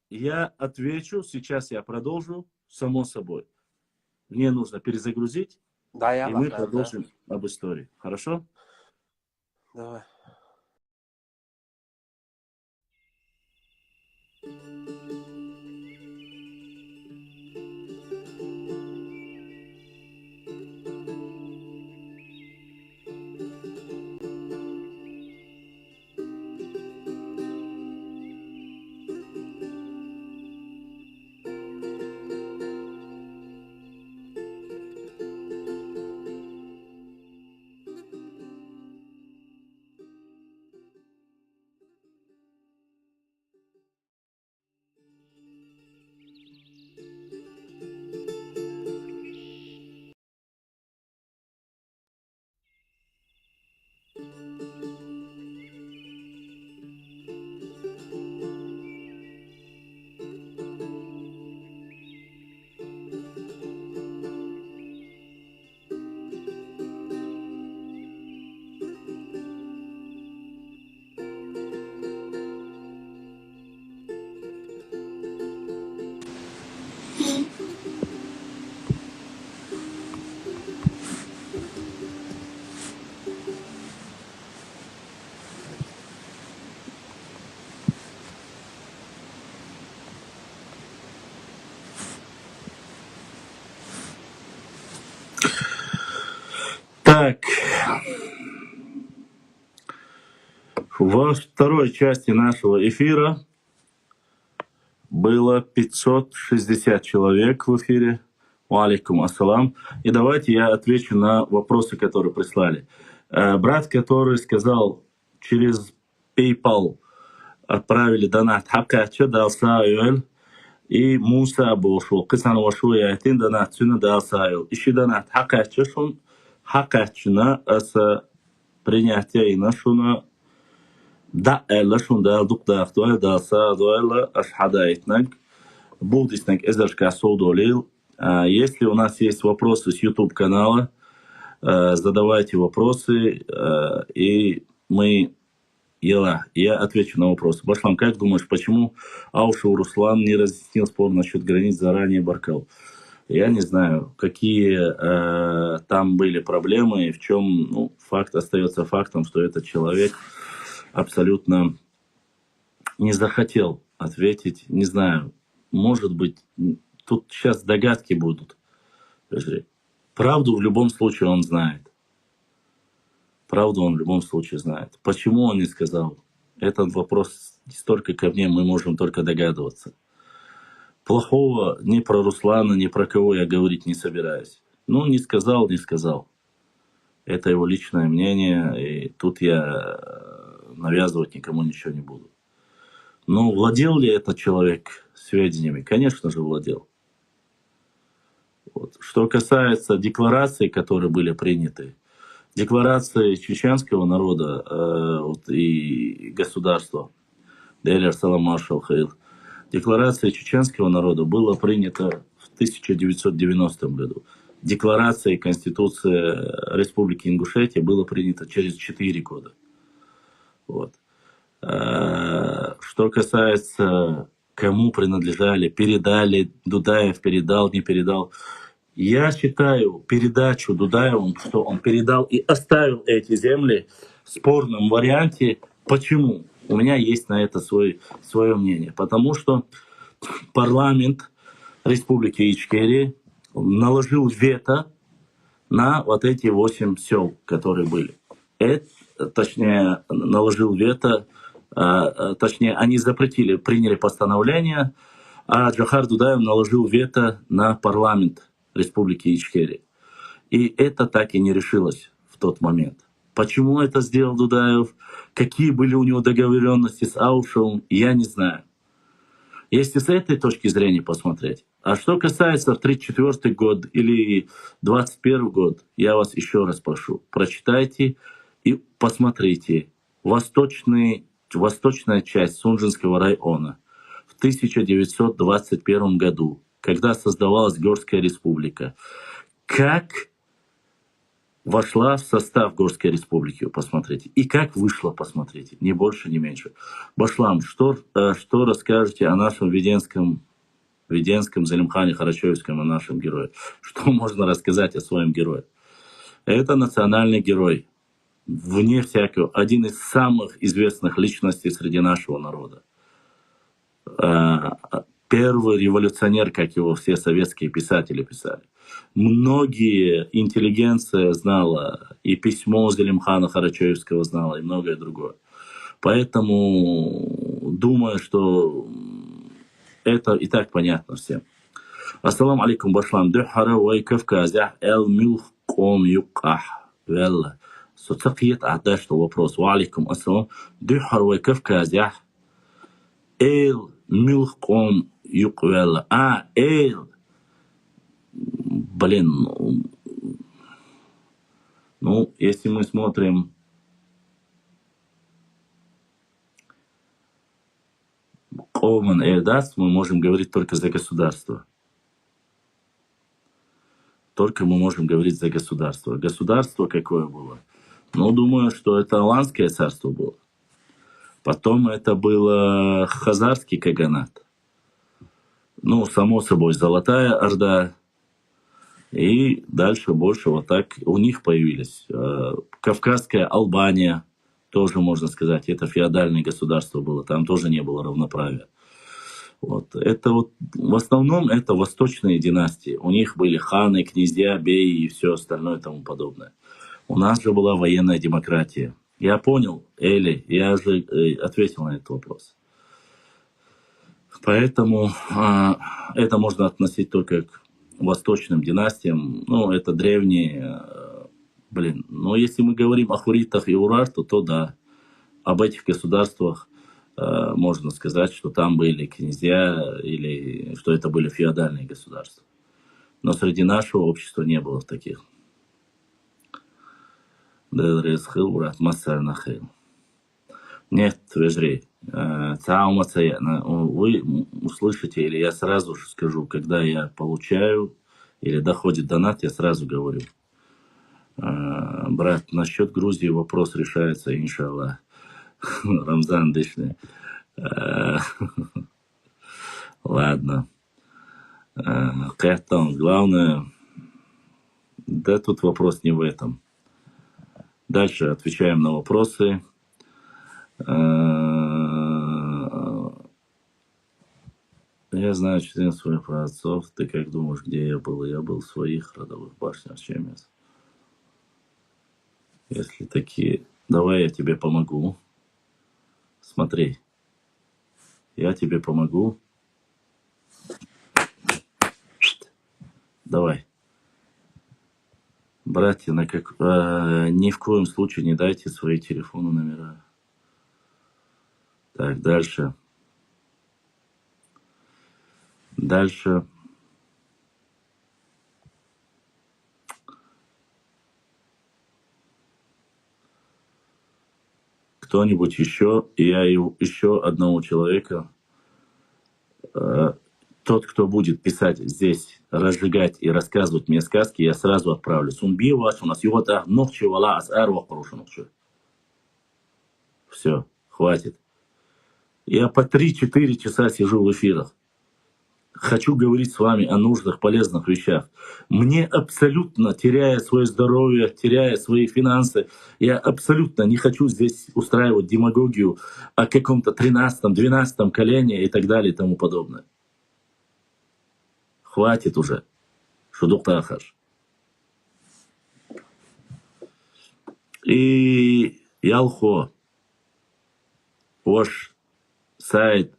я отвечу, сейчас я продолжу, само собой. Мне нужно перезагрузить, и мы продолжим об истории. Хорошо? Давай. Так, во второй части нашего эфира было 560 человек в эфире. Алейкум ассалам. И давайте я отвечу на вопросы, которые прислали. Брат, который сказал, через PayPal отправили донат Хакача, дал Сайюэль, и Муса Бошул, Кысан Вашу Яйтин, донат Сюна дал Сайюэль. Ищи донат Хакача, шун Хакачна, аса принятие и нашуна да элла шун дал дук да ахтуэль, дал Сайюэль, ашхадайтнак, будиснак эзершка соудолил. Если у нас есть вопросы с YouTube-канала, задавайте вопросы, и я отвечу на вопросы. Башлам, как думаешь, почему Аушу Руслан не разъяснил спор насчет границ заранее Баркал? Я не знаю, какие там были проблемы, и в чем факт остается фактом, что этот человек абсолютно не захотел ответить. Не знаю, может быть, тут сейчас догадки будут. Правду в любом случае он знает. Правду он в любом случае знает. Почему он не сказал? Этот вопрос не столько ко мне, мы можем только догадываться. Плохого ни про Руслана, ни про кого я говорить не собираюсь. Не сказал, не сказал. Это его личное мнение, и тут я навязывать никому ничего не буду. Но владел ли этот человек сведениями? Конечно же, владел. Вот. Что касается деклараций, которые были приняты, декларации чеченского народа и государства, Декларация чеченского народа была принята в 1990 году. Декларация и Конституция Республики Ингушетия была принята через 4 года. Вот. Что касается, кому принадлежали, передали, Дудаев передал, не передал. Я считаю передачу Дудаеву, что он передал и оставил эти земли в спорном варианте. Почему? У меня есть на это свое мнение. Потому что парламент Республики Ичкерия наложил вето на вот эти 8 сел, которые были. Точнее, наложил вето, точнее, они запретили, приняли постановление, а Джохар Дудаев наложил вето на парламент Республики Ичкерия. И это так и не решилось в тот момент. Почему это сделал Дудаев, какие были у него договоренности с Аушевым, я не знаю. Если с этой точки зрения посмотреть. А что касается 1934 год или 1921 год, я вас еще раз прошу, прочитайте и посмотрите восточная часть Сунжинского района в 1921 году, когда создавалась Горская республика. Как вошла в состав Горской республики, посмотрите. И как вышла, посмотрите. Ни больше, ни меньше. Башлам, что расскажете о нашем Веденском Залимхане Харачевском, о нашем герое? Что можно рассказать о своем герое? Это национальный герой. Вне всякого. Один из самых известных личностей среди нашего народа. Первый революционер, как его все советские писатели писали. Многие интеллигенция знала, и письмо Залимхана Харачевского знала, и многое другое. Поэтому думаю, что это и так понятно всем. Ассаламу алейкум, башлам. Дюхара вай Кавказя эл милх ком юках. Велла. Соцакиет ада, что вопрос. Ва алейкум ассалам. Дюхара вай Кавказя эл милх ком юквелла. Эл. Блин, ну, если мы смотрим Ковман и Эдас, мы можем говорить только за государство. Только мы можем говорить за государство. Государство какое было? Ну, думаю, что это Аланское царство было. Потом это было Хазарский каганат. Ну, само собой, Золотая Орда. И дальше больше вот так у них появились. Кавказская Албания, тоже можно сказать, это феодальное государство было, там тоже не было равноправия. Вот. Это вот, в основном это восточные династии. У них были ханы, князья, беи и все остальное и тому подобное. У нас же была военная демократия. Я понял, Эли, я же ответил на этот вопрос. Поэтому это можно относить только к восточным династиям. Ну, это древние. Но если мы говорим о хуритах и урарту, то да. Об этих государствах можно сказать, что там были князья или что это были феодальные государства. Но среди нашего общества не было таких. Нет, вежри. Вы услышите, или я сразу же скажу, когда я получаю или доходит донат, я сразу говорю. Брат, насчет Грузии вопрос решается, иншаллах. Рамзан Дышный. Ладно. Кэтон, главное, да тут вопрос не в этом. Дальше отвечаем на вопросы. Я знаю 14 своих праотцов. Ты как думаешь, где я был? Я был в своих родовых башнях. Чем я? Если такие... Давай я тебе помогу. Смотри. Я тебе помогу. Давай. Братья, ни в коем случае не дайте свои телефоны номера. Так, дальше. Дальше. Кто-нибудь еще? Я еще одного человека тот, кто будет писать здесь, разжигать и рассказывать мне сказки, я сразу отправлю. Все, хватит. Я по 3-4 часа сижу в эфирах. Хочу говорить с вами о нужных, полезных вещах. Мне абсолютно, теряя свое здоровье, теряя свои финансы, я абсолютно не хочу здесь устраивать демагогию о каком-то 13-м, 12-м колене и так далее и тому подобное. Хватит уже. Шудук Тахаш. И Ялхо, ваш сайт,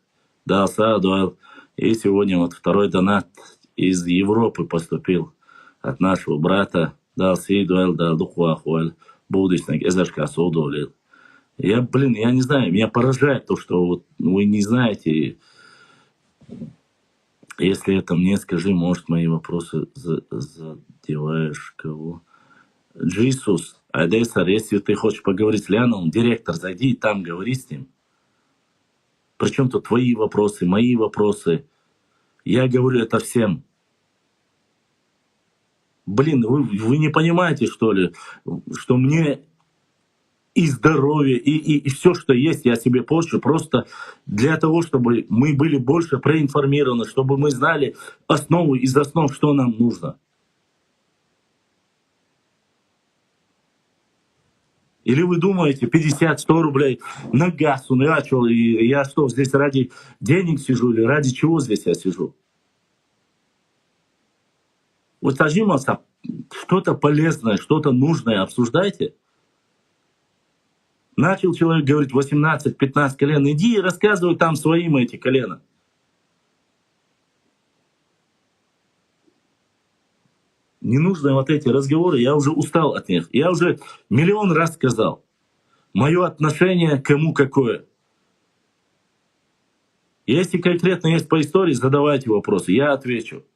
Далса, Дуал. И сегодня вот второй донат из Европы поступил от нашего брата. Далси, Дуал, Далдухуахуаль. Будущник, Эзашка, Соудолил. Я не знаю, меня поражает то, что вот вы не знаете. Если это мне скажи, может, мои вопросы задеваешь кого? Джисус, Адесар, если ты хочешь поговорить с Ляном, директор, зайди и там говори с ним. Причем тут твои вопросы, мои вопросы. Я говорю это всем. Вы не понимаете, что ли, что мне и здоровье, и все, что есть, я себе порчу просто для того, чтобы мы были больше проинформированы, чтобы мы знали основу из основ, что нам нужно. Или вы думаете, 50-100 рублей на газ начал, и я что, здесь ради денег сижу, или ради чего здесь я сижу? Вот пожалуйста, что-то полезное, что-то нужное обсуждайте. Начал человек говорить 18-15 колен, иди и рассказывай там своим эти колена. Не нужны вот эти разговоры, я уже устал от них. Я уже миллион раз сказал. Мое отношение к кому какое. Если конкретно есть по истории, задавайте вопросы, я отвечу.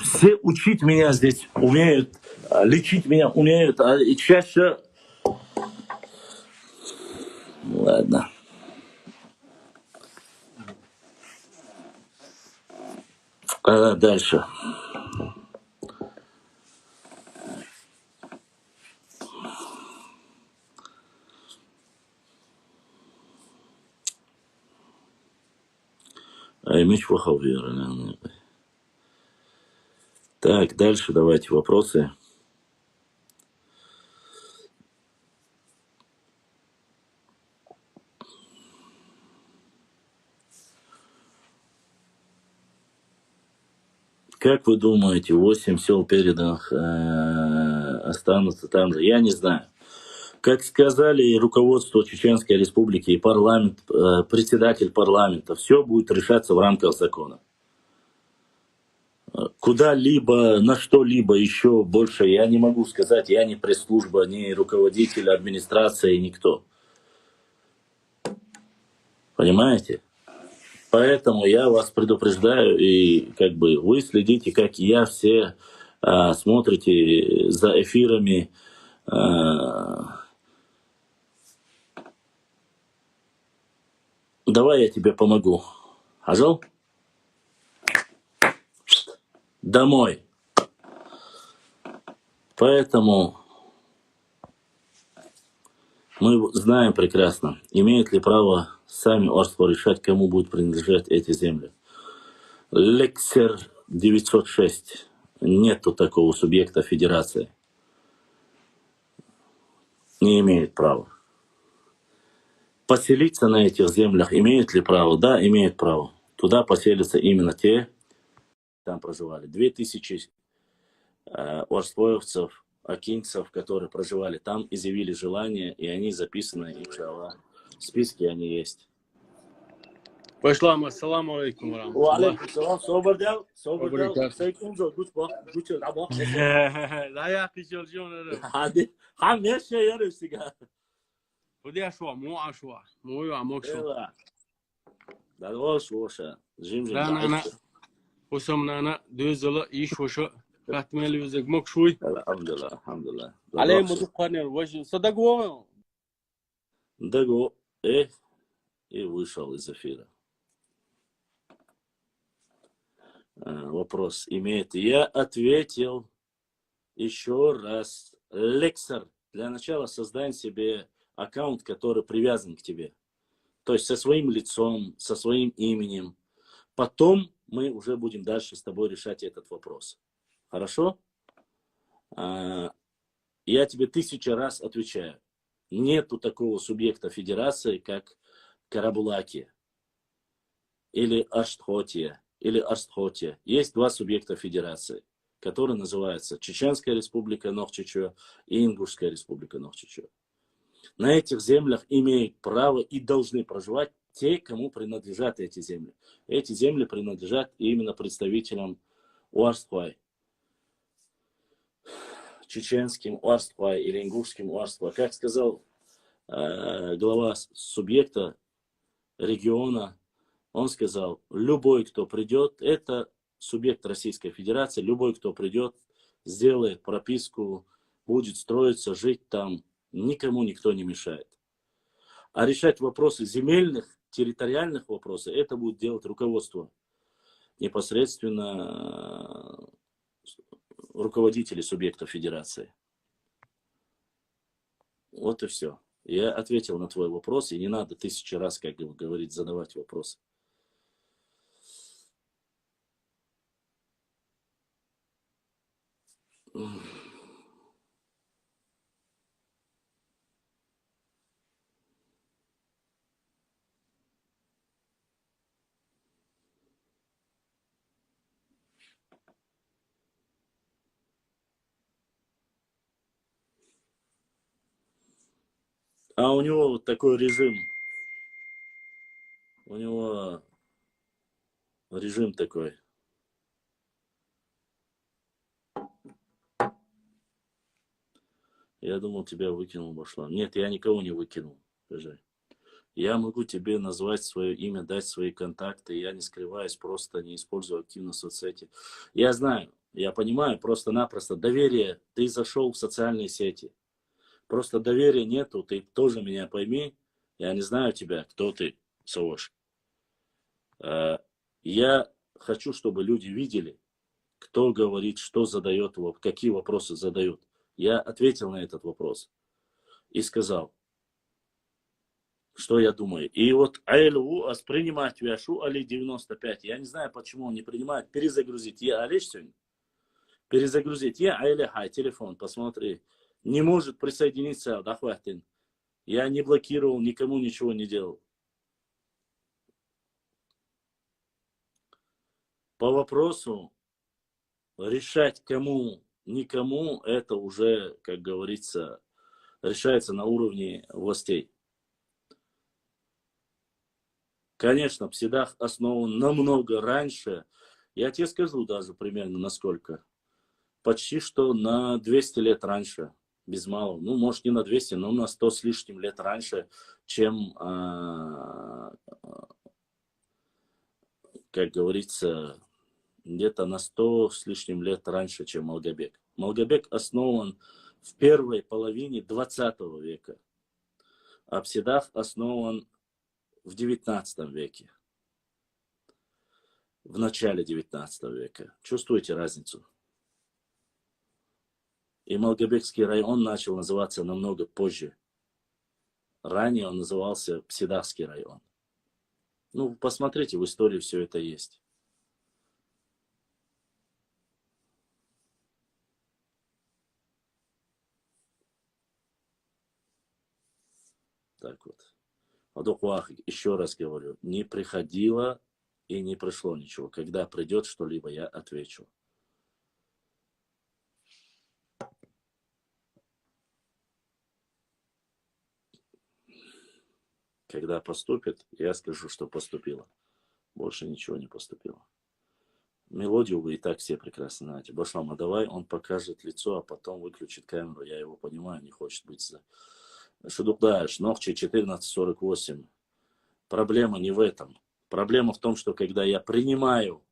Все учить меня здесь умеют, лечить меня умеют, а и чаще... Ладно. Дальше. Так, дальше давайте вопросы. Как вы думаете, 8 сел переданных останутся там же? Я не знаю. Как сказали и руководство Чеченской Республики, и парламент, председатель парламента, все будет решаться в рамках закона. Куда-либо, на что-либо еще больше я не могу сказать. Я не пресс-служба, не руководитель администрации, никто. Понимаете? Поэтому я вас предупреждаю, и как бы вы следите, как и я, все смотрите за эфирами. Давай я тебе помогу. Ажал? Домой. Поэтому мы знаем прекрасно, имеет ли право сами Орство решать, кому будут принадлежать эти земли. Лексер 906. Нету такого субъекта федерации. Не имеет права. Поселиться на этих землях имеет ли право? Да, имеет право. Туда поселятся именно те, там проживали. 2000 орствоевцев, акинцев, которые проживали там, изъявили желание, и они записаны, иншаллах. В списке они есть. Başlam, assalamu alaikum wa rahmatullah. Алейкум салам, собор дел, сейкум зо, гуч або. لا يا أخي جورجيون Hadi, hamiشه yarım sigar. ودي أشوا مو أشوا مو يعمق شو Ela. Dalvoş voşa. Jim jim. أنا وسمنا أنا دوزلا إيش وشو كاتمل يوزك مكشوي Alhamdulillah, alhamdulillah. عليه مدقنر وش صدقوا Dago, и вышел из эфира. вопрос имеет. Я ответил еще раз. Лексер, для начала создай себе аккаунт, который привязан к тебе. То есть со своим лицом, со своим именем. Потом мы уже будем дальше с тобой решать этот вопрос. Хорошо? Я тебе 1000 раз отвечаю. Нету такого субъекта федерации, как Карабулакия. Или Аштхотия. Или Астхотия. Есть 2 субъекта федерации, которые называются Чеченская республика Нохчичо и Ингушская республика Нохчичо. На этих землях имеют право и должны проживать те, кому принадлежат эти земли. Эти земли принадлежат именно представителям Уарстхуай. Чеченским Уарстхуай или ингушским Уарстхуай. Как сказал глава субъекта региона, он сказал, любой, кто придет, это субъект Российской Федерации, любой, кто придет, сделает прописку, будет строиться, жить там, никому никто не мешает. А решать вопросы земельных, территориальных вопросов, это будет делать руководство, непосредственно руководители субъектов Федерации. Вот и все. Я ответил на твой вопрос, и не надо 1000 раз, как говорить, задавать вопросы. А у него вот такой режим. У него режим такой. Я думал, тебя выкинул, Башлан. Нет, я никого не выкинул. Скажи. Я могу тебе назвать свое имя, дать свои контакты. Я не скрываюсь, просто не использую активно соцсети. Я знаю, я понимаю, просто-напросто доверие. Ты зашел в социальные сети. Просто доверия нету, ты тоже меня пойми. Я не знаю тебя, кто ты, Савош. Я хочу, чтобы люди видели, кто говорит, что задает, какие вопросы задают. Я ответил на этот вопрос и сказал, что я думаю. И вот айлу воспринимать вяшу али 95. Я не знаю, почему он не принимает. Перезагрузить. Я алиш сегодня. Перезагрузить. Я айля хай, телефон, посмотри. Не может присоединиться, да хватит. Я не блокировал, никому ничего не делал. По вопросу решать кому, никому, это уже, как говорится, решается на уровне властей. Конечно, Псидах основан намного раньше. Я тебе скажу даже примерно насколько. Почти что на 200 лет раньше. Без малого. Ну, может, не на 200, но на 100 с лишним лет раньше, чем, как говорится, где-то на 100 с лишним лет раньше, чем Малгобек. Малгобек основан в первой половине 20 века. А Псидах основан в 19 веке. В начале 19 века. Чувствуете разницу? И Малгобекский район начал называться намного позже. Ранее он назывался Псидахский район. Ну, посмотрите, в истории все это есть. Так вот. Адукуах, еще раз говорю, не приходило и не пришло ничего. Когда придет что-либо, я отвечу. Когда поступит, я скажу, что поступило. Больше ничего не поступило. Мелодию вы и так все прекрасно знаете. Башлама, давай, он покажет лицо, а потом выключит камеру. Я его понимаю, не хочет быть за... Шудукдаеш, Нохчи 1448. Проблема не в этом. Проблема в том, что когда я принимаю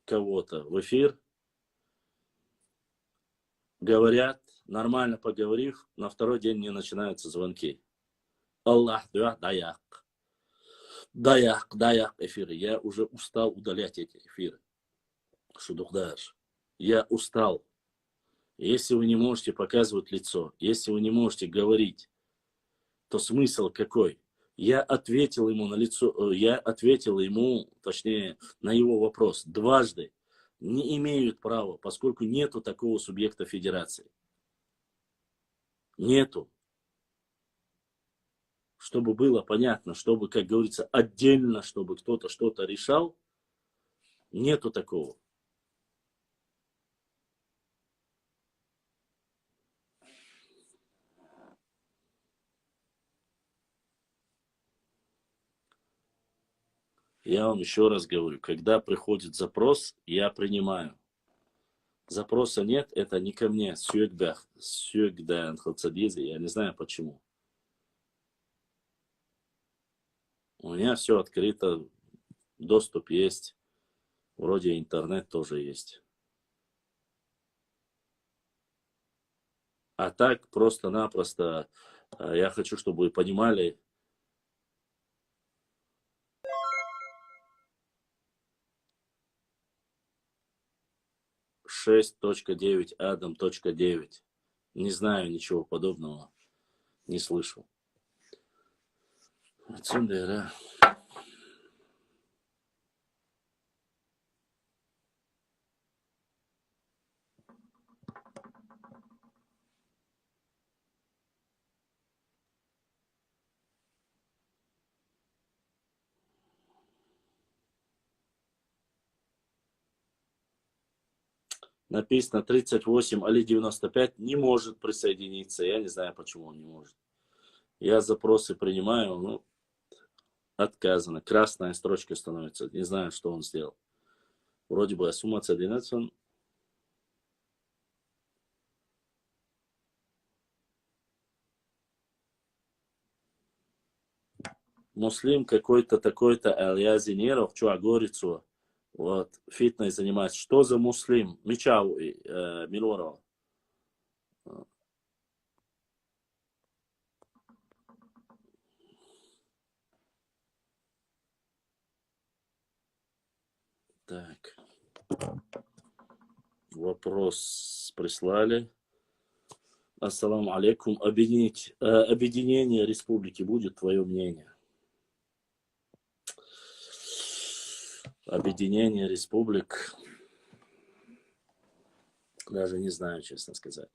кого-то в эфир, говорят, нормально поговорив, на второй день мне начинаются звонки. Аллах даяк. Даяк эфиры. Я уже устал удалять эти эфиры. Шудухдаш. Я устал. Если вы не можете показывать лицо, если вы не можете говорить, то смысл какой? Я ответил ему на лицо, я ответил ему, точнее, на его вопрос дважды. Не имеют права, поскольку нету такого субъекта федерации. Нету. Чтобы было понятно, чтобы, как говорится, отдельно, чтобы кто-то что-то решал, нету такого. Я вам еще раз говорю, когда приходит запрос, я принимаю. Запроса нет, это не ко мне. Сюгдан Хацадизи, я не знаю почему. У меня все открыто, доступ есть. Вроде интернет тоже есть. А так просто-напросто я хочу, чтобы вы понимали, 6.9, Адам.9. Не знаю ничего подобного. Не слышал. Отсюда, да. Написано 38, Али 95 не может присоединиться. Я не знаю, почему он не может. Я запросы принимаю, ну, отказано. Красная строчка становится. Не знаю, что он сделал. Вроде бы сумма он. Муслим какой-то такой-то Альязи Неров, Чуагорицу. Вот, фитнес занимается. Что за муслим? Мичау Милорова. Так. Вопрос прислали. Ассаламу алейкум. Объединение республики будет, твое мнение? Объединение республик. Даже не знаю, честно сказать.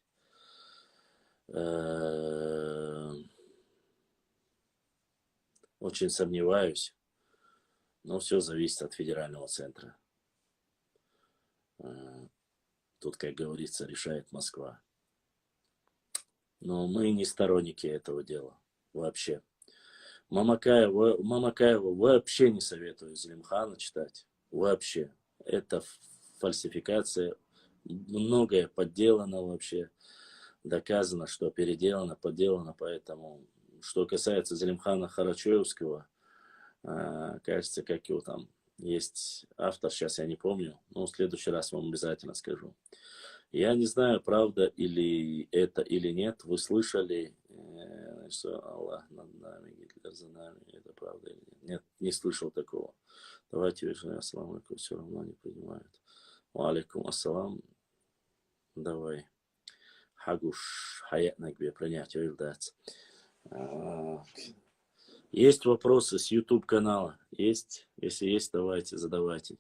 Очень сомневаюсь. Но все зависит от федерального центра. Тут, как говорится, решает Москва. Но мы не сторонники этого дела. Вообще. Мамакаева вообще не советую Зелимхана читать. Вообще. Это фальсификация. Многое подделано вообще. Доказано, что переделано, подделано. Поэтому, что касается Зелимхана Харачоевского, кажется, как его там есть автор, сейчас я не помню, но в следующий раз вам обязательно скажу. Я не знаю, правда или это или нет. Вы слышали, что Аллах над нами, Гитлер за нами. Это правда или нет? Нет, не слышал такого. Давайте вежливо, ассаламу алейкум, все равно не понимают. Ва алейкум ассалам. Давай. Хагуш, хаятна гбе, принять, ойрдать. Есть вопросы с YouTube канала? Есть? Если есть, давайте, задавайте.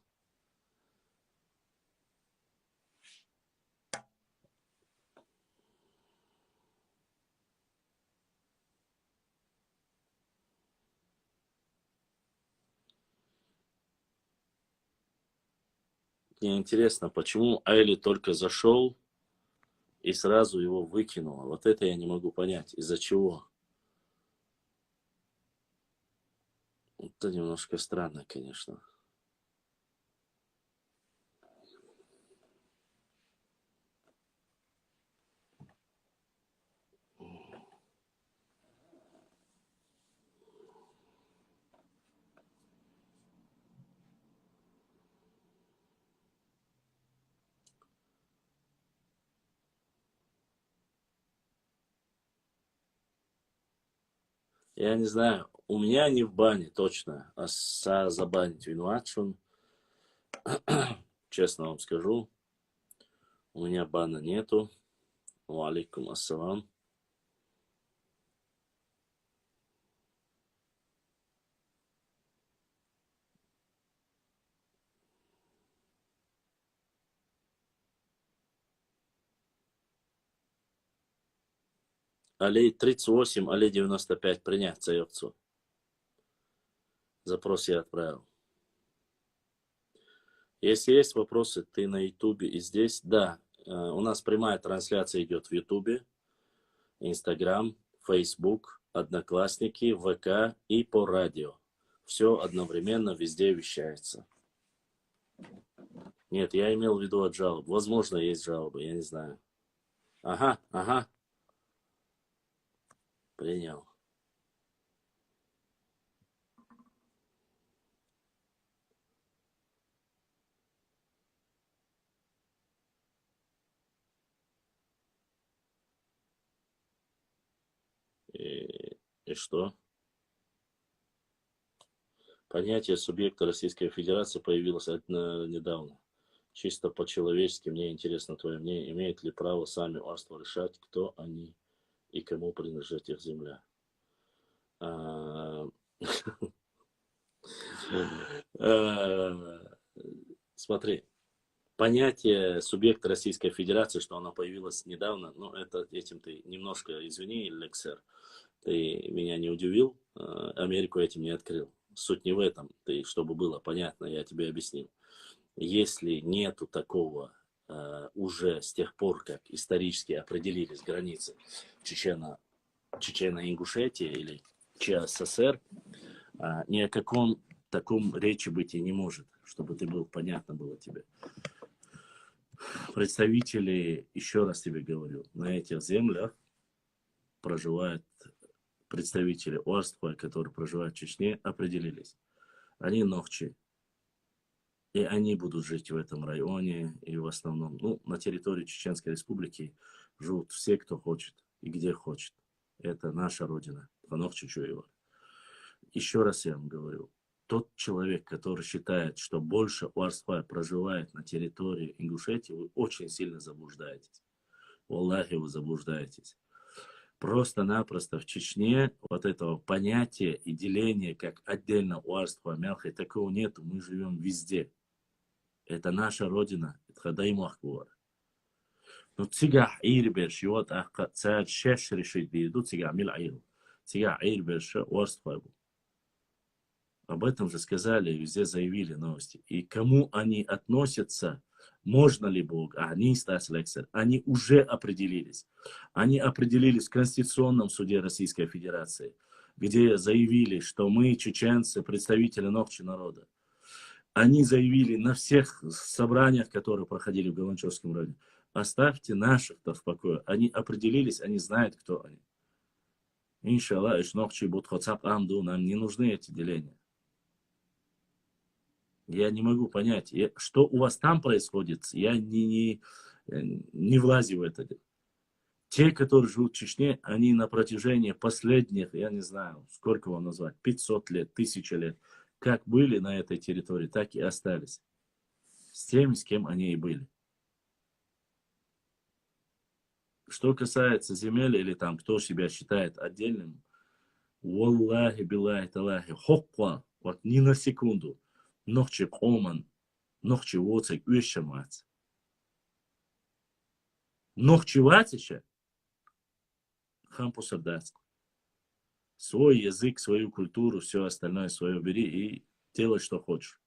Мне интересно, почему Айли только зашел и сразу его выкинула. Вот это я не могу понять. Из-за чего? Это немножко странно, конечно. Я не знаю. У меня не в бане, точно. А забанить винуватшун. Честно вам скажу. У меня бана нету. Ва алейкум ассалам. Алей 38, алей 95 принять заявцу. Запрос я отправил. Если есть вопросы, ты на ютубе и здесь. Да, у нас прямая трансляция идет в ютубе, инстаграм, фейсбук, одноклассники, ВК и по радио. Все одновременно везде вещается. Нет, я имел в виду от жалоб. Возможно, есть жалобы, я не знаю. Ага, ага. Принял. И что? Понятие субъекта Российской Федерации появилось недавно. Чисто по-человечески мне интересно твое мнение. Имеет ли право сами уарства решать, кто они и кому принадлежит их земля? Смотри, понятие субъекта Российской Федерации, что оно появилось недавно, ну, этим ты немножко, извини, Лексер, ты меня не удивил, Америку этим не открыл. Суть не в этом, чтобы было понятно, я тебе объяснил. Если нету такого уже с тех пор, как исторически определились границы Чечено-Ингушетии или ЧССР, ни о каком таком речи быть и не может, чтобы понятно было тебе. Представители, еще раз тебе говорю, на этих землях проживают представители уарства, которые проживают в Чечне, определились. Они нохчи. И они будут жить в этом районе. И в основном, на территории Чеченской Республики живут все, кто хочет и где хочет. Это наша родина. Еще раз я вам говорю. Тот человек, который считает, что больше уарства проживает на территории Ингушетии, вы очень сильно заблуждаетесь. Аллахе, вы заблуждаетесь. Просто-напросто в Чечне вот этого понятия и деления, как отдельно уарство, мелкое, такого нету. Мы живем везде. Это наша родина. Это Хадайму Ахбуар. Но цигах ирберш, и вот царь шеш решить биду, цигах мил айру. Цигах ирберш, уарство. Об этом же сказали, везде заявили новости. И кому они относятся, можно ли Бог, они, Стас Лексер, они уже определились. Они определились в Конституционном суде Российской Федерации, где заявили, что мы, чеченцы, представители ногчи народа. Они заявили на всех собраниях, которые проходили в Галанчевском районе, оставьте наших-то в покое. Они определились, они знают, кто они. Иншаллах, ногчи будут хоцап амду, нам не нужны эти деления. Я не могу понять, что у вас там происходит, я не влазю в это. Те, которые живут в Чечне, они на протяжении последних, я не знаю, сколько вам назвать, 500 лет, 1000 лет, как были на этой территории, так и остались. С теми, с кем они и были. Что касается земель или там, кто себя считает отдельным, Валлахи, биллахи, талахи, хоква, вот ни на секунду. Нохчи коман, нохчи воцек уещамац. Нохчи ватича, хампуса даст. Свой язык, свою культуру, все остальное свое бери и делай, что хочешь.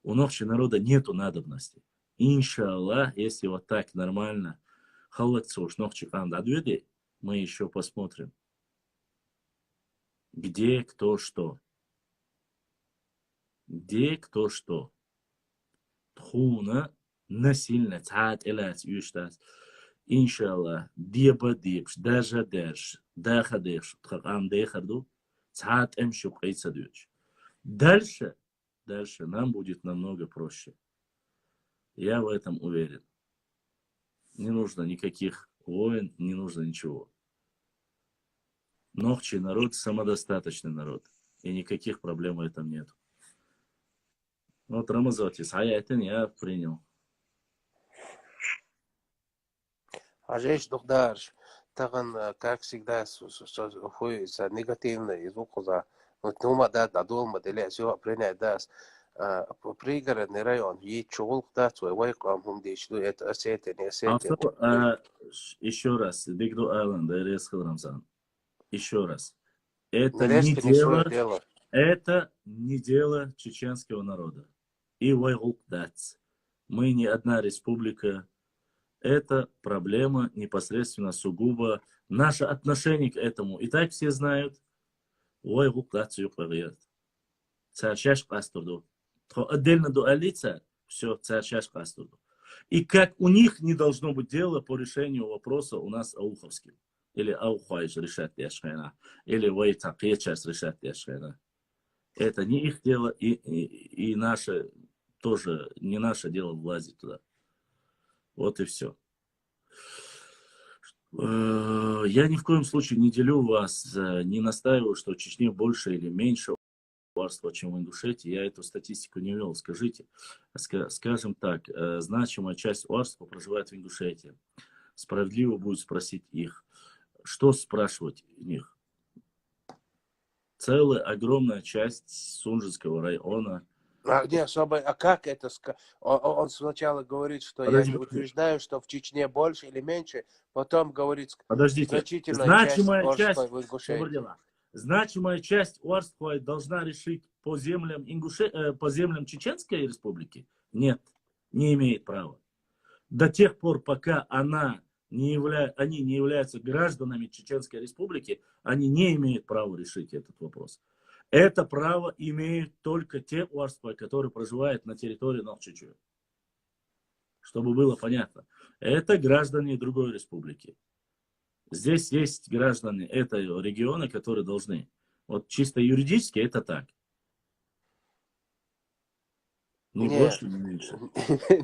У нохчи народа нету надобности. Иншаллах, если вот так нормально, халакцуш нохчи кандадведи, мы еще посмотрим, где кто что. Где кто что. Тхуна насильно цаат элац юштас. Иншаллах, диба дибш, даже дерш, даха дерш, тхакам дехарду, цаат эмшук эйцадюч. Дальше нам будет намного проще. Я в этом уверен. Не нужно никаких войн, не нужно ничего. Нохчий народ самодостаточный народ. И никаких проблем в этом нет. Вот Рамазотис, а я принял. Ажеш Духдарш, таган, как всегда, негативно из укуза. Нума да, дадулма, деля, все принять даст. Пригородный район, ей чулк да, свой вайкам, хумдиш, это осетия, не осетия. Еще раз, Бигду Айленд, Эресхал Рамзан. Еще раз. Это не дело чеченского народа. И вайгулкдац. Мы не одна республика. Это проблема непосредственно сугубо наше отношение к этому. И так все знают. Вайгулкдац юквагият. Царчаш пастурду. Отдельно дуалица, все, царчаш пастурду. И как у них не должно быть дела по решению вопроса у нас ауховским. Или аухайш решать яшхайна. Или вайтакечас решать яшхайна. Это не их дело и наше тоже, не наше дело влазить туда. Вот и все. Я ни в коем случае не делю вас, не настаиваю, что в Чечне больше или меньше уарства, чем в Ингушетии. Я эту статистику не вел. Скажите, скажем так, значимая часть уарства проживает в Ингушетии. Справедливо будет спросить их, что спрашивать у них. Целая огромная часть Сунжинского района. Не особо, а как это? Он сначала говорит, что я не утверждаю, что в Чечне больше или меньше, потом говорит, значительная значимая часть часть в Ингушетии. Значимая часть уарства должна решить по землям, по землям Чеченской республики? Нет, не имеет права. До тех пор, пока они не являются гражданами Чеченской республики, они не имеют права решить этот вопрос. Это право имеют только те уарства, которые проживают на территории Нохчичу. Чтобы было понятно. Это граждане другой республики. Здесь есть граждане этого региона, которые должны. Вот чисто юридически это так. Не больше, не меньше.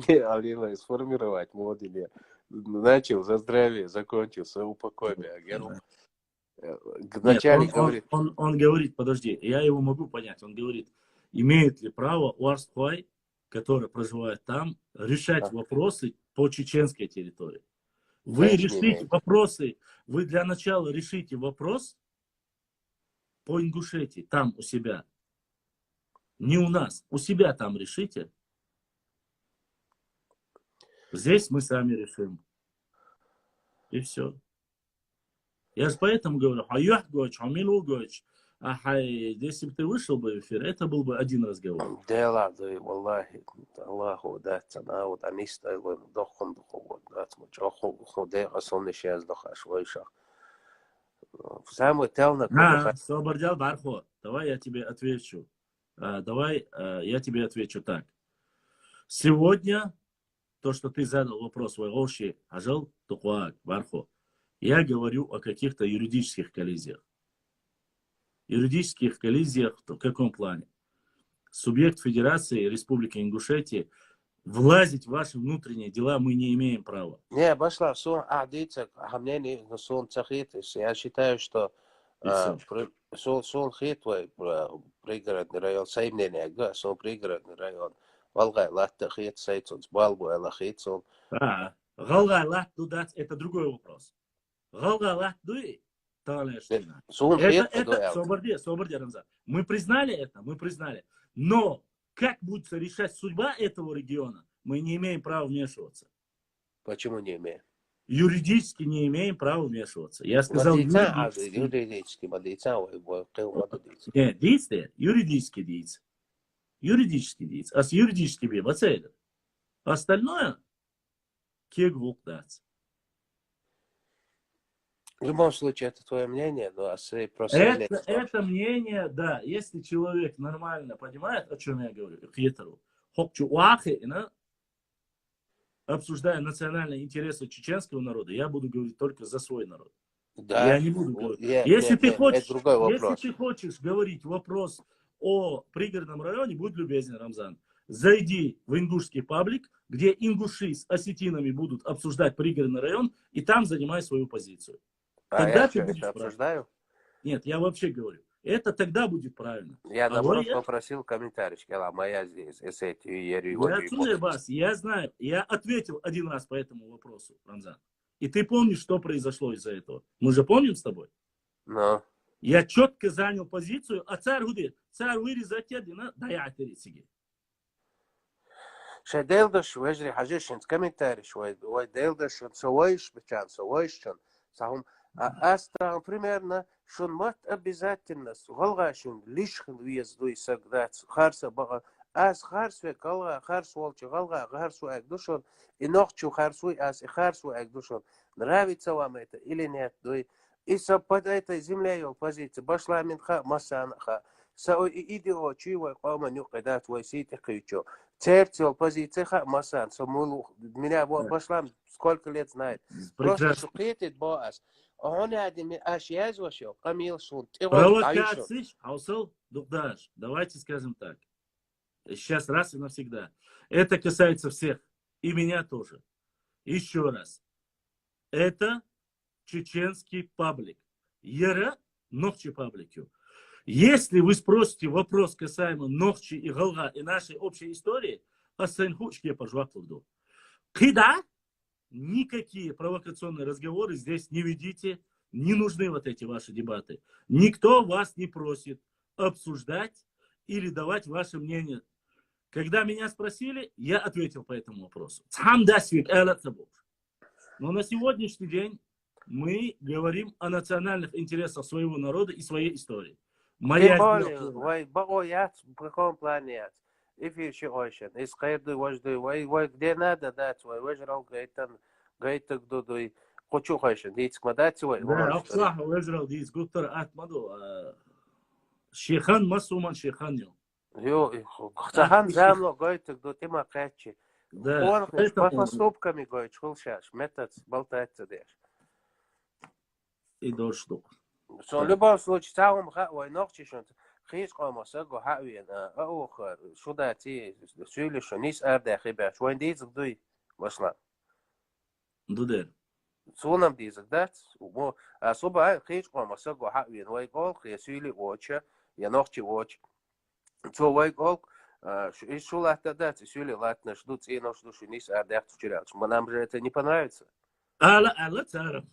Не, Алина, сформировать модели. Начал за здравие, закончился упокойся. Вначале говорит... Он говорит, подожди, я его могу понять. Он говорит, имеет ли право уарствай, который проживает там, решать вопросы по чеченской территории. Вы решите вопросы, вы для начала решите вопрос по Ингушетии, там у себя. Не у нас, у себя там решите. Здесь мы сами решим. И все. Я же поэтому говорю, если бы ты вышел бы в эфир, это был бы один разговор. Дела, Аллахи, Аллаху, да, цанау, да, ниста, его дохом, дохом, да, смочоху, ходе, асоны, сейчас, дохаш, вайшах. Самое телно... Собордял Бархо, давай я тебе отвечу. Давай я тебе отвечу так. Сегодня, то, что ты задал вопрос, Вайгоши, Ажал, Тухуак, Бархо, я говорю о каких-то юридических коллизиях. Юридических коллизиях в каком плане? Субъект Федерации Республики Ингушетия, влазить в ваши внутренние дела мы не имеем права. Не, башла, сон адица, мнение, сон цахит, я считаю, что сон хитвай, пригородный район, саймнение, сон пригородный район, Волгай, латта хит, сайцон, сбалбу, ала хитсон. Волгай, лат, дудать, это другой вопрос. Волгай, лат, дуй. Это Соборди, Рамзан. Мы признали это, мы признали. Но как будет решать судьба этого региона, мы не имеем права вмешиваться. Почему не имеем? Юридически не имеем права вмешиваться. Я сказал юридически. Нет, действие, юридически действие. Юридически действие. А с юридически бебацейдер. Остальное кегвук дац. В любом случае, это твое мнение, но просто... Это мнение, да, если человек нормально понимает, о чем я говорю, обсуждая национальные интересы чеченского народа, я буду говорить только за свой народ. Да. Я не буду говорить. Если ты хочешь говорить вопрос о пригородном районе, будь любезен, Рамзан, зайди в ингушский паблик, где ингуши с осетинами будут обсуждать пригородный район, и там занимай свою позицию. Тогда я ты будешь обсуждаю? Нет, я вообще говорю. Это тогда будет правильно. Я А наоборот вы- попросил комментарий, сказал, моя здесь, эти, Я чую вас, я знаю. Я ответил один раз по этому вопросу, Рамзан. И ты помнишь, что произошло из-за этого? Мы же помним с тобой? Ну, Я четко занял позицию, а царь говорит, царь вырезать едина, да я оперециги. شديلدش ويجري حاجيشن كومنتاري شوي ويديلدش سويش بتاعن سويشن سهم أسترا примерно شون مات обязательно غلغاشن ليش خلويز دوي سقدات خارسة بقى أس خارسوي غلغا خارسوالش غلغا خارسوي أقدوشن إنوخشو خارسوي أس خارسوي أقدوشن нравится вам это или нет دوي إسا под этой землей позиции башла минха масанха سأو إيديو تشيوي قوما نقدات ويسيتي قيتشو Церцел позиция масан, самулу меня башлам сколько лет знает. Просто шукетит боас. Он один аж язвошел, камил шун. Провокации, Аусал, Дугдаш, давайте скажем так. Сейчас раз и навсегда. Это касается всех. И меня тоже. Еще раз. Это чеченский паблик. Яра Нохчи пабликю. Если вы спросите вопрос касаемо Нохчи и Галга и нашей общей истории, Асайнхучки я пожваклываю. Кида, никакие провокационные разговоры здесь не ведите, не нужны вот эти ваши дебаты. Никто вас не просит обсуждать или давать ваше мнение. Когда меня спросили, я ответил по этому вопросу. Но на сегодняшний день мы говорим о национальных интересах своего народа и своей истории. Тем более, боят в каком плане? Эфир шиошен, искайду вожду, где надо дать, выжрал гайтак дудуй, хочу хошен, дить кмадать свой. Да, абсолютно выжрал дить гуттер атмаду, шехан масуман шеханил. Ё, хахан замло гайтак ду тема качи. Да, по поступками гайт, шулшаш, метод болтается дешь. И дошло. В любом случае, самым хавой ногчишен, хис комаса го хавин, охр, шуда ти, сюли шо нис арда хиба, швайн дизг дуй, башла. Дудер. Сунам дизг дат, особо хис комаса го хавин, вай гол, хис сюли оча, я ногчи оч. So вай гол, из шулата дат, сюли латна, ждут и нож душу нис арда хтучиряч. Нам же это не понравится. Алла царов.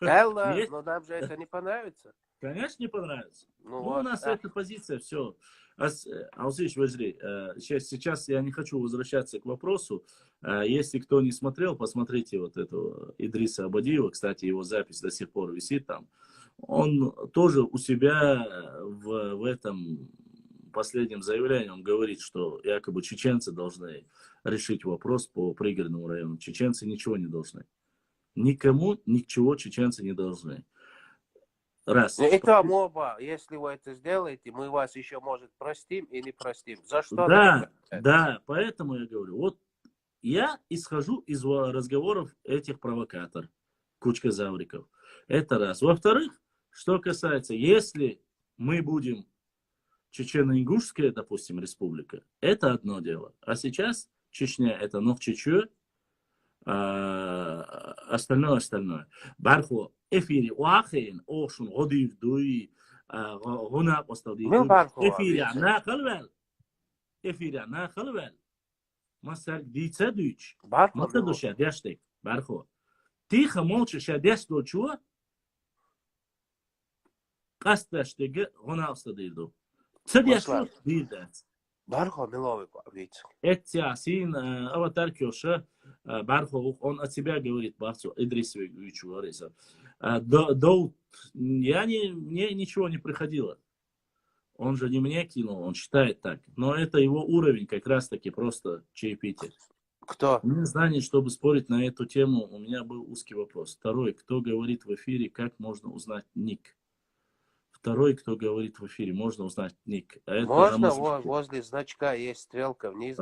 Элла, но нам же это не понравится. Конечно, не понравится. Ну, у нас эта позиция, все. Алсиш, возри, сейчас я не хочу возвращаться к вопросу. Если кто не смотрел, посмотрите вот этого Идриса Абадиева. Кстати, его запись до сих пор висит там. Он тоже у себя в этом последнем заявлении, он говорит, что якобы чеченцы должны решить вопрос по пригородному району. Чеченцы ничего не должны. Никому ничего чеченцы не должны. Раз. Это моба. Если вы это сделаете, мы вас еще, может, простим и не простим. За что? Да, поэтому я говорю. Вот я исхожу из разговоров этих провокаторов, кучка завриков. Это раз. Во-вторых, что касается, если мы будем Чечено-Ингушская, допустим, республика, это одно дело. А сейчас Чечня это Нохчичу, остальное. Бархо эфире уахин, ошун, годив, дуи, гуна поставди. Эфире на халвел. Масар дица дуч. Мата душа дяштек. Бархо. Тихо, молча шадяш дочуа. Касташтеге гуна поставди. Цадяш дидас. Бархо миловый вид. Этиасин аватар кёша. Бархо, он от себя говорит, Бахцу, Идрисович говорит. Мне ничего не приходило. Он же не мне кинул, он считает так. Но это его уровень, как раз таки просто чаепитие. Кто? Не знаю, чтобы спорить на эту тему, у меня был узкий вопрос. Второй, кто говорит в эфире, как можно узнать ник? Второй, кто говорит в эфире, можно узнать ник. Можно, возле значка есть стрелка вниз.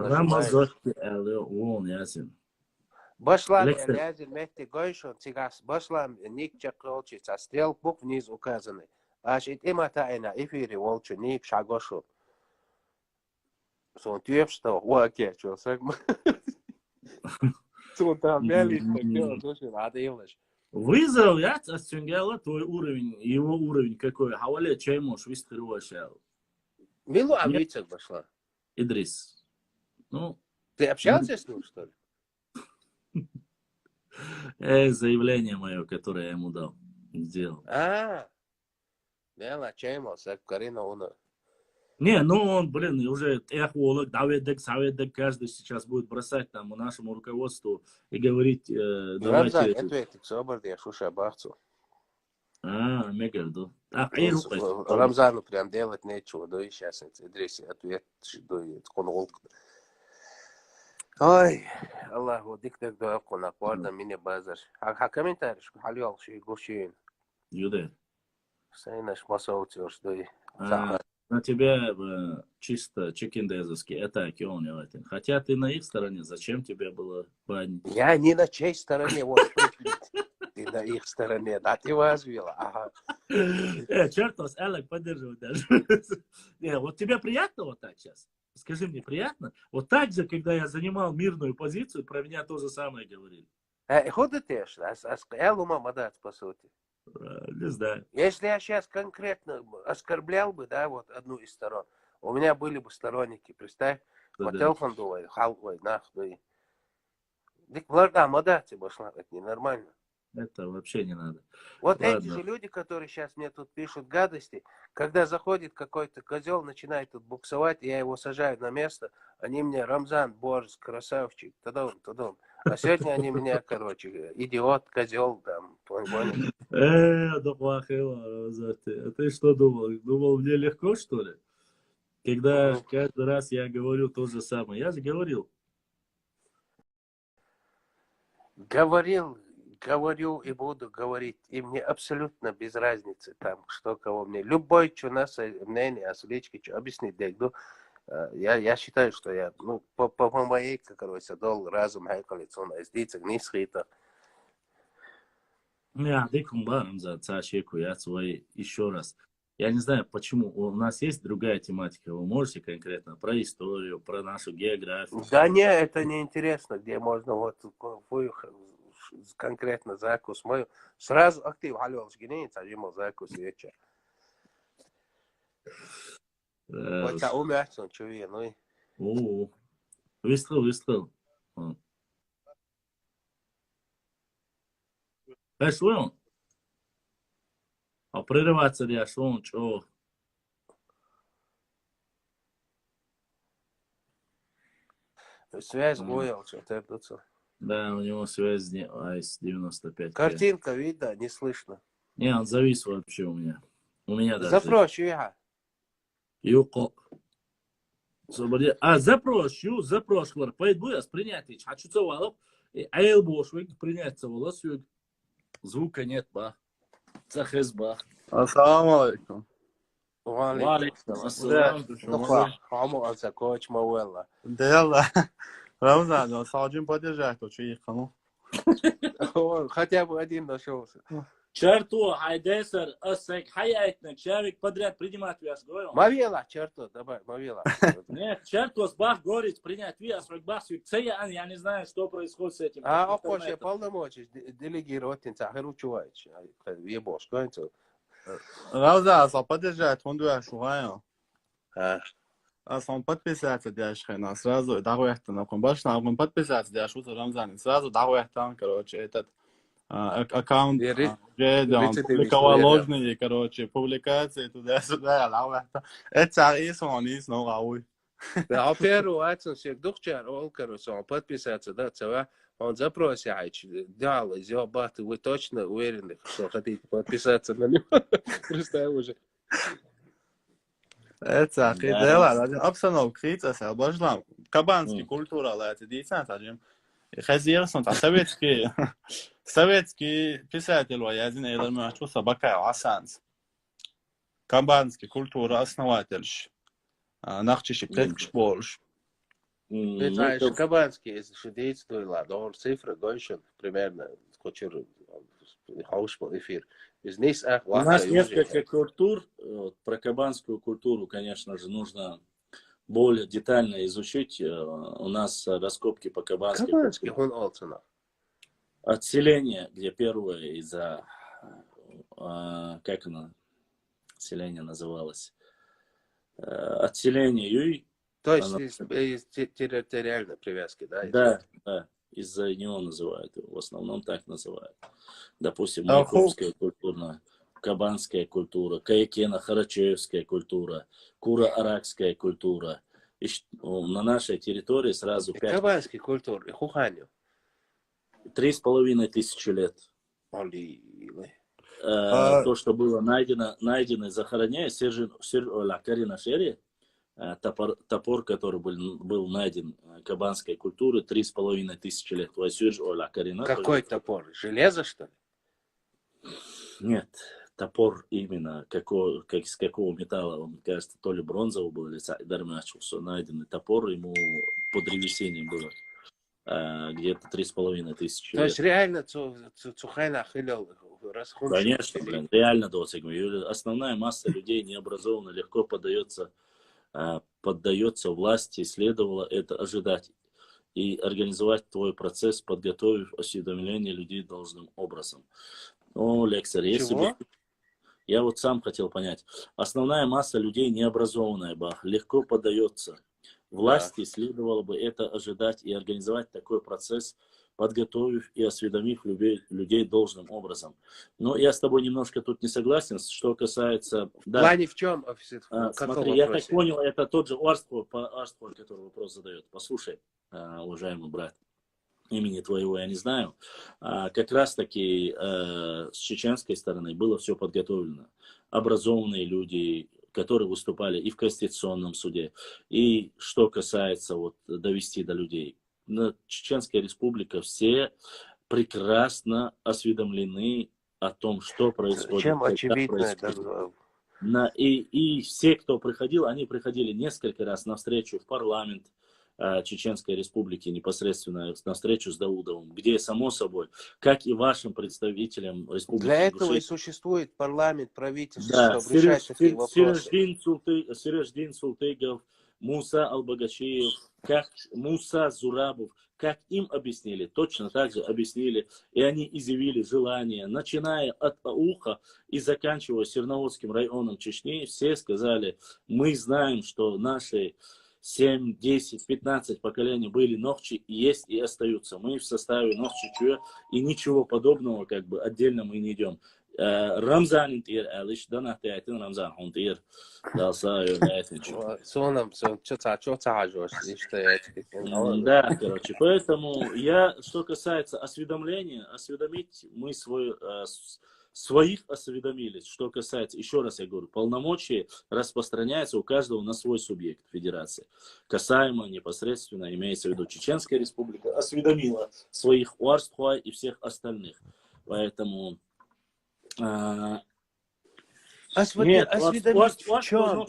Башлам лязин мехти гойшон цигас. Башлам ник чакролчиц, а стрел букв вниз указаны. Аж и имата на эфире волчу ник шагошу. Сон тюб что? Уаке, что сагма. Сон там мели, так дело, души, надо илыш. Вызов, я оценила твой уровень, его уровень какой. Хавали, чай можешь выстрелить. Милу Нет, Абицак пошла. Идрис. Ну, Ты общался с ним, что ли? заявление мое, которое я ему дал, сделал. Бела, чаймо, сак Карина, он... Не, ну он, блин, уже эхолог, даведек, советек, каждый сейчас будет бросать там нашему руководству и говорить, Рамзан, давайте... это ведь собор, я шуша бахцу. Мегарду. Рука. Рамзану прям делать нечего, да и сейчас Идрис ответ, да и конголк. Ой, Аллаху, диктор да кона, пардон, меня базар. А комментарий, что халил, что и гушин. Юде. Сайнаш масоутер, что и... На тебя чисто чекиндезовский атаки он не. Хотя ты на их стороне, зачем тебе было бань? Я не на чьей стороне, вот ты на их стороне, да ты возвела, ага. Черт вас, Алек поддерживает даже. Не, вот тебе приятно вот так сейчас? Скажи мне, приятно? Вот так же, когда я занимал мирную позицию, про меня то же самое говорили. Ходите, я лума мадать, по сути. Не знаю. Если я сейчас конкретно оскорблял бы, да, вот одну из сторон, у меня были бы сторонники, представь, по телефону думаю, халвой, нахуй. Да, мадать, башла, это ненормально. Это вообще не надо. Вот Ладно. эти же люди, которые сейчас мне тут пишут гадости, когда заходит какой-то козел, начинает тут буксовать, я его сажаю на место, они мне, Рамзан, Борис, красавчик, тадом. А сегодня они меня, короче, идиот, козел, там, понял? А ты что думал? Думал, мне легко, что ли? Когда каждый раз я говорю то же самое. Я же говорил. Говорю и буду говорить. И мне абсолютно без разницы там, что кого мне. Любой, что нас мнение, ослички, что объяснить, дегду. Я считаю, что я, ну, по моей, как говорится, дол разум, хайкалицон, издиться, не схита. Я дикум барам за цашеку, я свой еще раз. Я не знаю, почему. У нас есть другая тематика. Вы можете конкретно про историю, про нашу географию? Да не, это не интересно, где можно вот конкретно закус мою. Сразу актив халёлш генеец, а ему закус вечер. Вот а умять он чуви, ну и... Выстрел. Что он? А прерываться ли, что он, что? Связь гоял, что-то это. Да, у него связь АИС-95. Картинка видно, не слышно. Не, он завис вообще у меня. У меня даже. Запрошу я. Юко. Запрошлар. Пойду я принять. Хочу цевалов. Айл бошвик принять цевалов. Звука нет, ба. Цахез ба. Ассаламу алейкум. Валейкум ассалам. Хаму алсакоч мауэлла. Делла. Рамзан, саджин поддержать, то что кому? Хотя бы один нашелся. Черту, Хайдесер, Осек, Хаятник, человек подряд принимать вес, говорю. Мавила, черту, давай, мавила. Нет, черту, Бах говорит, принять вес, Бах, я не знаю, что происходит с этим. А охоче полномочий делегировать, Цахару Чуваич, ебош, концу. Рамзан, поддержать, он дуя шугаю. Он подписаться, Дяшхена, сразу дагуэхтан, он больше он подписаться, Дяшута Рамзан, сразу дагуэхтан, короче, этот аккаунт, где он публиковал ложные, короче, публикации туда-сюда, дагуэхтан. Это он из Ногауи. А первый Ацин всех духчар, он, короче, он подписаться, да, цева, он запросяет, дал, зёбаты, вы точно уверены, что хотите подписаться на него? Представь уже. Это дела, обстановка, критика, обожлам. Кабанский культура, это действительно, хазирсон, советский писатель, я знаю, я думаю, что собака, Асанс. Кабанский культура, основатель, нахчище, предкш больше. Это кабанский, если шедейство, ладно, он цифры, гойшен, примерно, скочер, хаушпал эфир. У нас несколько культур. Про кабанскую культуру, конечно же, нужно более детально изучить. У нас раскопки по кабанской кабанский он алцена. отселение, где первое из-за, как оно, селение называлось, отселение Юй. То есть Оно- из территориальной привязки, да? Да, да, из-за него называют его, в основном так называют. Допустим, А майкопская культура, кабанская культура, каякено-харачевская культура, куро-аракская культура. На нашей территории сразу И 5, кабанской культуры, хуханю. 3500 лет. Олилы. То, что было найдено захоронение, топор, который был найден кабанской культуры, 3500 лет. Какой топор? Железо, что ли? Нет, топор именно из какого металла, он, кажется, то ли бронзовый был, или начался найденный топор, ему по древесине было где-то 3500 То есть лет. реально цухайна хилел. Конечно, блин, реально досик. Основная масса людей необразованно легко поддается власти, следовало это ожидать и организовать твой процесс, подготовив осведомление людей должным образом. Ну, Лексер, если бы... Я вот сам хотел понять. Основная масса людей необразованная, бах, легко поддается. Власти следовало бы это ожидать и организовать такой процесс, подготовив и осведомив людей должным образом. Но я с тобой немножко тут не согласен, что касается... В плане в чем? Смотри, я так понял, это тот же Арствор, который вопрос задает. Послушай, уважаемый брат, имени твоего я не знаю. Как раз таки с чеченской стороны было все подготовлено. Образованные люди, которые выступали и в Конституционном суде, и что касается вот довести до людей. Чеченская республика все прекрасно осведомлены о том, что происходит. Чем очевидно? И все, кто приходил, они приходили несколько раз на встречу в парламент Чеченской республики, непосредственно на встречу с Даудовым, где, само собой, как и вашим представителям республики. Для этого и существует парламент, правительство, да, чтобы решать такие вопросы. Сираждин Султыгов, Муса Албагачиев, как Муса Зурабов, как им объяснили, точно так же объяснили, и они изъявили желание, начиная от Ауха и заканчивая Серноводским районом Чечни, все сказали, мы знаем, что наши 7, 10, 15 поколений были Нохчи, есть и остаются. Мы в составе Нохчи Чуя, и ничего подобного как бы отдельно мы не идем. Рамзан Интир, Алиш, Данахты Айтин Рамзан Хунтир, Далса Да, короче, поэтому что касается осведомления, осведомить мы своих осведомились. Что касается, еще раз я говорю, полномочия распространяются у каждого на свой субъект федерации. Касаемо непосредственно, имеется в виду Чеченская республика, осведомила своих Уарстхуа и всех остальных. Поэтому... Осведомить в чем?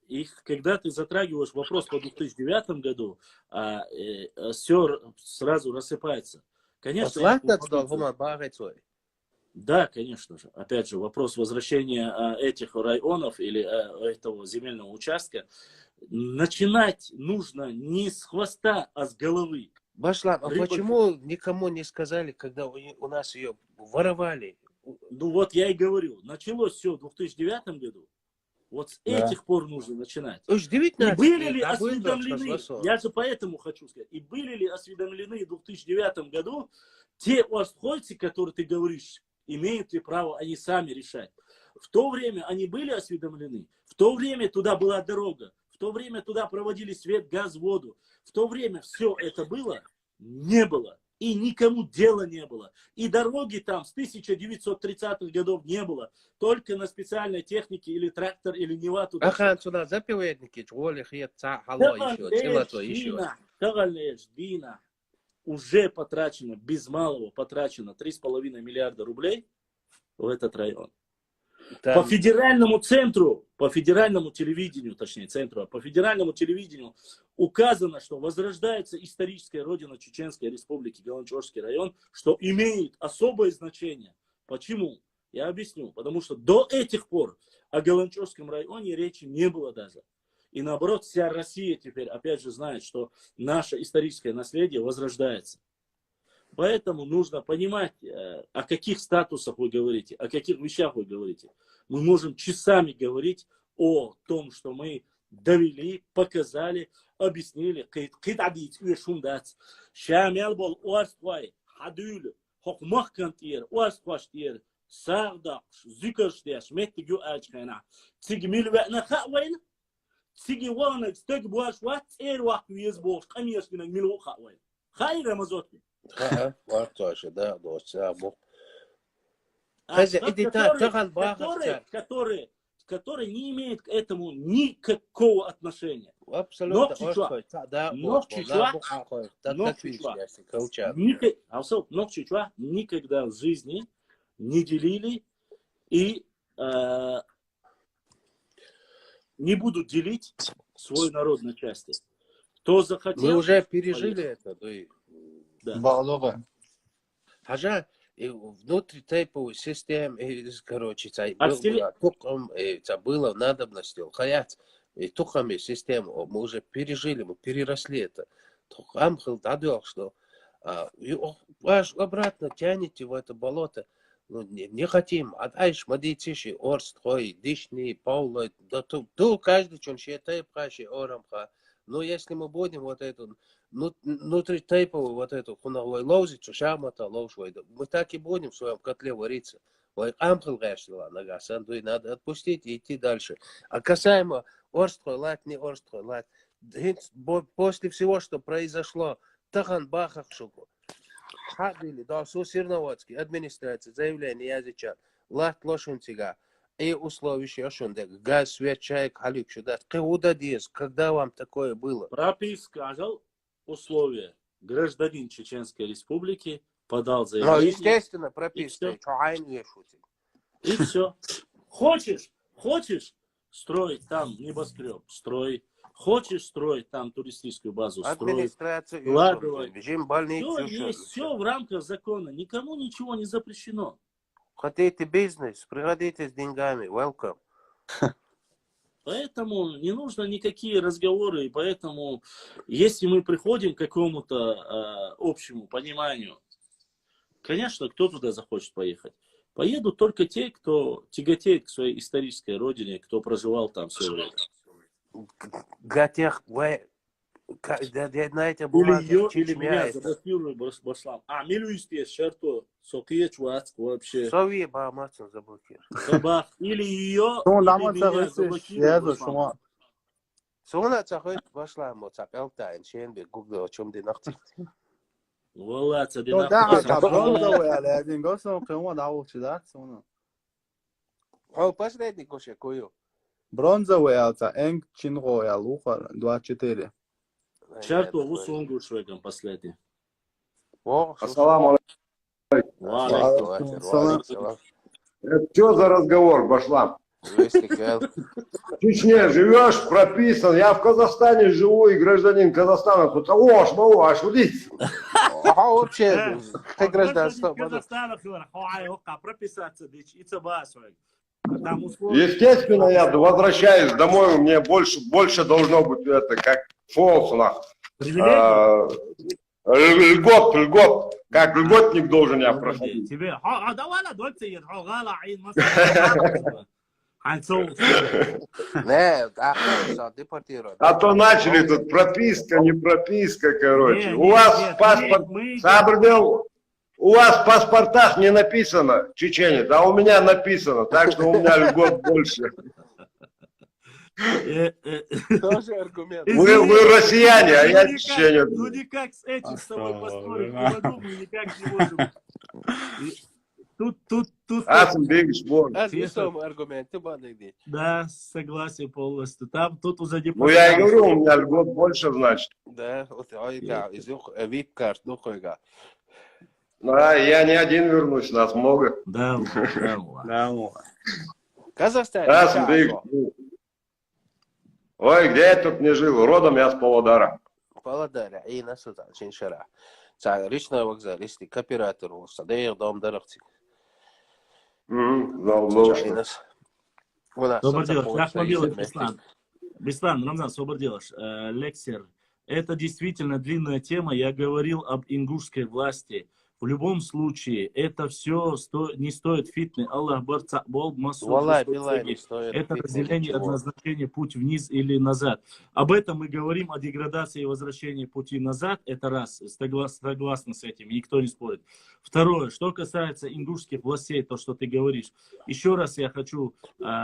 Их, когда ты затрагиваешь вопрос по 2009 году, все сразу рассыпается. Конечно, да, конечно же. Опять же, вопрос возвращения этих районов или этого земельного участка. Начинать нужно не с хвоста, а с головы. Башлам, а почему никому не сказали, когда у нас ее воровали? Ну вот я и говорю, началось все в 2009 году. Вот с этих пор нужно начинать. И были ли осведомлены, я же поэтому хочу сказать, и были ли осведомлены в 2009 году те остхольцы, которые ты говоришь, имеют ли право они сами решать. В то время они были осведомлены, в то время туда была дорога, в то время туда проводили свет, газ, воду. В то время все это было, не было. И никому дела не было. И дороги там с 1930-х годов не было. Только на специальной технике или трактор, или Нева туда. Ахан сюда заповедники, уже потрачено, без малого потрачено 3,5 миллиарда рублей в этот район. По федеральному центру, по федеральному телевидению, точнее центру, по федеральному телевидению указано, что возрождается историческая родина Чеченской республики, Галанчорский район, что имеет особое значение. Почему? Я объясню. Потому что до этих пор о Галанчорском районе речи не было даже. И наоборот, вся Россия теперь опять же знает, что наше историческое наследие возрождается. Поэтому нужно понимать, о каких статусах вы говорите, о каких вещах вы говорите. Мы можем часами говорить о том, что мы довели, показали, объяснили. Шамел был уарствай, хадюль, хокмахкантир, уарстваштир, сардак, зюкерштеш, меттигю ачхайна. Цигмил вэна хавайн, цигиванак, стэгбуаш ват, эрвак визбош, камешкинак милу хавайн. Хай рамазотки. Вартуаше, да, доця, которые не имеют к этому никакого отношения. Абсолютно. Ногчичва никогда в жизни не делили и не будут делить свой народ на части. Кто захотел... Мы уже пережили это. Да. Хажа, внутри тайповой системы, короче, было надобностью, хаят, и тухами систему, мы уже пережили, мы переросли это. Амхил дадел, что ваш обратно тянете в это болото, ну, не хотим, отайш, мадитиши, орст, хой, дишни, паулой, да ту каждый, чем считает, праши, орамха. Но если мы будем вот эту, внутри тайповую вот эту хуналой лозицу, шамата, лошвой, мы так и будем в своем котле вариться. Ой, амхил гэшила, нога, сандуй, надо отпустить и идти дальше. А касаемо орсткой лать, не орсткой лать, после всего, что произошло, тахан бахах шуку, хабили, да, Сусирноводский, администрация, заявление языча, лать лошунтига. И условия шунде, газ, свет, чай, халюк, сюда. Куда диез, когда вам такое было? Пропис сказал условия. Гражданин Чеченской Республики подал заявление. Ну, естественно, прописка. И все. Хочешь строить там небоскреб, строй. Хочешь строить там туристическую базу, строй. Администрация, режим больницы. Все в рамках закона. Никому ничего не запрещено. Хотите бизнес, приходите с деньгами, welcome. Поэтому не нужно никакие разговоры, и поэтому, если мы приходим к какому-то общему пониманию, конечно, кто туда захочет поехать. Поедут только те, кто тяготеет к своей исторической родине, кто проживал там все время. Для тех, знаете, Или меня заблокируют, Башлам. Милуйстес, шерто, сокиечвац, вообще. Сови Бахамацин заблокирует. Или ее, Ну, или нам меня заблокируют, Башлам. Суна цахает Башлам, вот цапелта, иншенбе, гугл, о чем ты нахти. Валла, цади Ну, да, нахуй. бронзовый, але один госом, кому дал чудак, суна. О, последний коше, кою. Бронзовый, алца, энг чинго, я луха, 24. Шерто, вы сунгу швегам последний. Ассаламу алейкум. Что за разговор, Башлам? В Чечне живешь, прописан. Я в Казахстане живу и гражданин Казахстана. Тут аш, удить. Вообще, ты гражданство. Прописаться, Естественно, я возвращаюсь домой, мне больше должно быть это, как фолс, льгот. Как льготник должен я проходить. А то начали тут прописка, не прописка, короче. У вас паспорт, у вас в паспортах не написано чеченец, а у меня написано, так что у меня льгот больше. Тоже аргумент. Вы россияне, а я чеченец. Ну никак с этим с тобой поспорить не могу, мы никак не можем. Тут. Аргумент, да, согласен полностью. Там тут уже не. Ну я и говорю, у меня льгот больше, значит. Да, вот из вип-карт, ну хойга. Да, я не один вернусь, нас много. Да. Казахстан. Ой, где я тут не жил? Родом я с Павлодара. Павлодара, и на сюда, Чиншара. Речной вокзал, если к оператору, садеер дом дарахти. Беслан, Рамзан, Соборделаш, лексер. Это действительно длинная тема. Я говорил об ингушской власти в любом случае, это все не стоит фитны. Аллах барца бол Валлай, билай, не стоит это фитны разделение, ничего. однозначение, путь вниз или назад. Об этом мы говорим, о деградации и возвращении пути назад. Это раз, согласны с этим, никто не спорит. Второе, что касается ингушских властей, то, что ты говоришь. Еще раз я хочу,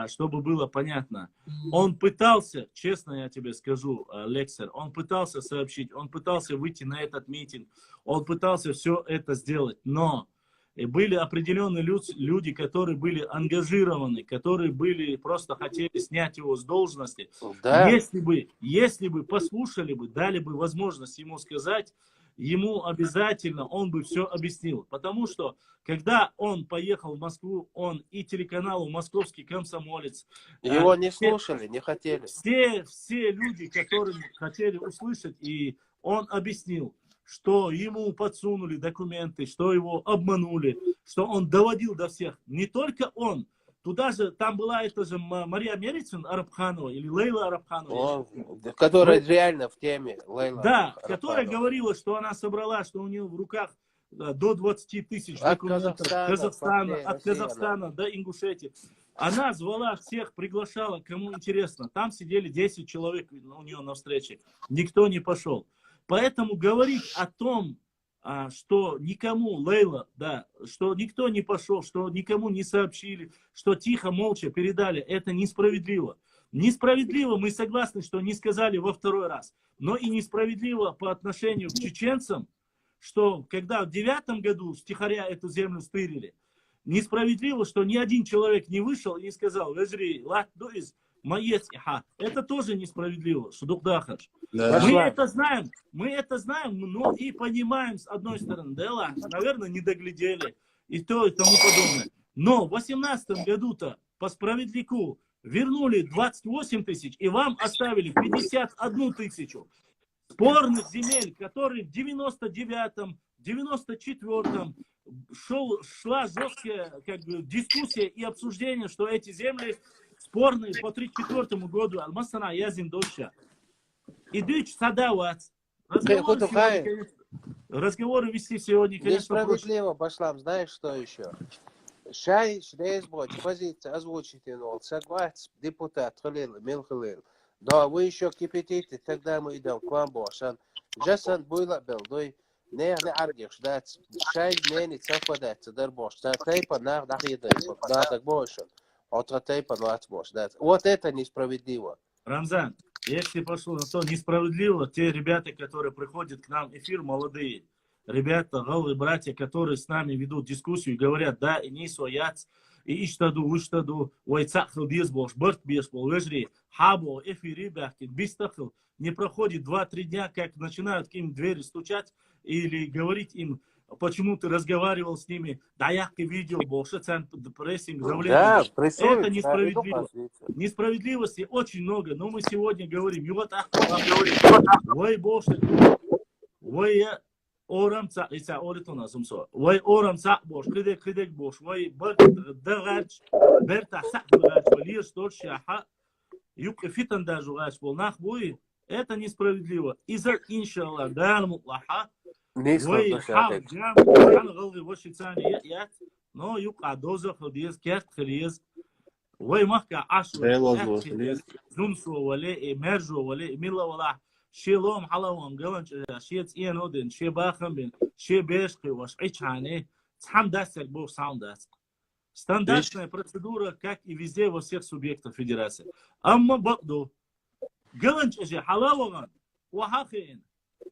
чтобы было понятно. Он пытался, честно я тебе скажу, Лексер, он пытался сообщить, он пытался выйти на этот митинг, он пытался все это сделать, но были определенные люди, которые были ангажированы, которые просто хотели снять его с должности. Да. Если бы послушали бы, дали бы возможность ему сказать, ему обязательно он бы все объяснил. Потому что, когда он поехал в Москву, он и телеканалу «Московский комсомолец». Его не слушали, не хотели. Все люди, которые хотели услышать, и он объяснил, что ему подсунули документы, что его обманули, что он доводил до всех. Не только он. Туда же, там была эта же Мария Мерицин Арабханова или Лейла Арабханова. Которая реально в теме. Лейла да, Арабханова. которая говорила, что она собрала, что у нее в руках до 20 тысяч документов от Казахстана до Ингушетии. Она звала всех, приглашала, кому интересно. Там сидели 10 человек у нее на встрече. Никто не пошел. Поэтому говорить о том, что никому, Лейла, да, что никто не пошел, что никому не сообщили, что тихо, молча передали, это несправедливо. Несправедливо, мы согласны, что не сказали во второй раз. Но и несправедливо по отношению к чеченцам, что когда в 2009 году стихаря эту землю стырили, несправедливо, что ни один человек не вышел и не сказал, это тоже несправедливо. Да. Мы это знаем, но и понимаем с одной стороны, да ладно, наверное, не доглядели и то и тому подобное. Но в 2018 году-то по справедливу вернули 28 тысяч и вам оставили 51 тысячу спорных земель, которые в 99-м, 94-м шла жесткая дискуссия и обсуждение, что эти земли спорные по 1934 году. Алмасана Язин Дольша. Идыч садават. Разговоры вести сегодня, конечно, несправедливо пошлам. Знаешь, что еще? Шай Шрейсбоч позиция озвучите, но согласен депутат Халил, Милхалил. Да, вы еще кипятите, тогда мы идем к вам, Бошан. Джасан было белдой. Не аргиш, да, шай не совпадается, дар Бош. Тайпа на дахидай, да, так больше. Тайпа на Бош, да. Вот это несправедливо. Рамзан, если пошло на то несправедливо, те ребята, которые приходят к нам в эфир, молодые, ребята, голые братья, которые с нами ведут дискуссию и говорят, да, и не свояц, и иштаду, уайцахл безбош, борт безбол, вежри, хабо, эфири бахтин, бистахл, не проходит 2-3 дня, как начинают к им двери стучать или говорить им, почему ты разговаривал с ними, да я видео, больше прессинг, давление. Это несправедливо. Несправедливости очень много, но мы сегодня говорим, и вот ой, больше, ой, орам ца, и ца, оритона, сумсо, ой, орам ца, бош, кридек, бош, ой, бердагач, берта, сахдагач, валиш, торшаха, юбка фитан даже гач, волнах буи, это несправедливо. Из-за иншаллах, да, мутлаха, ой, хау, джам, джан, галги, воши цани, ят, но юбка доза, ходиез, керт, хриез, ой, махка, ашу, зумсо, вале, мержо, вале, милла, вала, شيلهم حلوهم قلنج شيت إين ودن شي باخم بين شي بيشقي وش عيشاني сам дастер бог сам даст. Стандартная процедура, как и везде во всех субъектах федерации. Амма бакду قلنج أجي حلاوة وحقين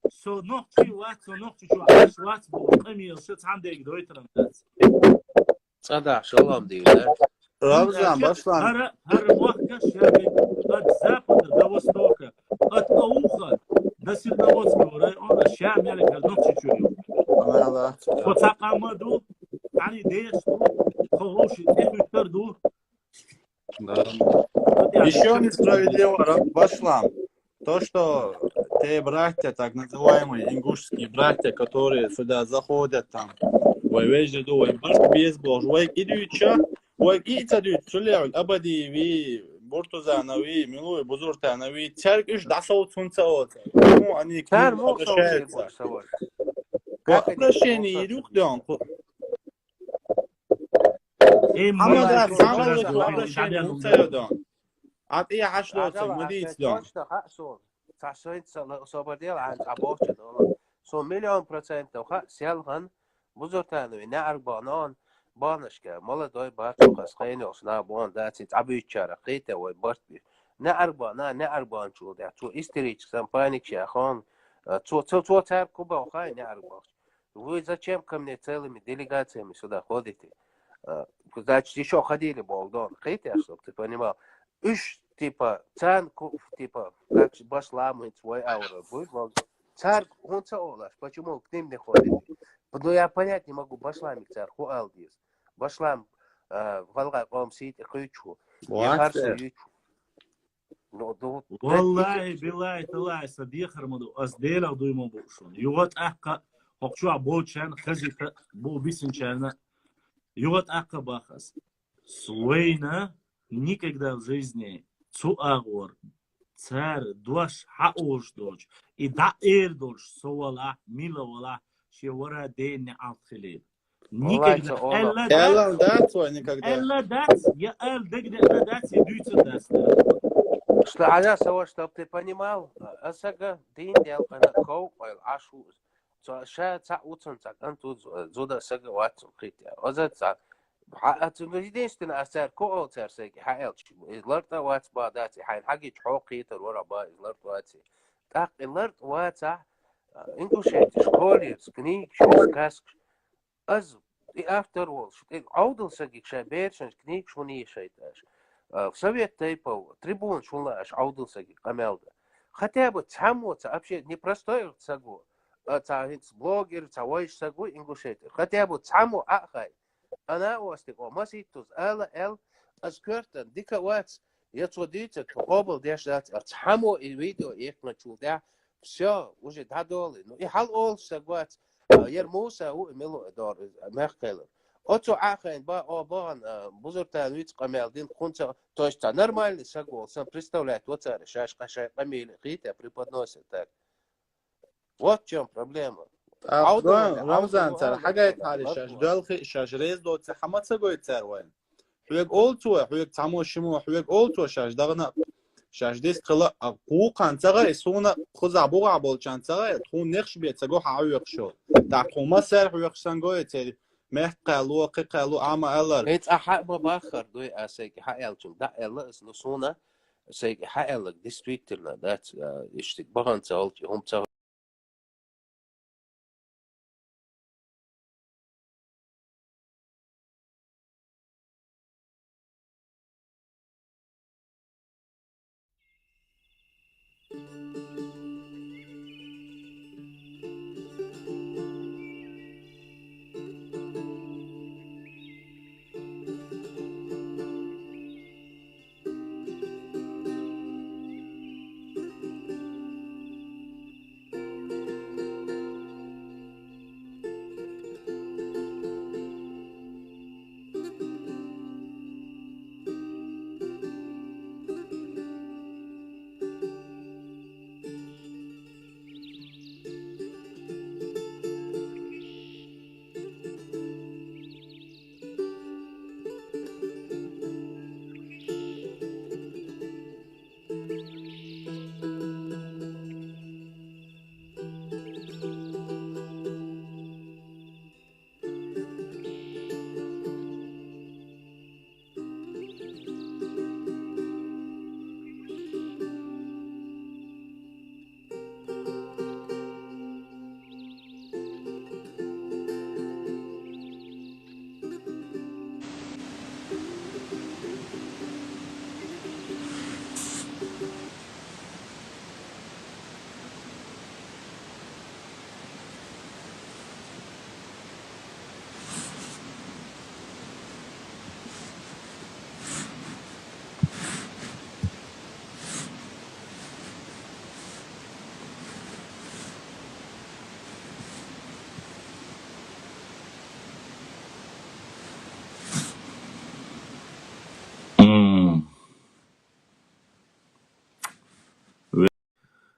سو نقطي وات سو نقطي شو عاش وات بقمي شت сам ديك دويترم داس. صدق شلون دينا. Рамзан, башлан. هر وقت شابي от запада до востока, от Ауха до Свердловодского района, щам я ликал, ну чуть-чуть. Вот Сакамаду, они дешту, хороший, эффектарду. Еще несправедливо, башлан. То, что те братья, так называемые ингушские братья, которые сюда заходят там, ой, вежду, ой, бейсбол, ой, идуча, ой, идут, шулер, абади, ви, Буртузанови, Милуи, Бузуртанови, церковь дошел сунцаот. Ну, они к ним обращаются. Как они Обращение юг дон. ما Hamada يكون samalo شرط to واحد обращение تعبان unsayo don. At iya hashlo to عقلا mudit don. точно حقسون تعسوين صوبرديل عن عبوش دولا سو مليون % وخا سيالغن بزرتانو نعرق بانان بانشكا مالا دوي باتو خسخيني وصنا بان داتي تعبي تشارة قيتا ويبرت نعرق بانا نعرق بان شو دا تو истерич сампаник шахон то царь Куба ухай нعرق бан. Вы зачем ко мне целыми делегациями сюда ходите? Значит, еще ходили Богдан. Хотите, чтобы ты понимал? Уж типа царь, типа как башламы свой аура будет. Царь, он цаолаш. Почему к ним не ходите? Но я понять не могу. Башлами царь, хуалдис. Башлам валга вам сидит хючу. Я харсу ючу. والله بالله طلع صديق رمضان أصديلا ودوي ما بوشون يوغت أحقا هقشوا بوشان خزيت بو بيسن شانا يوغت أحقا باخس سوينا никогда в жизни цуагор царь дуаш хаош дож и да дож совала миловала шевара день алхилил никогда Элла дат никогда. элла дат я эл дегде элла дат идуется даст. Что она сова, чтоб ты понимал, асага дин дел кана кау ойл ашу. Ша ца утсон ца анту зуда сага ватсон хитя. Оза ца единственное асар ко цар саги хаэл изларта ватс ба дати хайн хаги чхоқитер вара ба изларт ватси. Так изларт ватса инкушет школе скни каск аз и after all аудл саги шабершн кни шуни шайташ. В совет тайпов трибун шулаш аудылсаги камелда. Хотя бы цамоца вообще непростой цагу. Цаинц блогер, цавойш цагу ингушетер. Хотя бы цаму ахай. Она остик о маситус ала эл аскертен дика вац. Я цодица хобл дешат цаму и видео их начуда. Все уже дадоли. Ну и хал ол сагвац. Ермуса у мило дор мехкелер. Отцу ахайн ба обан бузуртан виц камелдин хунца, то есть нормальный сагол, сам представляет, вот царь, шаш кашай камили, хитя преподносит так. Вот в чем проблема. Рамзан царь, хагайт хали шаш, дуалхи шаш, рез дот, хамаца гой царь вайн. Хуек олцу, хуек цамошиму, хуек олцу шаш, дагна шаш дис қыла, қуқан цаға, суна хуза буға болчан цаға, тун нехш бет, цаго хауек шо. Так хума сар хуек сангой царь. مهت قالوا قالوا أما ألر. هيت أحب بآخر دوي أسيك حقلتم ده ألا نصونا أسيك حقلك ديستريكتنا ده إشتك بهان تقولتي هم تقول.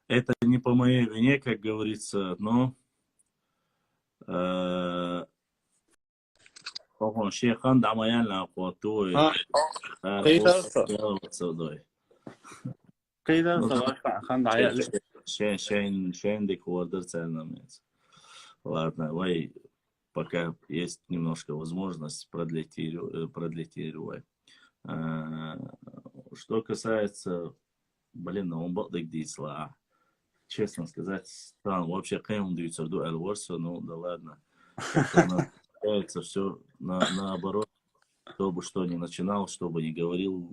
Это не по моей вине, как говорится, но طبعا شيخان دعميان لأقواتوي قيدر سودوي خان عيال Шейн деквардер цельномец. Ладно, давай, пока есть немножко возможность продлить Ирювай. Что касается, он был дисла. Честно сказать, там вообще кем даются до Элворса, ну да ладно. Получается все наоборот. Кто бы что ни начинал, что бы ни говорил.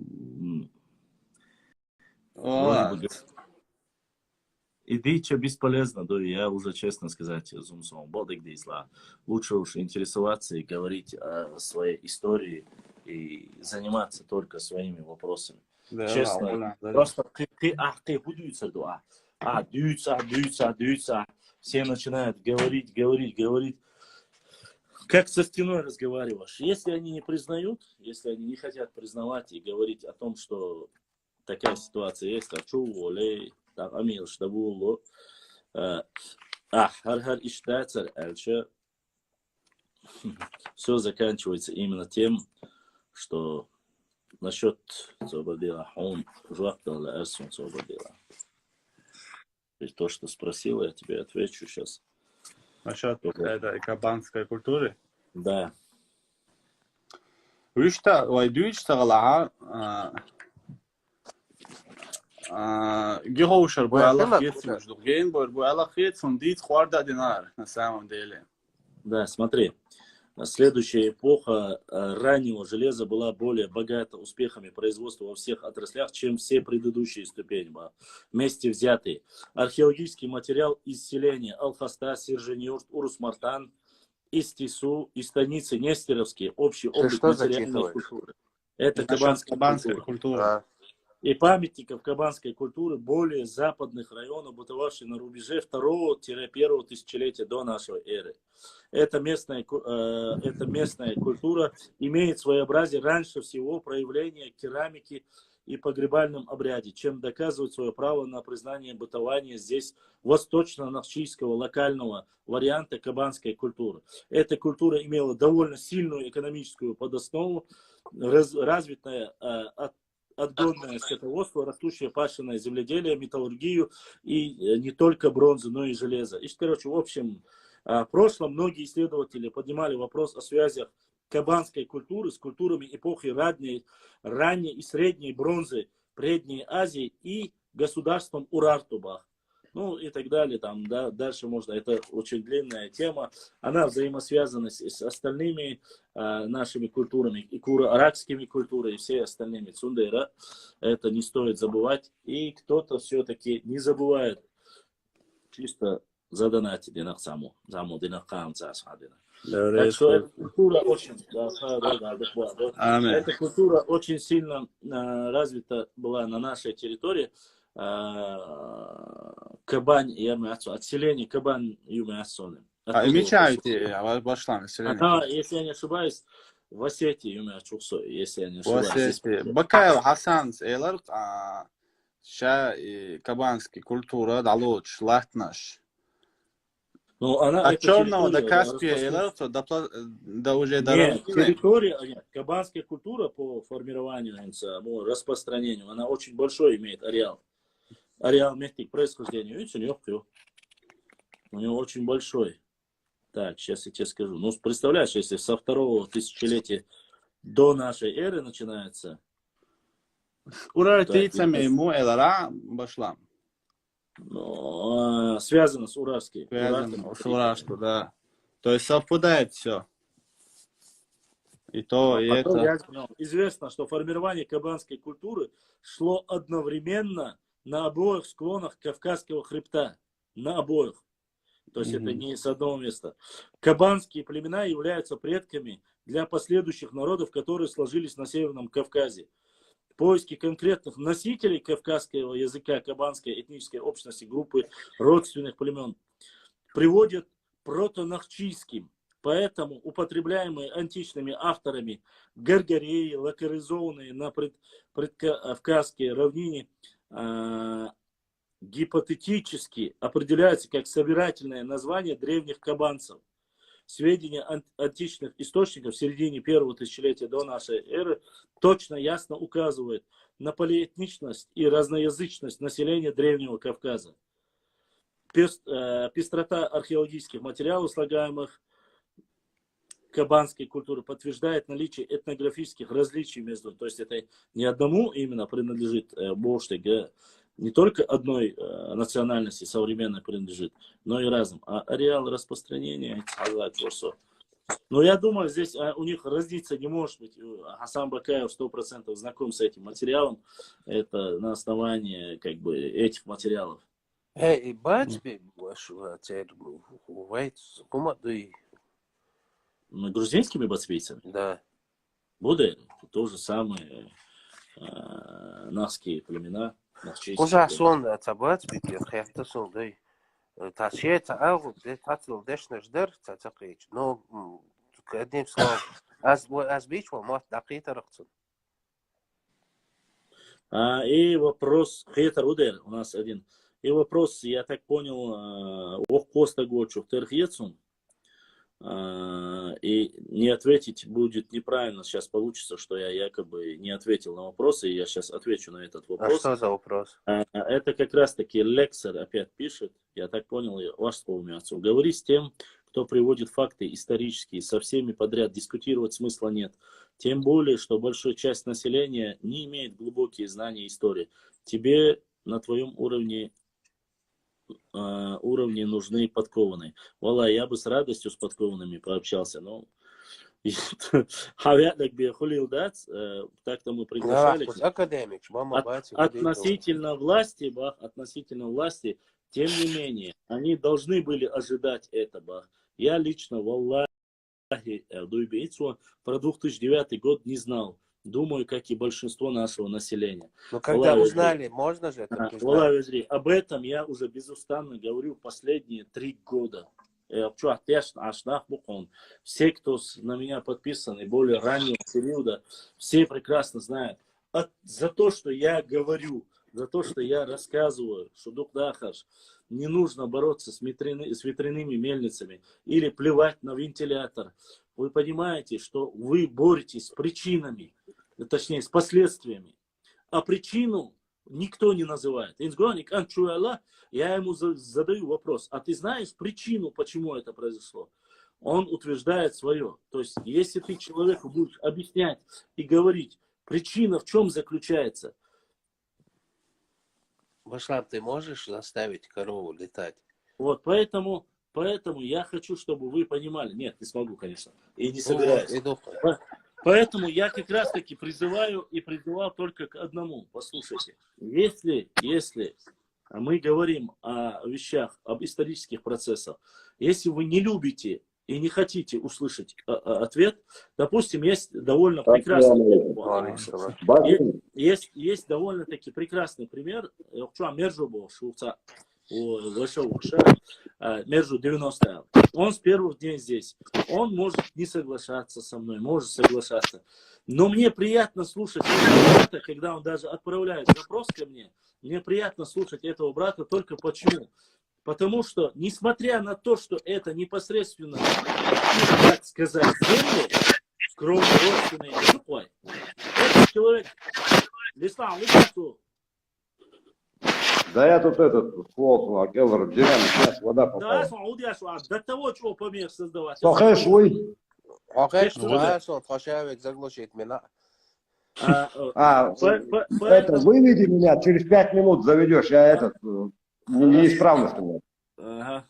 Идите бесполезно, да, я уже, честно сказать, зумсом бодик дисла. Лучше уж интересоваться и говорить о своей истории и заниматься только своими вопросами. Честно, просто ты будуется дуа. Даются. Все начинают говорить. Как со стеной разговариваешь. Если они не признают, если они не хотят признавать и говорить о том, что такая ситуация есть, Амир, что было, все заканчивается именно тем, что насчет Сободила, он жвактал Эрсон Сободила. То, что спросила, я тебе отвечу сейчас. Насчет этой кабанской культуры? Да. Геошер буалах ген буалах он дит хварда динар на самом деле. Да, смотри. Следующая эпоха раннего железа была более богата успехами производства во всех отраслях, чем все предыдущие ступени, вместе взятые. Археологический материал из селения Алхаста, Серженюрт, Урус-Мартан, Истису и станицы Нестеровские, общий облик материальной культуры. Это кабанская культура. И памятников кабанской культуры более западных районов, бытовавших на рубеже 2-1 тысячелетия до нашей эры. Эта местная культура имеет своеобразие раньше всего проявления керамики и погребальном обряде, чем доказывает свое право на признание бытования здесь восточно-нахчийского локального варианта кабанской культуры. Эта культура имела довольно сильную экономическую подоснову, развитое отгонное скотоводство, растущее пашенное земледелие, металлургию и не только бронзу, но и железо. И, короче, в общем, в прошлом многие исследователи поднимали вопрос о связях кабанской культуры с культурами эпохи ранней и средней бронзы Предней Азии и государством Урартубах. Ну и так далее. Там, да, дальше можно. Это очень длинная тема. Она взаимосвязана с остальными нашими культурами. И арабскими культурами, и все остальными. Цундейра. Это не стоит забывать. И кто-то все-таки не забывает. Чисто задонатить на саму. Заму динакам цасадина. Так что эта культура очень, эта культура очень сильно развита была на нашей территории. Кабань, отселение Кабань Юмясоны. Если я не ошибаюсь, в Осетии Юмясоны, если я не ошибаюсь. Бакайл Хасан Эйлар, кабанский культура, далоч, латнаш. Ну, она черного до Каспия, да уже нет, территория, нет, кабанская культура по формированию, распространению, она очень большой имеет ареал. Ареал мехтик происхождения, видите, у него очень большой. Так, сейчас я тебе скажу. Ну, представляешь, если со 2-го тысячелетия до нашей эры начинается. Но, связано с уральской. С уральской, да. То есть совпадает все. И то, и это. Известно, что формирование кабанской культуры шло одновременно на обоих склонах Кавказского хребта. На обоих. То есть это не с одного места. Кабанские племена являются предками для последующих народов, которые сложились на Северном Кавказе. Поиски конкретных носителей кавказского языка кабанской этнической общности группы родственных племен приводят к протонахчийским, поэтому употребляемые античными авторами гаргареи, локализованные на предкавказской равнине, гипотетически определяются как собирательное название древних кабанцев. сведения античных источников в середине первого тысячелетия до нашей эры точно ясно указывают на полиэтничность и разноязычность населения Древнего Кавказа. Пестрота археологических материалов, слагаемых кабанской культуры, подтверждает наличие этнографических различий между, то есть это не одному именно принадлежит Боштег, не только одной национальности современной принадлежит, но и разным. А ареал распространения, но я думаю, здесь у них разница не может быть. Хасан Бакаев 100% знаком с этим материалом. Это на основании как бы этих материалов. Эй, бачби, Грузинскими бацвийцами? Да. Буде, то же самые нахские племена. Куза сон табачби, хефта сон, да. Ташье таагу, татл дешнеш дер, татакич. Но, одним словом, аз бичвал, мат дакита рахцун. И вопрос, хейтер удер у нас один. И вопрос, я так понял, ох коста гочу терхецун. И не ответить будет неправильно. Сейчас получится, что я якобы не ответил на вопросы, и я сейчас отвечу на этот вопрос. А что за вопрос? Это как раз-таки Лексер опять пишет, я так понял, ваш отцу. Говори с тем, кто приводит факты исторические, со всеми подряд дискутировать смысла нет. Тем более, что большая часть населения не имеет глубокие знания истории. Тебе на твоем уровне нужны подкованные. Валла, я бы с радостью с подкованными пообщался, но так-то мы приглашали. Относительно власти, тем не менее, они должны были ожидать этого. Я лично, валлахи, про 2009 год не знал. Думаю, как и большинство нашего населения. Но когда узнали, можно же это признать? Об этом я уже безустанно говорю последние 3 года. Все, кто на меня подписаны более раннего периода, все прекрасно знают. За то, что я говорю, за то, что я рассказываю, что Духдахаш, не нужно бороться с ветряными мельницами или плевать на вентилятор. Вы понимаете, что вы боретесь с причинами, точнее с последствиями. А причину никто не называет. Я ему задаю вопрос, а ты знаешь причину, почему это произошло? Он утверждает свое. То есть, если ты человеку будешь объяснять и говорить, причина в чем заключается? Башлам, ты можешь заставить корову летать? Вот, поэтому я хочу, чтобы вы понимали. Нет, не смогу, конечно. И не собираюсь. Поэтому я как раз таки призывал только к одному. Послушайте, если мы говорим о вещах, об исторических процессах, если вы не любите и не хотите услышать ответ, допустим, есть довольно довольно-таки прекрасный пример. Между 90 Он с первых дней здесь. Он может не соглашаться со мной, может соглашаться. Но мне приятно слушать этого брата, когда он даже отправляет запрос ко мне. Мне приятно слушать этого брата только почему? Потому что, несмотря на то, что это непосредственно, так сказать, земли, скромно родственные, этот человек, Да я тут плохо, Келлер, деревянный, сейчас вода попала. До того, чего помех создавать. Это выведи меня, через 5 минут заведешь, я неисправность у меня. Ага,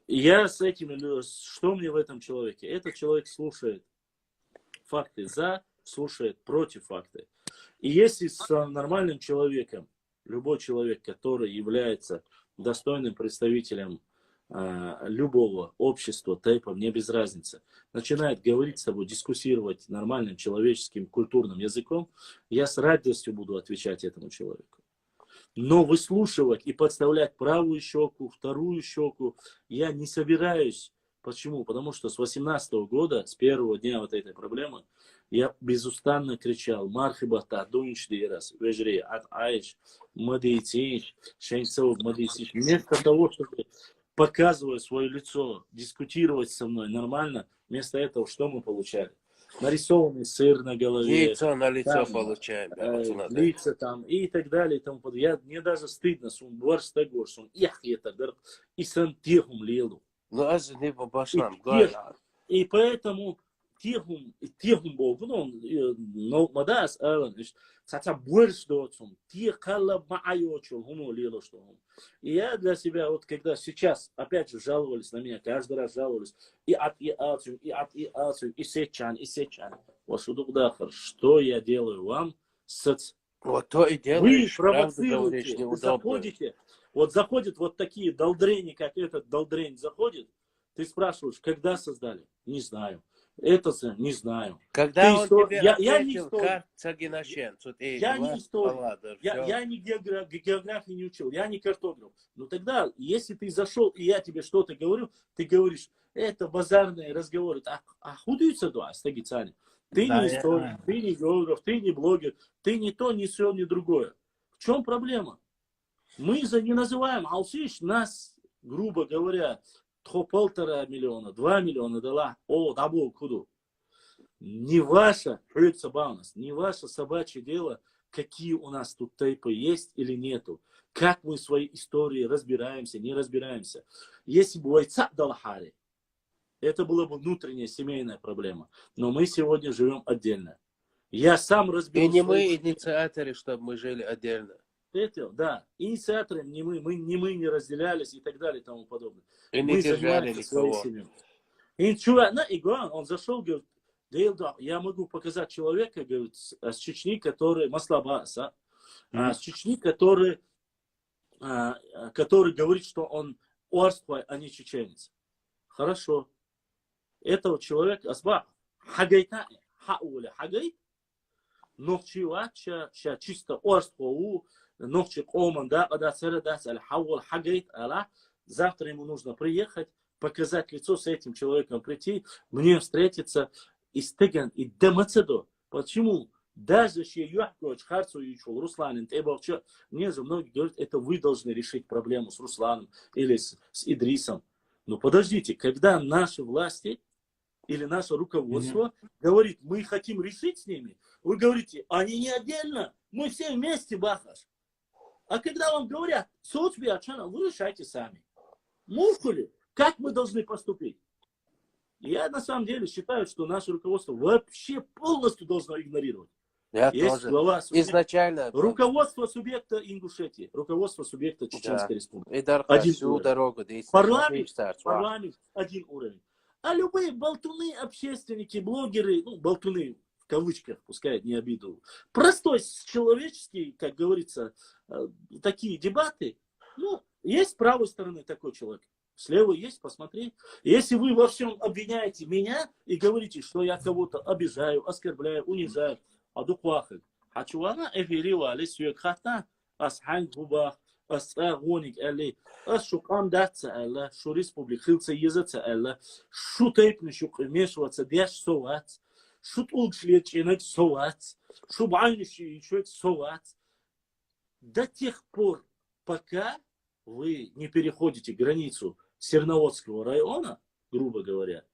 я с этим, что мне в этом человеке? Этот человек слушает факты за, слушает против факты. И если с нормальным человеком, любой человек, который является достойным представителем любого общества, тейпа, мне без разницы, начинает говорить с тобой, дискуссировать нормальным человеческим культурным языком, я с радостью буду отвечать этому человеку. Но выслушивать и подставлять правую щеку, вторую щеку я не собираюсь. Почему? Потому что с 2018 года, с первого дня вот этой проблемы, я безустанно кричал: Мархибата, Дунчдирас, Вежри, Ат Айш, Мадейтиш, Шейнцов, Мадейтиш. Вместо того, чтобы показывая свое лицо, дискутировать со мной нормально, вместо этого что мы получали? Нарисованный сыр на голове. Яйцо на лицо там, получаем. Лица там и так далее. И тому подобное. Мне даже стыдно, что он борщ такой, что он и сан техум лелу. Ну, а за не бабашам. И поэтому техум бог, ну, мадас, цаца борщ доцум, техала маайочул, гуну лелу, что он. И я для себя, вот когда сейчас, опять же, жаловались на меня, каждый раз жаловались, и ацию, и сечан. Вот что я делаю вам с... Вот то и делаешь, вы провоцируете, вы заходите, вот заходят вот такие долдрени, как этот долдрень заходит, ты спрашиваешь, когда создали? Не знаю. Это не знаю. Когда он тебе я не я не географию не учил, я не картограф. Но тогда, если ты зашел, и я тебе что-то говорю, ты говоришь, это базарные разговоры. А худуются дуа, стагицани. Ты не историк, ты не географ, ты не блогер, ты не то, не все, не другое. В чем проблема? Мы не называем, а услышь, нас, грубо говоря, 1,5 миллиона, 2 миллиона дала, дабу куду. Не ваше, не ваше собачье дело, какие у нас тут тейпы есть или нету. Как мы в своей истории разбираемся, не разбираемся. Если бы войца далахари, это была бы внутренняя семейная проблема. Но мы сегодня живем отдельно. Я сам разберу. И не мы инициаторы, чтобы мы жили отдельно. Это, да, инициаторы не мы не разделялись и так далее и тому подобное. И не держали никого. И он зашел, говорит, я могу показать человека, говорит, с Чечни, который Маслабаса, с Чечни, который говорит, что он орской, а не чеченец. Хорошо. Этого человека асба хагайта хауля хагайт, нохчивача чисто орского ногчик оман, да, завтра ему нужно приехать, показать лицо с этим человеком, прийти, мне встретиться и стеган, и демацедо. Почему? Даже если я харцу ючул, Руслан, мне же многие говорят, это вы должны решить проблему с Русланом или с Идрисом. Но подождите, когда наши власти или наше руководство говорит, мы хотим решить с ними, вы говорите, они не отдельно, мы все вместе, бахаш. А когда вам говорят, вы решайте сами. Мускули, как мы должны поступить? Я на самом деле считаю, что наше руководство вообще полностью должно игнорировать. Есть глава изначально. Руководство субъекта Ингушетии, руководство субъекта Чеченской Республики. Один дорогу, парламент один уровень. А любые болтуны, общественники, блогеры, болтуны, в кавычках, пускай не обиду. Простой человеческий, как говорится, такие дебаты. Есть с правой стороны такой человек. С левой есть, посмотри. Если вы во всем обвиняете меня и говорите, что я кого-то обижаю, оскорбляю, унижаю, адуквахы. Хачуана эфирила алисюек хатна, асханг губах, асагоник али, асшукам датса алла, шу республик хилца езаца алла, шу тейпни шук вмешиваться дяш соват, шу улчлеченек соват, шу байнищи человек соват. До тех пор, пока вы не переходите границу Серноводского района, грубо говоря,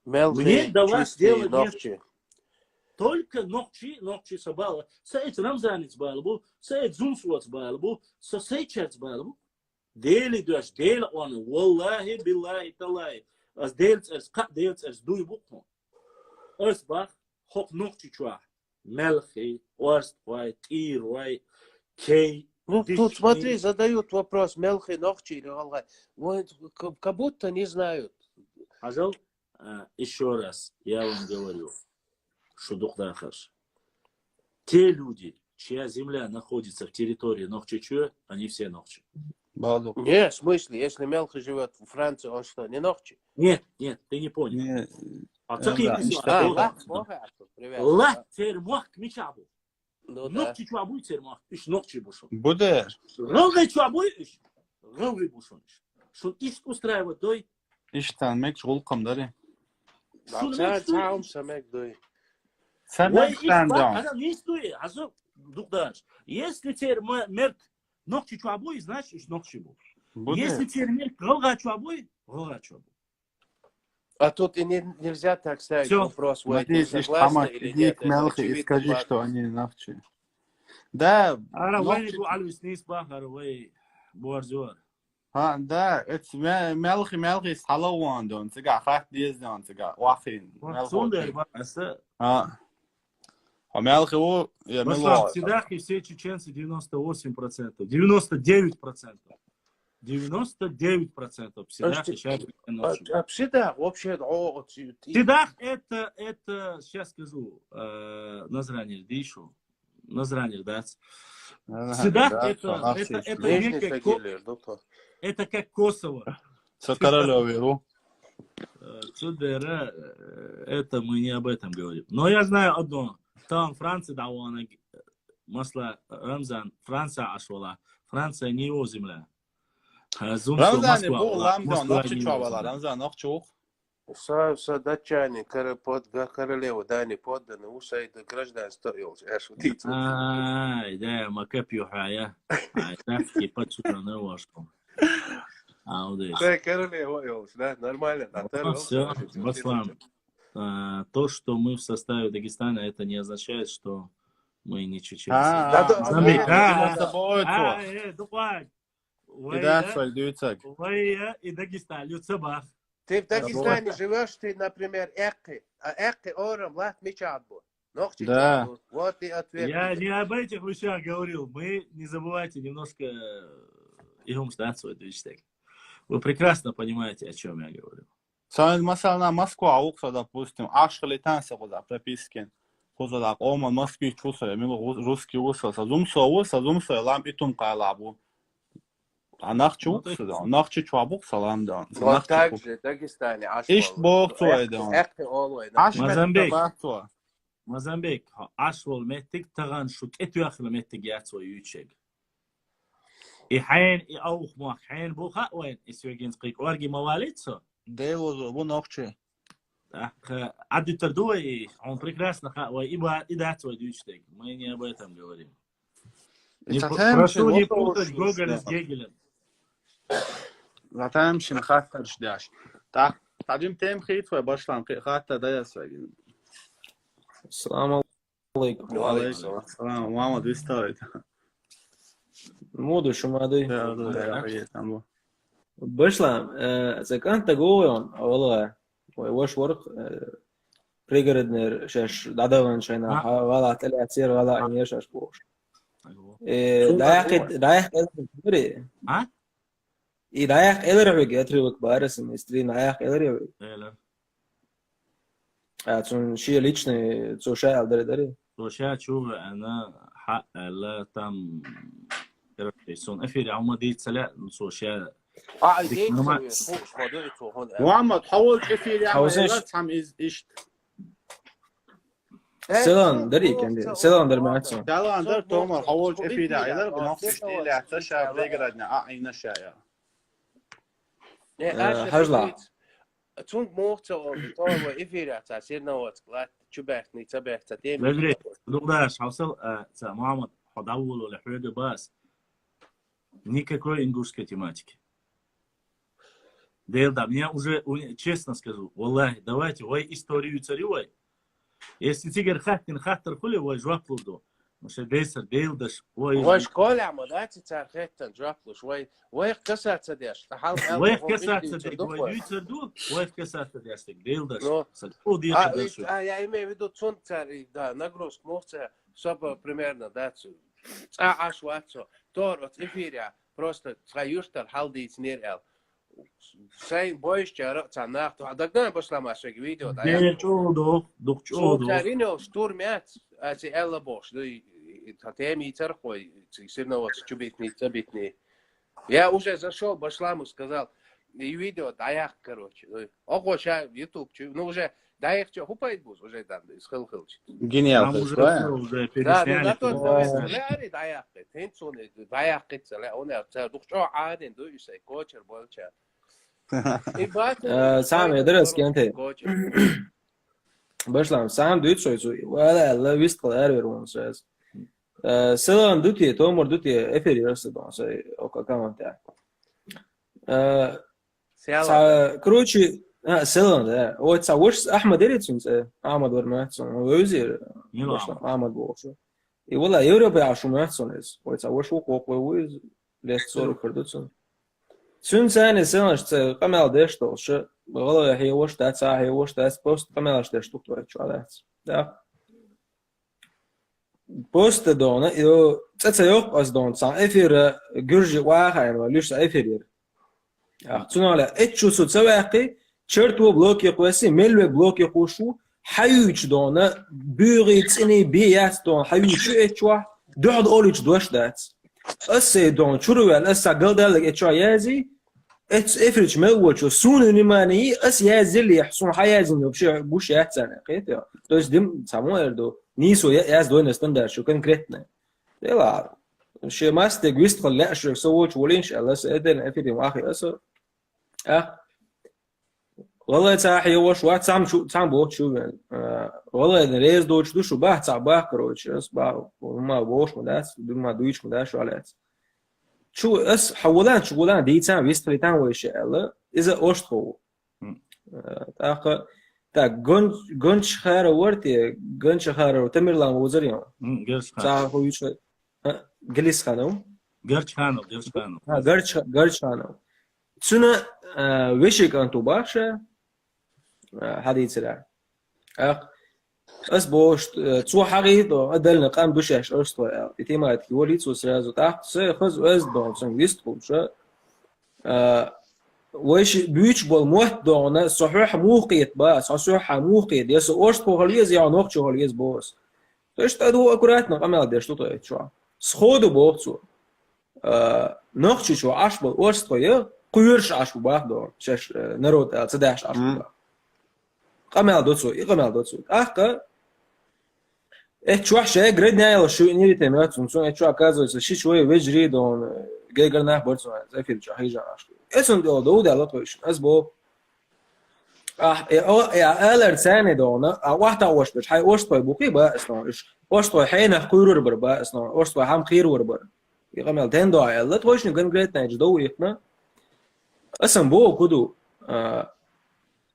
мне до вас дела нет. Только ногчи собала. Сейт Рамзанец балбу, сейт Зунсуац балбу, сейчац балбу. Дели дуаш, дели он, валлахи биллахи талай. Аз делец эрс дуй букну. Эрс бах, хок ногчи чуа. Мелхи, орст вай, тир вай, кей. Тут смотри, задают вопрос, мелхи ногчи или валлахи. Как будто не знают. Ажал, еще раз я вам говорю. Шудухдахаш. Те люди, чья земля находится в территории Нохчичуя, они все Нохчи. Нет, в смысле, если Мелхи живет в Франции, он что, не Нохчи? Нет, ты не понял. Ла термох к мечабу. Нохчи чуабуй термох, иш Нохчи бушон. Буде. Галгай чуабуй иш. Галгай бушон иш. Шун иш устраивает дой. Иш танмек жол камдари. Сам самек дой. Если теперь мерк ногчи чуабуй, значит ногчи был. Если теперь Голгачуабой, Голгачуабой. А тут и нельзя так ставить Всё. вопрос, вы Надеюсь, согласны или нет. иди к Мелхи и скажи, что они навчи. Да, Аравай Буалвис Нисбах, Аравай Буарзуар. да, это Мелхи с Халауандон, цыга, хат ездон, цыга, Уахин. Сундер, Баса. А Мелхи его, я В Сидахе все чеченцы 98%, 99%. 99% в Сидахе сейчас ночью. А Сидах вообще... Сидах это, сейчас скажу, Назранер, Дишу. Назранер, да. Сидах это как Косово. Сакаралёвиру. Цудера, это мы не об этом говорим. Но я знаю одно. Там Франция давала, масла Рамзан, Франция ашвала. Франция не его земля. Рамзан не был Ламдон, нахчи чувала, Рамзан нахчух. Датчане, королева, да, не подданы, усай до гражданства, Ай, да, макапью хая. Ай, таки подсуданы вашку. Да, королева, да, нормально. Все, Баслам. То, что мы в составе Дагестана, это не означает, что мы не чеченцы. И Дагестан, Люцебах. Ты в Дагестане живешь, ты, например, Экки, а Экки ором лат мечадбу. Да. Вот и ответ. Я не об этих вещах говорил. Мы, не забывайте, немножко игумстацию эту вещь. Вы прекрасно понимаете, о чем я говорю. Сами масална Москва, Аукса, допустим, Ашхалитанса, куда пропискен. Куда Ома, Москвич, Чуса, русский уса, Сазумса, Лам и Тумкалабу. А нахчи уксы, да, нахчи чуабук салам, да. Вот так же, в Дагестане. Ишт бог цуай, да. Мозамбик, Ашвол меттик таган шут, эту яхла меттик яцу ючек. И хайн, и аух мах, хайн буха, уэн, и свегин скрик, орги мавалицо. Дейлозу, бу нахчи. Адду тардуа, и он прекрасно, и дацу ючек. Мы не об этом говорим. Прошу не путать Гоголя с Гегелем. Затемшин хаттар ждаш. Так, тадим тем хитва башлам, хаттар да ясвагин. Салам алейкум. Алейкум. Салам, мама, ты стоит. Моду шумады. Да. Башлам, закан тагоон, والله وش ورق пригородный шаш дадаван шайна, вала телецир вала не шаш бош. رايح إلرعوج أتريوك بارس مسترين رايح إلرعوج. عشان شيء личный, social дари. Social شوف أنا حق لا تام كرتيسون أفيد عم دي تسلا social. محمد حاول أفيد عم تام إيش. سلام دري كندي سلام در معتصم سلام در تومر حاول أفيد عيلر بنفس اللي احتشى بيقردنا عين الشايع هجلا تون موت أو بتوه أفيد عتاسير نوات قلت شبهتني تبهت تيم بدري دقداش حصل محمد حدول ولا حاجة بس никакой ингушской тематики. Да, меня уже, честно скажу, والله, давайте, вы историю царевой. Если тигр хаттин хаттер хули, вы жваплуду. مش ديسر ديلدش واش كل عملات تارختن جابلوش واي كسات سديش واي كسات سديش واي يتردو واي كسات سديش ديلدش سدودي خدش я имею в виду цон цари да нагрузка может чтобы примерно да аж ватсо тор от эфиря просто траюштар халдиц нерел Сайн боиш чара цанах то адагдан башламашаг видео да я чудо докчудо Тарино штурмят ати элла бош татеми цархой сирноват чубитни цабитни Я уже зашел башламу сказал и видео даях короче огоша YouTube ну уже даях что хупает бус уже там схылхылч Гениал уже да на то ляри даях тенцоне даях кицла он я духчо аден до исай кочер болча سامي درس كنتي باشلام سام دوت شوي ولا لا ويست قدر ونساس سلام دوتي تومر دوتي افيري رس دون سي او كمان تاع Короче, Селан, да. Вот сауш Ахмад Эрицун, Ахмад Варматсон, Уюзир, Ахмад Бошо. И вот Европа Ашуматсон из. Вот сауш Укоп, Уюз, лет 40 продуцен. Сун Сан Селан, что Камел Дешто, что было его штата, его штат, просто Камел Дешто, кто это да. Просто дона, и это yok az don, san efir Gürcü vahayn, lüş efir. Tunala etçu sutsavaqi, çertu blok yaqwasi, melwe blok yaqushu, hayuç dona, büğitsini biyat don, hayuçu etçwa, duhd oliç doşdat. Asse don, çuruvel assa galdalik etçwa yazi, et efirç mewçu sunu nimani, as yazili yahsun hayazin yobshi buş yahtsana, qeyt ya. То есть dim samo erdo. Nisu jaz dojna standard šo konkretne. Dela, še maste gwist khol la shir so wach wolin Allah sadan afidi واخي aso. والله تاحي وش وات سام بوت شو والله اذا ريز دوش دوش باه صباح كروش اصبع وما بوش مداس ما دويش مداش علات شو اس حولان شغلان دي تام يستريتان وش الله اذا اوشتو تاخ Так, гончхара ورتي гончхара تمرلان وزريان صاحو يش جليس خانو Герчханов. герчханов سنة وشك أنتو باشا حديث لا أسبوش تو حقيقة أدلنا قام بشاش أرسطو إتيمات كيوليت وسرازو تحت سيخز وأزدون سنجيستو شا وش بيوش بالموت دونا صحيح موقيت بس صحيح موقيت يس أرسطو هاليز يعني نقطة هاليز بوس تش تدو أكوراتنا قمال ديش توتو شو سخودو بوتسو نقطة شو عشب أرسطو يه قيرش عشب باخدو شش نرود تصدقش عشب قمال دوتسو أخك شو حشة جريدنا يلا شو نيري تمرات سون شو أكازو شيء شوي وجري دون جيجر نه برسون زي في الجاهيجا عشب اسم دو ده لطويش أسبو يا ألر ثاني دونا واحد وش بس هاي وش طيب بوقي بقى إسناش وش طيب حين خير بقى إسنا وش طيب هم خير وربا يقمل تندو عيال لا تويش نقول جريت ناج دو يقنا اسم بو كدو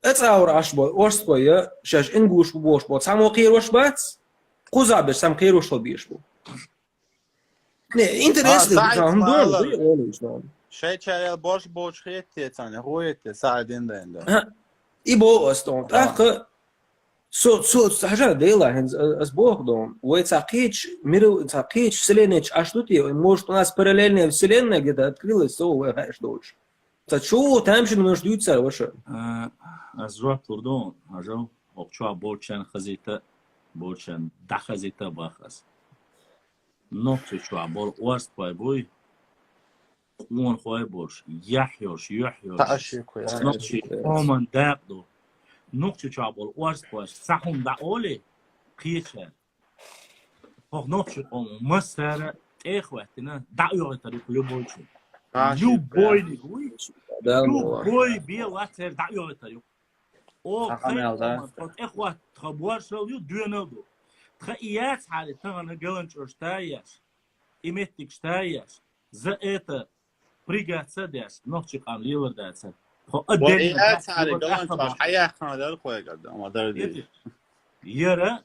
أتصور عشبو وش طيب شاش إنجوش بوش بو سامو خير وش بس قوزا بس سام خير وش طبيش بو نه إنترست هم دول شيء شيء boş خيت تاني هو يتساعدين ده إبو أستون أخ سو حاجة ديلا هنز أسبوع دون ويتساقيش ميرو تساقيش سلينش أشتوتي может у нас параллельная вселенная где-то открылась то знаешь дольше تشو تامشي مش دوتسر وش أزرع تردون هجو أبشوا بولشان خزيته بولشان دخزيته باخس نقطة شو بول وست باي اون خواه باش یحیاش نقطه آمان دق دو نقطه چابال وارست باش سحون دعاله قیچه خب نقطه آمان مستر اخوهتی نه دعیاه تاریخ یو بایچو یو بای نگوی یو بای بیا وقتر دعیاه تاریخ او خیلی آمان اخوه تخبوار شل یو دوینه دو تخییات حالی تنگانه گلنچ اشتایش ایمتیک اشتایش زا ایتا пригаться дес, ночи кам ливер дес. وإيات على قلنا باش حياة خانة خوي قد ما دردي. يرى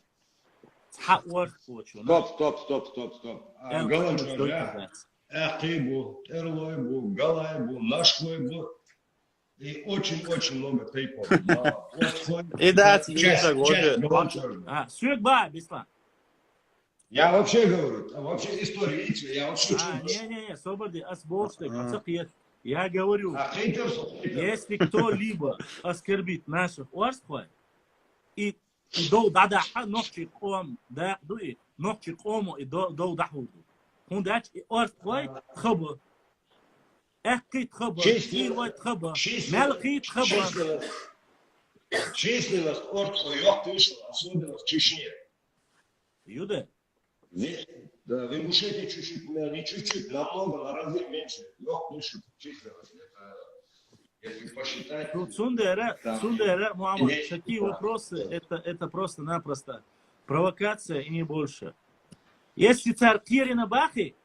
تحق ورد وشو. Стоп. قلنا شو أخيبو, ترويبو, قلايبو, нашхойбу. И очень много people. И да, тебе годы. Сюк ба, бисла. Я вообще говорю, вообще история, видите, я вот шучу. Не, свободы, я говорю, если кто-либо оскорбит наших орств, и до дадаха ночи ком, да, дуи, ночи кому и до дахуду. Он дач и орствой тхаба. Эхкит тхаба, тилвой тхаба, мелкит тхаба. Численность орств yok вышло, особенно в Чечне. Юда? Да, в Ингушетии чуть-чуть, не чуть-чуть, намного, на разы меньше. Лёг выше численность. Это, если посчитать... Сундера, Муаммад, такие вопросы, это просто-напросто провокация и не больше. Если царь Кирина Бахи,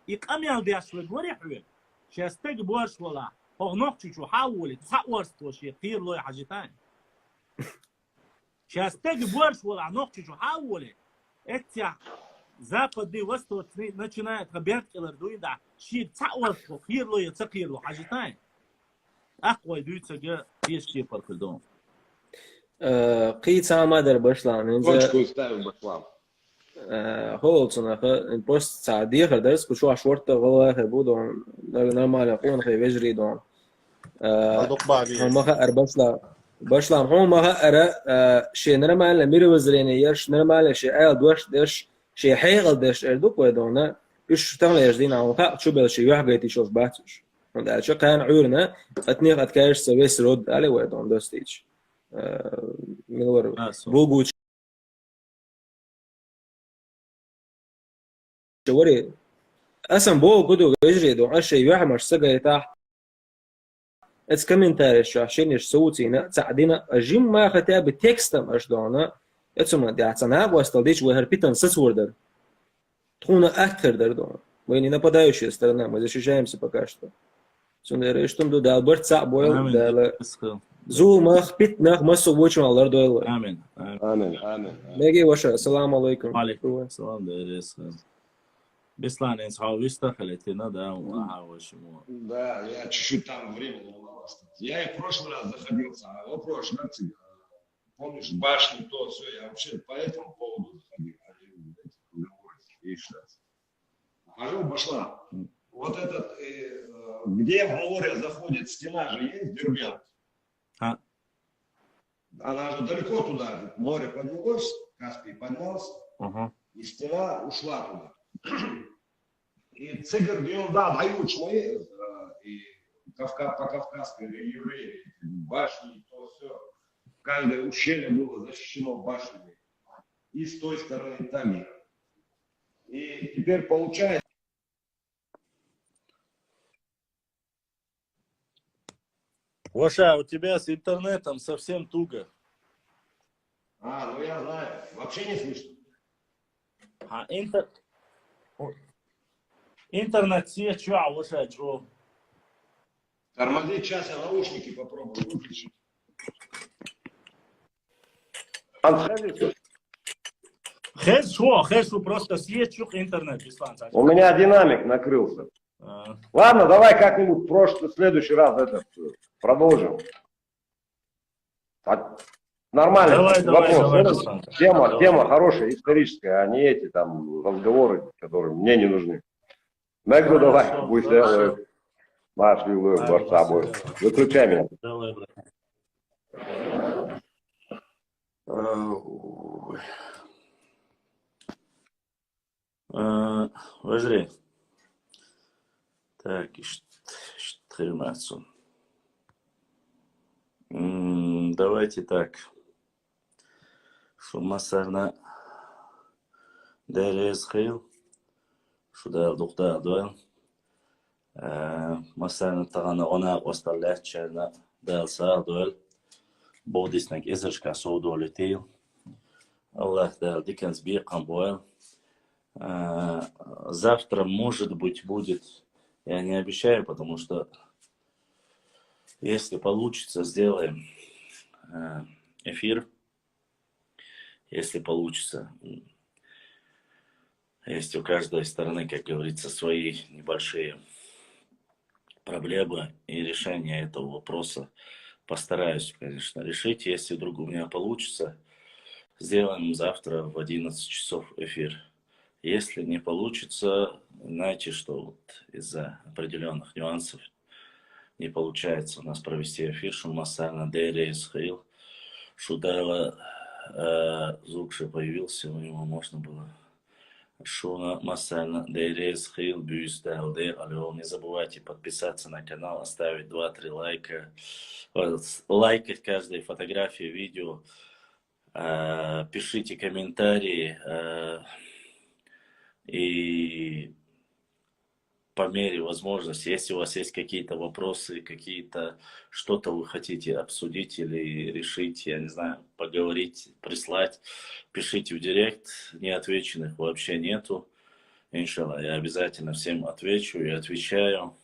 и камел бяшвы горе, сейчас так больше вола, أغنقش شو حاولت تحورست وشي كثير له حاجة تاني شاستاج بورش ولا نقش شو حاولت إتيا западный восток начинает объект килердуин да шир цаур хирло я цакирло хажитай أقوى دويتsa جا يشتي паркдом قيت ساما در باشلان Точку ставим башлам. هولتسون أخا بوست سعدي خدرس كشوا شورت غلا خبودون نرمال يكون خي بجري دون هم خا باشلام هم خا أرا شيء نرمال لمير وزرين يرش نرمال شيء أيل دوش دش شيء حيغل دش أردوك ودونا إيش تغلى يجدين عم خا شو بده شيء يحقق يشوف باتش هذا شو كان عيرنا أتني قد كايش سويس رود عليه ودون دوستيج ملور بوجود شوري أصلا بو كده يجري دون أشي واحد مش سجى تحت اتس كومنتاري شو عشان يشوتي نا تعدينا أجيم ما خطأ بتكست مش دونا اتسمع دي عتنا وستلديش وهربيتن سسوردر تخونا أكثر در دون وين нападающая сторона мы защищаемся пока что سندري что до Albert Sabойл да زو ما خبيت نخ ما سويتش على الأرض ولا آمين آمين. نجي وشا السلام عليكم وعليكم السلام درس بيسلان إنس حاويستا خليتنا да وحاوشمو Да, я чуть-чуть там времени маловато. Я и в прошлый раз заходился, а вопрос, помнишь, башни, то, все, я вообще по этому поводу заходил. И сейчас. Хожу, пошла. Вот этот, где в море заходит стена же есть, Дербент? Она же далеко туда, море поднялось, Каспий поднялся, и стена ушла туда. И цигр говорил, да, дают человек, и по-кавказски, евреи, башни, то все. Каждое ущелье было защищено башнями. И с той стороны Тамира. И теперь получается... Воша, у тебя с интернетом совсем туго. Ну я знаю. Вообще не слышно. Интернет все что, Воша, что? Тормози час, я наушники попробую выключить. Хэш, просто съесть чух интернет, Беслан. У меня динамик накрылся. Ладно, давай как-нибудь в следующий раз продолжим. Так, нормальный вопрос. Тема хорошая, историческая, а не эти там разговоры, которые мне не нужны. Мэгду давай, будь делает. Наш любой борца будет. Выключай меня. Давай, брат. Возри. Так, что давайте так. Шумасарна Дерез Хейл. Шуда доктор Дуэл. Масарна Тагана она осталась черна Делса Дуэл. Бодиснак изышка соудолетил. Аллах дал диканс биркан бойл. Завтра, может быть, будет, я не обещаю, потому что если получится, сделаем эфир. Если получится. Есть у каждой стороны, как говорится, свои небольшие проблемы и решение этого вопроса. Постараюсь, конечно, решить. Если вдруг у меня получится, сделаем завтра в 11 часов эфир. Если не получится, знаете, что вот из-за определенных нюансов не получается у нас провести эфир. Шумасана Дерез Хейл. Шудала звук же появился, у него можно было. Шуна Масана Дерез Хейл Бюсталде. Алло, не забывайте подписаться на канал, оставить 2-3 лайка. Лайкать каждой фотографии, видео. Пишите комментарии. И по мере возможности, если у вас есть какие-то вопросы, какие-то что-то вы хотите обсудить или решить, я не знаю, поговорить, прислать, пишите в директ, неотвеченных вообще нету. Иншалла, я обязательно всем отвечу и отвечаю.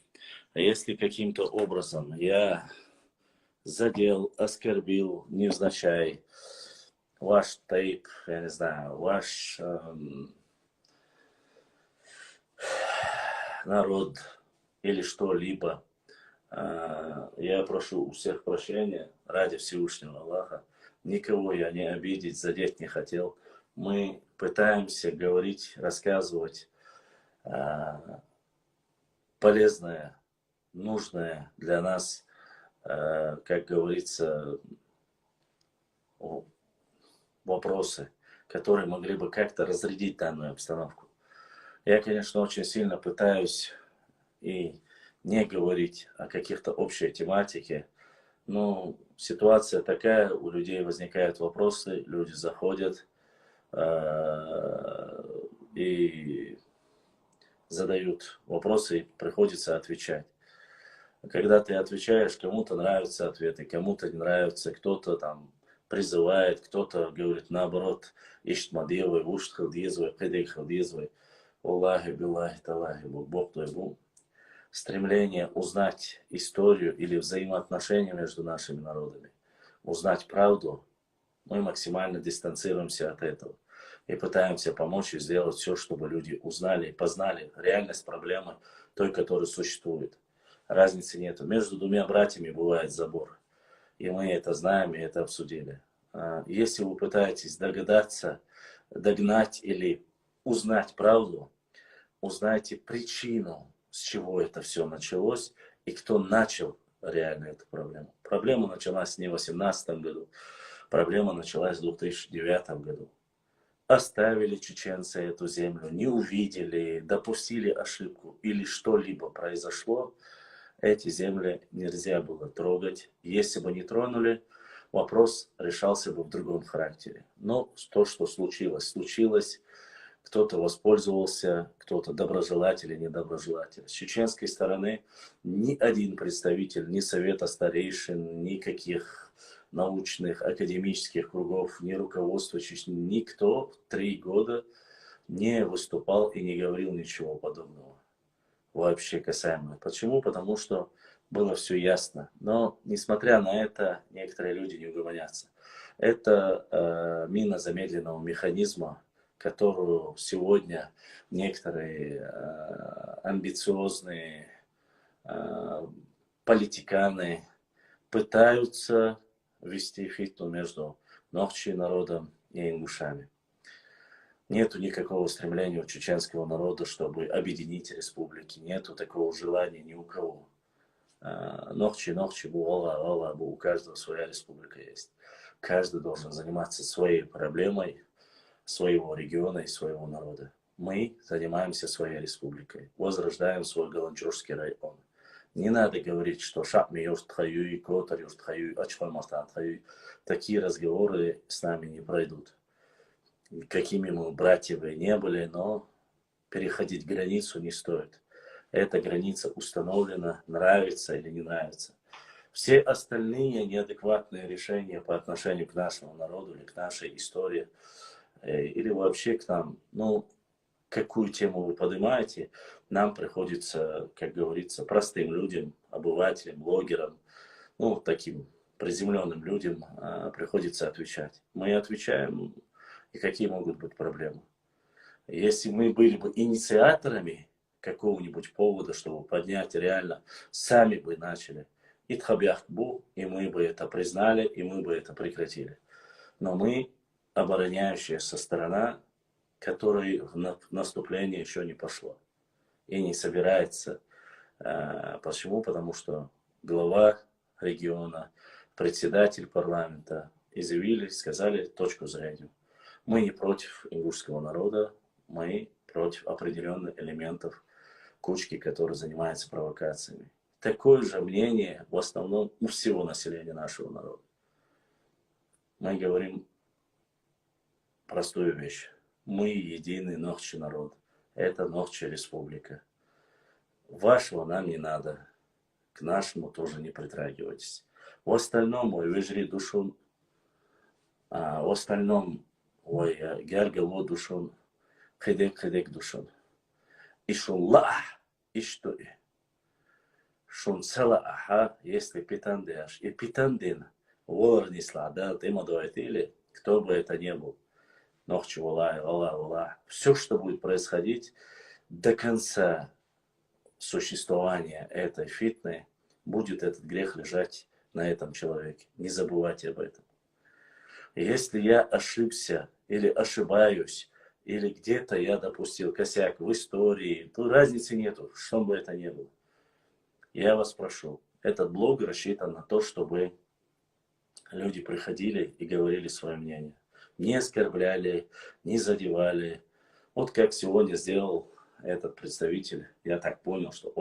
Если каким-то образом я задел, оскорбил невзначай ваш тейп, я не знаю, ваш народ или что-либо, я прошу у всех прощения ради Всевышнего Аллаха. Никого я не обидеть, задеть не хотел. Мы пытаемся говорить, рассказывать полезное, нужное для нас, как говорится, вопросы, которые могли бы как-то разрядить данную обстановку. Я, конечно, очень сильно пытаюсь и не говорить о каких-то общей тематике, но ситуация такая, у людей возникают вопросы, люди заходят и задают вопросы, и приходится отвечать. Когда ты отвечаешь, кому-то нравятся ответы, кому-то не нравятся, кто-то там призывает, кто-то говорит наоборот, ищет мадевы, ушт халдезвай, кадей халдезвай, Аллахи, Биллахи, Талахи, Бог твой Бог. Стремление узнать историю или взаимоотношения между нашими народами, узнать правду, мы максимально дистанцируемся от этого и пытаемся помочь и сделать все, чтобы люди узнали и познали реальность проблемы той, которая существует. Разницы нет. Между двумя братьями бывает забор. И мы это знаем, и это обсудили. Если вы пытаетесь догадаться, догнать или узнать правду, узнайте причину, с чего это все началось и кто начал реально эту проблему. Проблема началась не в 2018 году, проблема началась в 2009 году. Оставили чеченцы эту землю, не увидели, допустили ошибку или что-либо произошло, эти земли нельзя было трогать. Если бы не тронули, вопрос решался бы в другом характере. Но то, что случилось, случилось. Кто-то воспользовался, кто-то доброжелатель или недоброжелатель. С чеченской стороны ни один представитель, ни совета старейшин, никаких научных, академических кругов, ни руководства Чечни, никто 3 года не выступал и не говорил ничего подобного. Вообще касаемо. Почему? Потому что было все ясно. Но, несмотря на это, некоторые люди не угомонятся. Это мина замедленного механизма, которую сегодня некоторые амбициозные политиканы пытаются вести фитну между Нохчи народом и ингушами. Нету никакого стремления у чеченского народа, чтобы объединить республики. Нету такого желания ни у кого. Нохчи, Буала, у каждого своя республика есть. Каждый должен заниматься своей проблемой, своего региона и своего народа. Мы занимаемся своей республикой, возрождаем свой Галанчурский район. Не надо говорить, что Шапми Юртхаюй, Котар Юртхаюй, Ачхамастан Хаюй. Такие разговоры с нами не пройдут. Какими мы братьями не были, но переходить границу не стоит. Эта граница установлена, нравится или не нравится. Все остальные неадекватные решения по отношению к нашему народу или к нашей истории, или вообще к нам, ну, какую тему вы поднимаете, нам приходится, как говорится, простым людям, обывателям, блогерам, ну, таким приземленным людям приходится отвечать. Мы отвечаем, и какие могут быть проблемы. Если мы были бы инициаторами какого-нибудь повода, чтобы поднять реально, сами бы начали. Итхабяхбу, и мы бы это признали, и мы бы это прекратили. Но мы обороняющаяся сторона, которой в наступление еще не пошло и не собирается. Почему? Потому что глава региона, председатель парламента изъявили, сказали точку зрения. Мы не против ингушского народа, мы против определенных элементов кучки, которые занимаются провокациями. Такое же мнение в основном у всего населения нашего народа. Мы говорим простую вещь. Мы единый Нохчи народ. Это Нохчи республика. Вашего нам не надо. К нашему тоже не притрагивайтесь. В остальном, ой, выжри душун. В остальном, ой, гяргало душун. Хедек душун. Ишуллах, и что? шун цела аха, если питандеш, и питандин, ворнисла, да, ты мадует или кто бы это ни был. Нохчи валай, вала. Все, что будет происходить до конца существования этой фитны, будет этот грех лежать на этом человеке. Не забывайте об этом. Если я ошибся или ошибаюсь, или где-то я допустил косяк в истории, то разницы нету, что бы это ни было. Я вас прошу, этот блог рассчитан на то, чтобы люди приходили и говорили свое мнение. Не оскорбляли, не задевали. Вот как сегодня сделал этот представитель, я так понял, что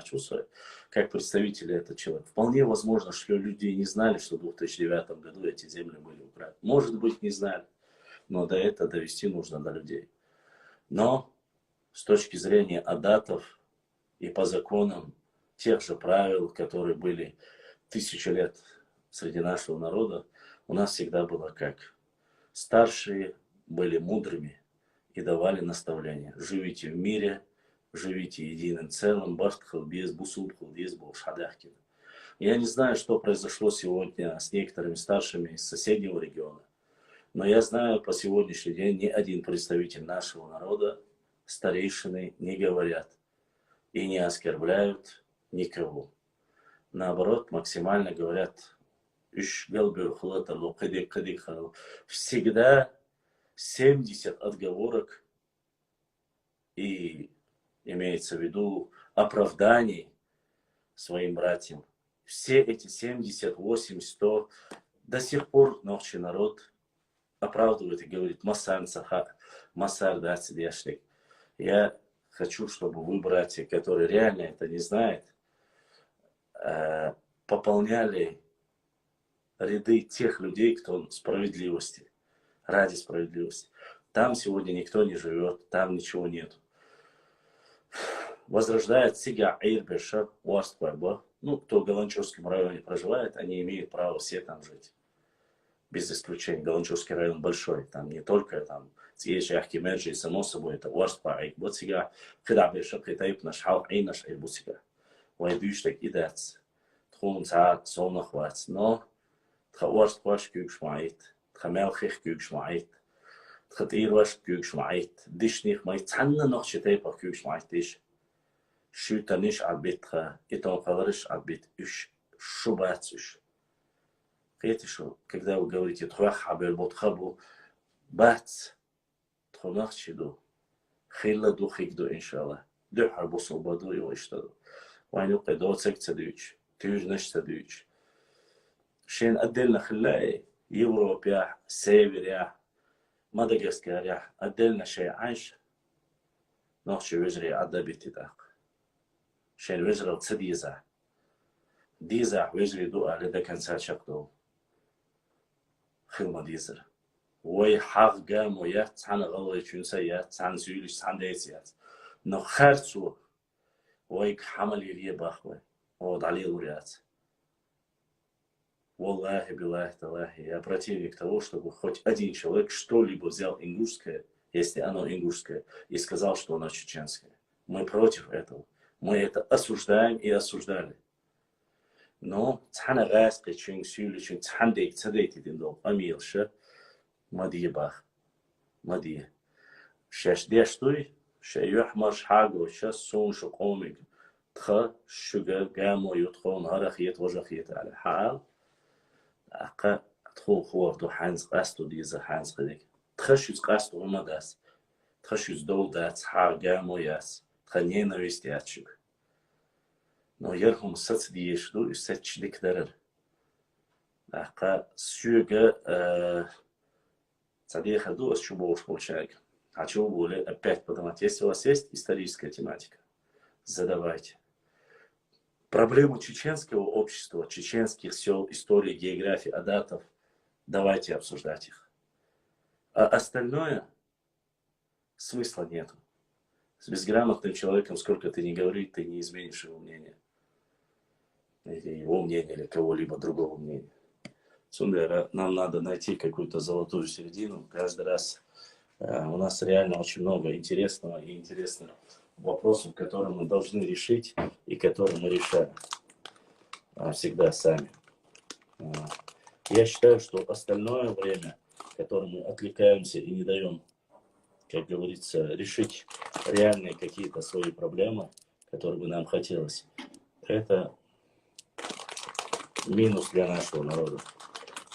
чувствует, как представитель этот человек. Вполне возможно, что люди не знали, что в 2009 году эти земли были украдены. Может быть, не знали, но до этого довести нужно до людей. Но с точки зрения адатов и по законам тех же правил, которые были 1000 лет среди нашего народа, у нас всегда было как? Старшие были мудрыми и давали наставления. Живите в мире, живите единым целым. Я не знаю, что произошло сегодня с некоторыми старшими из соседнего региона, но я знаю, по сегодняшний день ни один представитель нашего народа, старейшины, не говорят и не оскорбляют никого. Наоборот, максимально говорят, всегда 70 отговорок и имеется в виду оправданий своим братьям. Все эти 70, 80, 100 до сих пор ночи народ оправдывает и говорит, масар дацидяшник. Я хочу, чтобы вы, братья, которые реально это не знают, пополняли ряды тех людей, кто справедливости, ради справедливости. Там сегодня никто не живет, там ничего нет. Возрождает себя Эйрбеша, Уарствайба. Ну, кто в Галанчевском районе проживает, они имеют право все там жить. Без исключения. Галанчевский район большой. Там не только там Циеши, Ахкимеджи, само собой, это Уарствайб. Вот сега, когда Беша, Китайп, наш хал, Эйнаш, Эйбусика. Вайдуш так и дать. Тхун цаат, сон охват. Но Уарствайб кюкш маит. Тхамелхих кюкш маит. Тхатирваш кюкш маит. Дишних маит. Цанна нох читайпа кюкш маит диш. Шютаниш адбитха. Итон калариш адбит. Уш. Шубацуш. Знаете, что, когда вы говорите тхуах абел ботхабу, бац, тхунах чиду, хилла духикду, иншаллах. Духар бусулбаду его иштаду. Вайну кайдо цек цадуч. Тюж наш цадуч. Шен отдельно хиллай, Европа, Север, Мадагаскар, отдельно шей анш, нохчи вежри адабити так. Шен вежрал цадиза. Диза вежри дуа леда конца чакту. خدمة ديزر وي حق جام ويات عن غلط شنسيات عن زيلش عن ديسيات نخرتو ويك حمل يليه باخوي وضع عليه وريات والله بالله талахи, я противник того, чтобы хоть один человек что-либо взял ингушское, если оно ингушское, и сказал, что оно чеченское. Мы против этого. Мы это осуждаем и осуждали. Но цана гаск чин сюли чин цандейк цадейти диндо амилша мадие бах мадие шаш дештой шаюх маш хагу шас сон шقومك тха шуга гамо ютхон харахиет важахиет على حال ака тхо хворду ханс qastу диза ханс qdik тхашуз qastу умадас тхашуз долдат ха гамо яс тхане навестячик. Но ярхум сацдиешду и сачдик дарар. Ака сюга цадихаду с чубош получайка. Хочу более опять подумать. Если у вас есть историческая тематика, задавайте. Проблему чеченского общества, чеченских сел, истории, географии, адатов, давайте обсуждать их. А остальное смысла нету. С безграмотным человеком, сколько ты ни говори, ты не изменишь его мнение. Или его мнение, или кого-либо другого мнения. Сундера, нам надо найти какую-то золотую середину. Каждый раз у нас реально очень много интересного и интересных вопросов, которые мы должны решить и которые мы решаем всегда сами. Я считаю, что остальное время, которое мы отвлекаемся и не даем, как говорится, решить реальные какие-то свои проблемы, которые бы нам хотелось, это минус для нашего народа.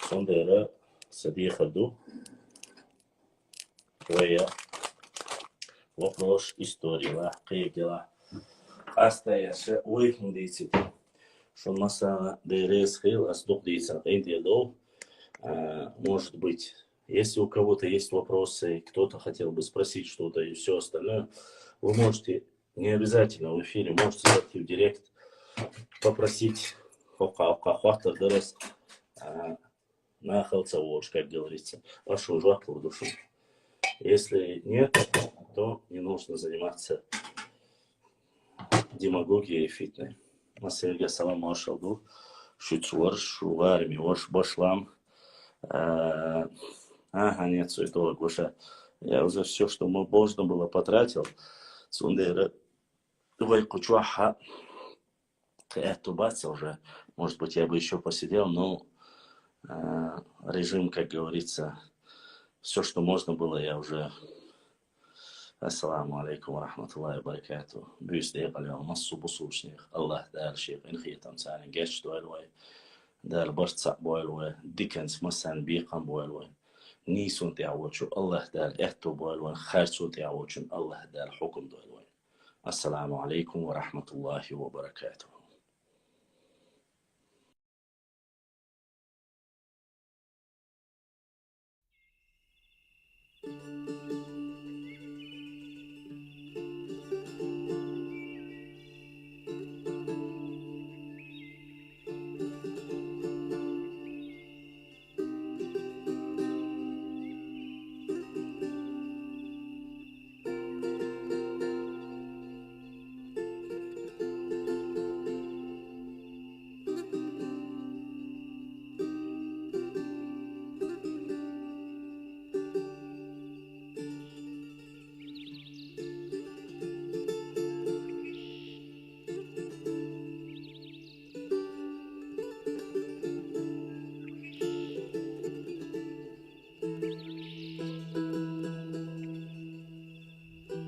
Сондайра садихаду твоя вопрос история қиғила астаяшы ойхын дейсің. Шонмаса дайрес хил астук дейсің. Может быть, если у кого-то есть вопросы, кто-то хотел бы спросить что-то и все остальное, вы можете, не обязательно в эфире, можете зайти в директ, попросить на хелцавош, как говорится, вашу жаклу в душу. Если нет, то не нужно заниматься демагогией фитной. Масерге салам ашалду, шуцуар, шуарми, ваш башлам. Ага, нет, святого Гоша. Я уже все, что можно было, потратил. Сундера, вайкучуаха. Это баца уже. Может быть, я бы еще посидел, но режим, как говорится, все, что можно было, я уже... Ассаламу алейкум ва рахматуллахи ва баракату. Бюс дейгал массу бусушних. Аллах дар шейх инхитам цани геш дуэлвай. Дар барца буэлвай. Дикенс массан биқан буэлвай. Нисун тиавочу. Аллах дар эхту буэлвай. Харцу тиавочу. Аллах дар хукум дуэлвай. Ассаламу алейкум ва рахматуллахи ва баракату.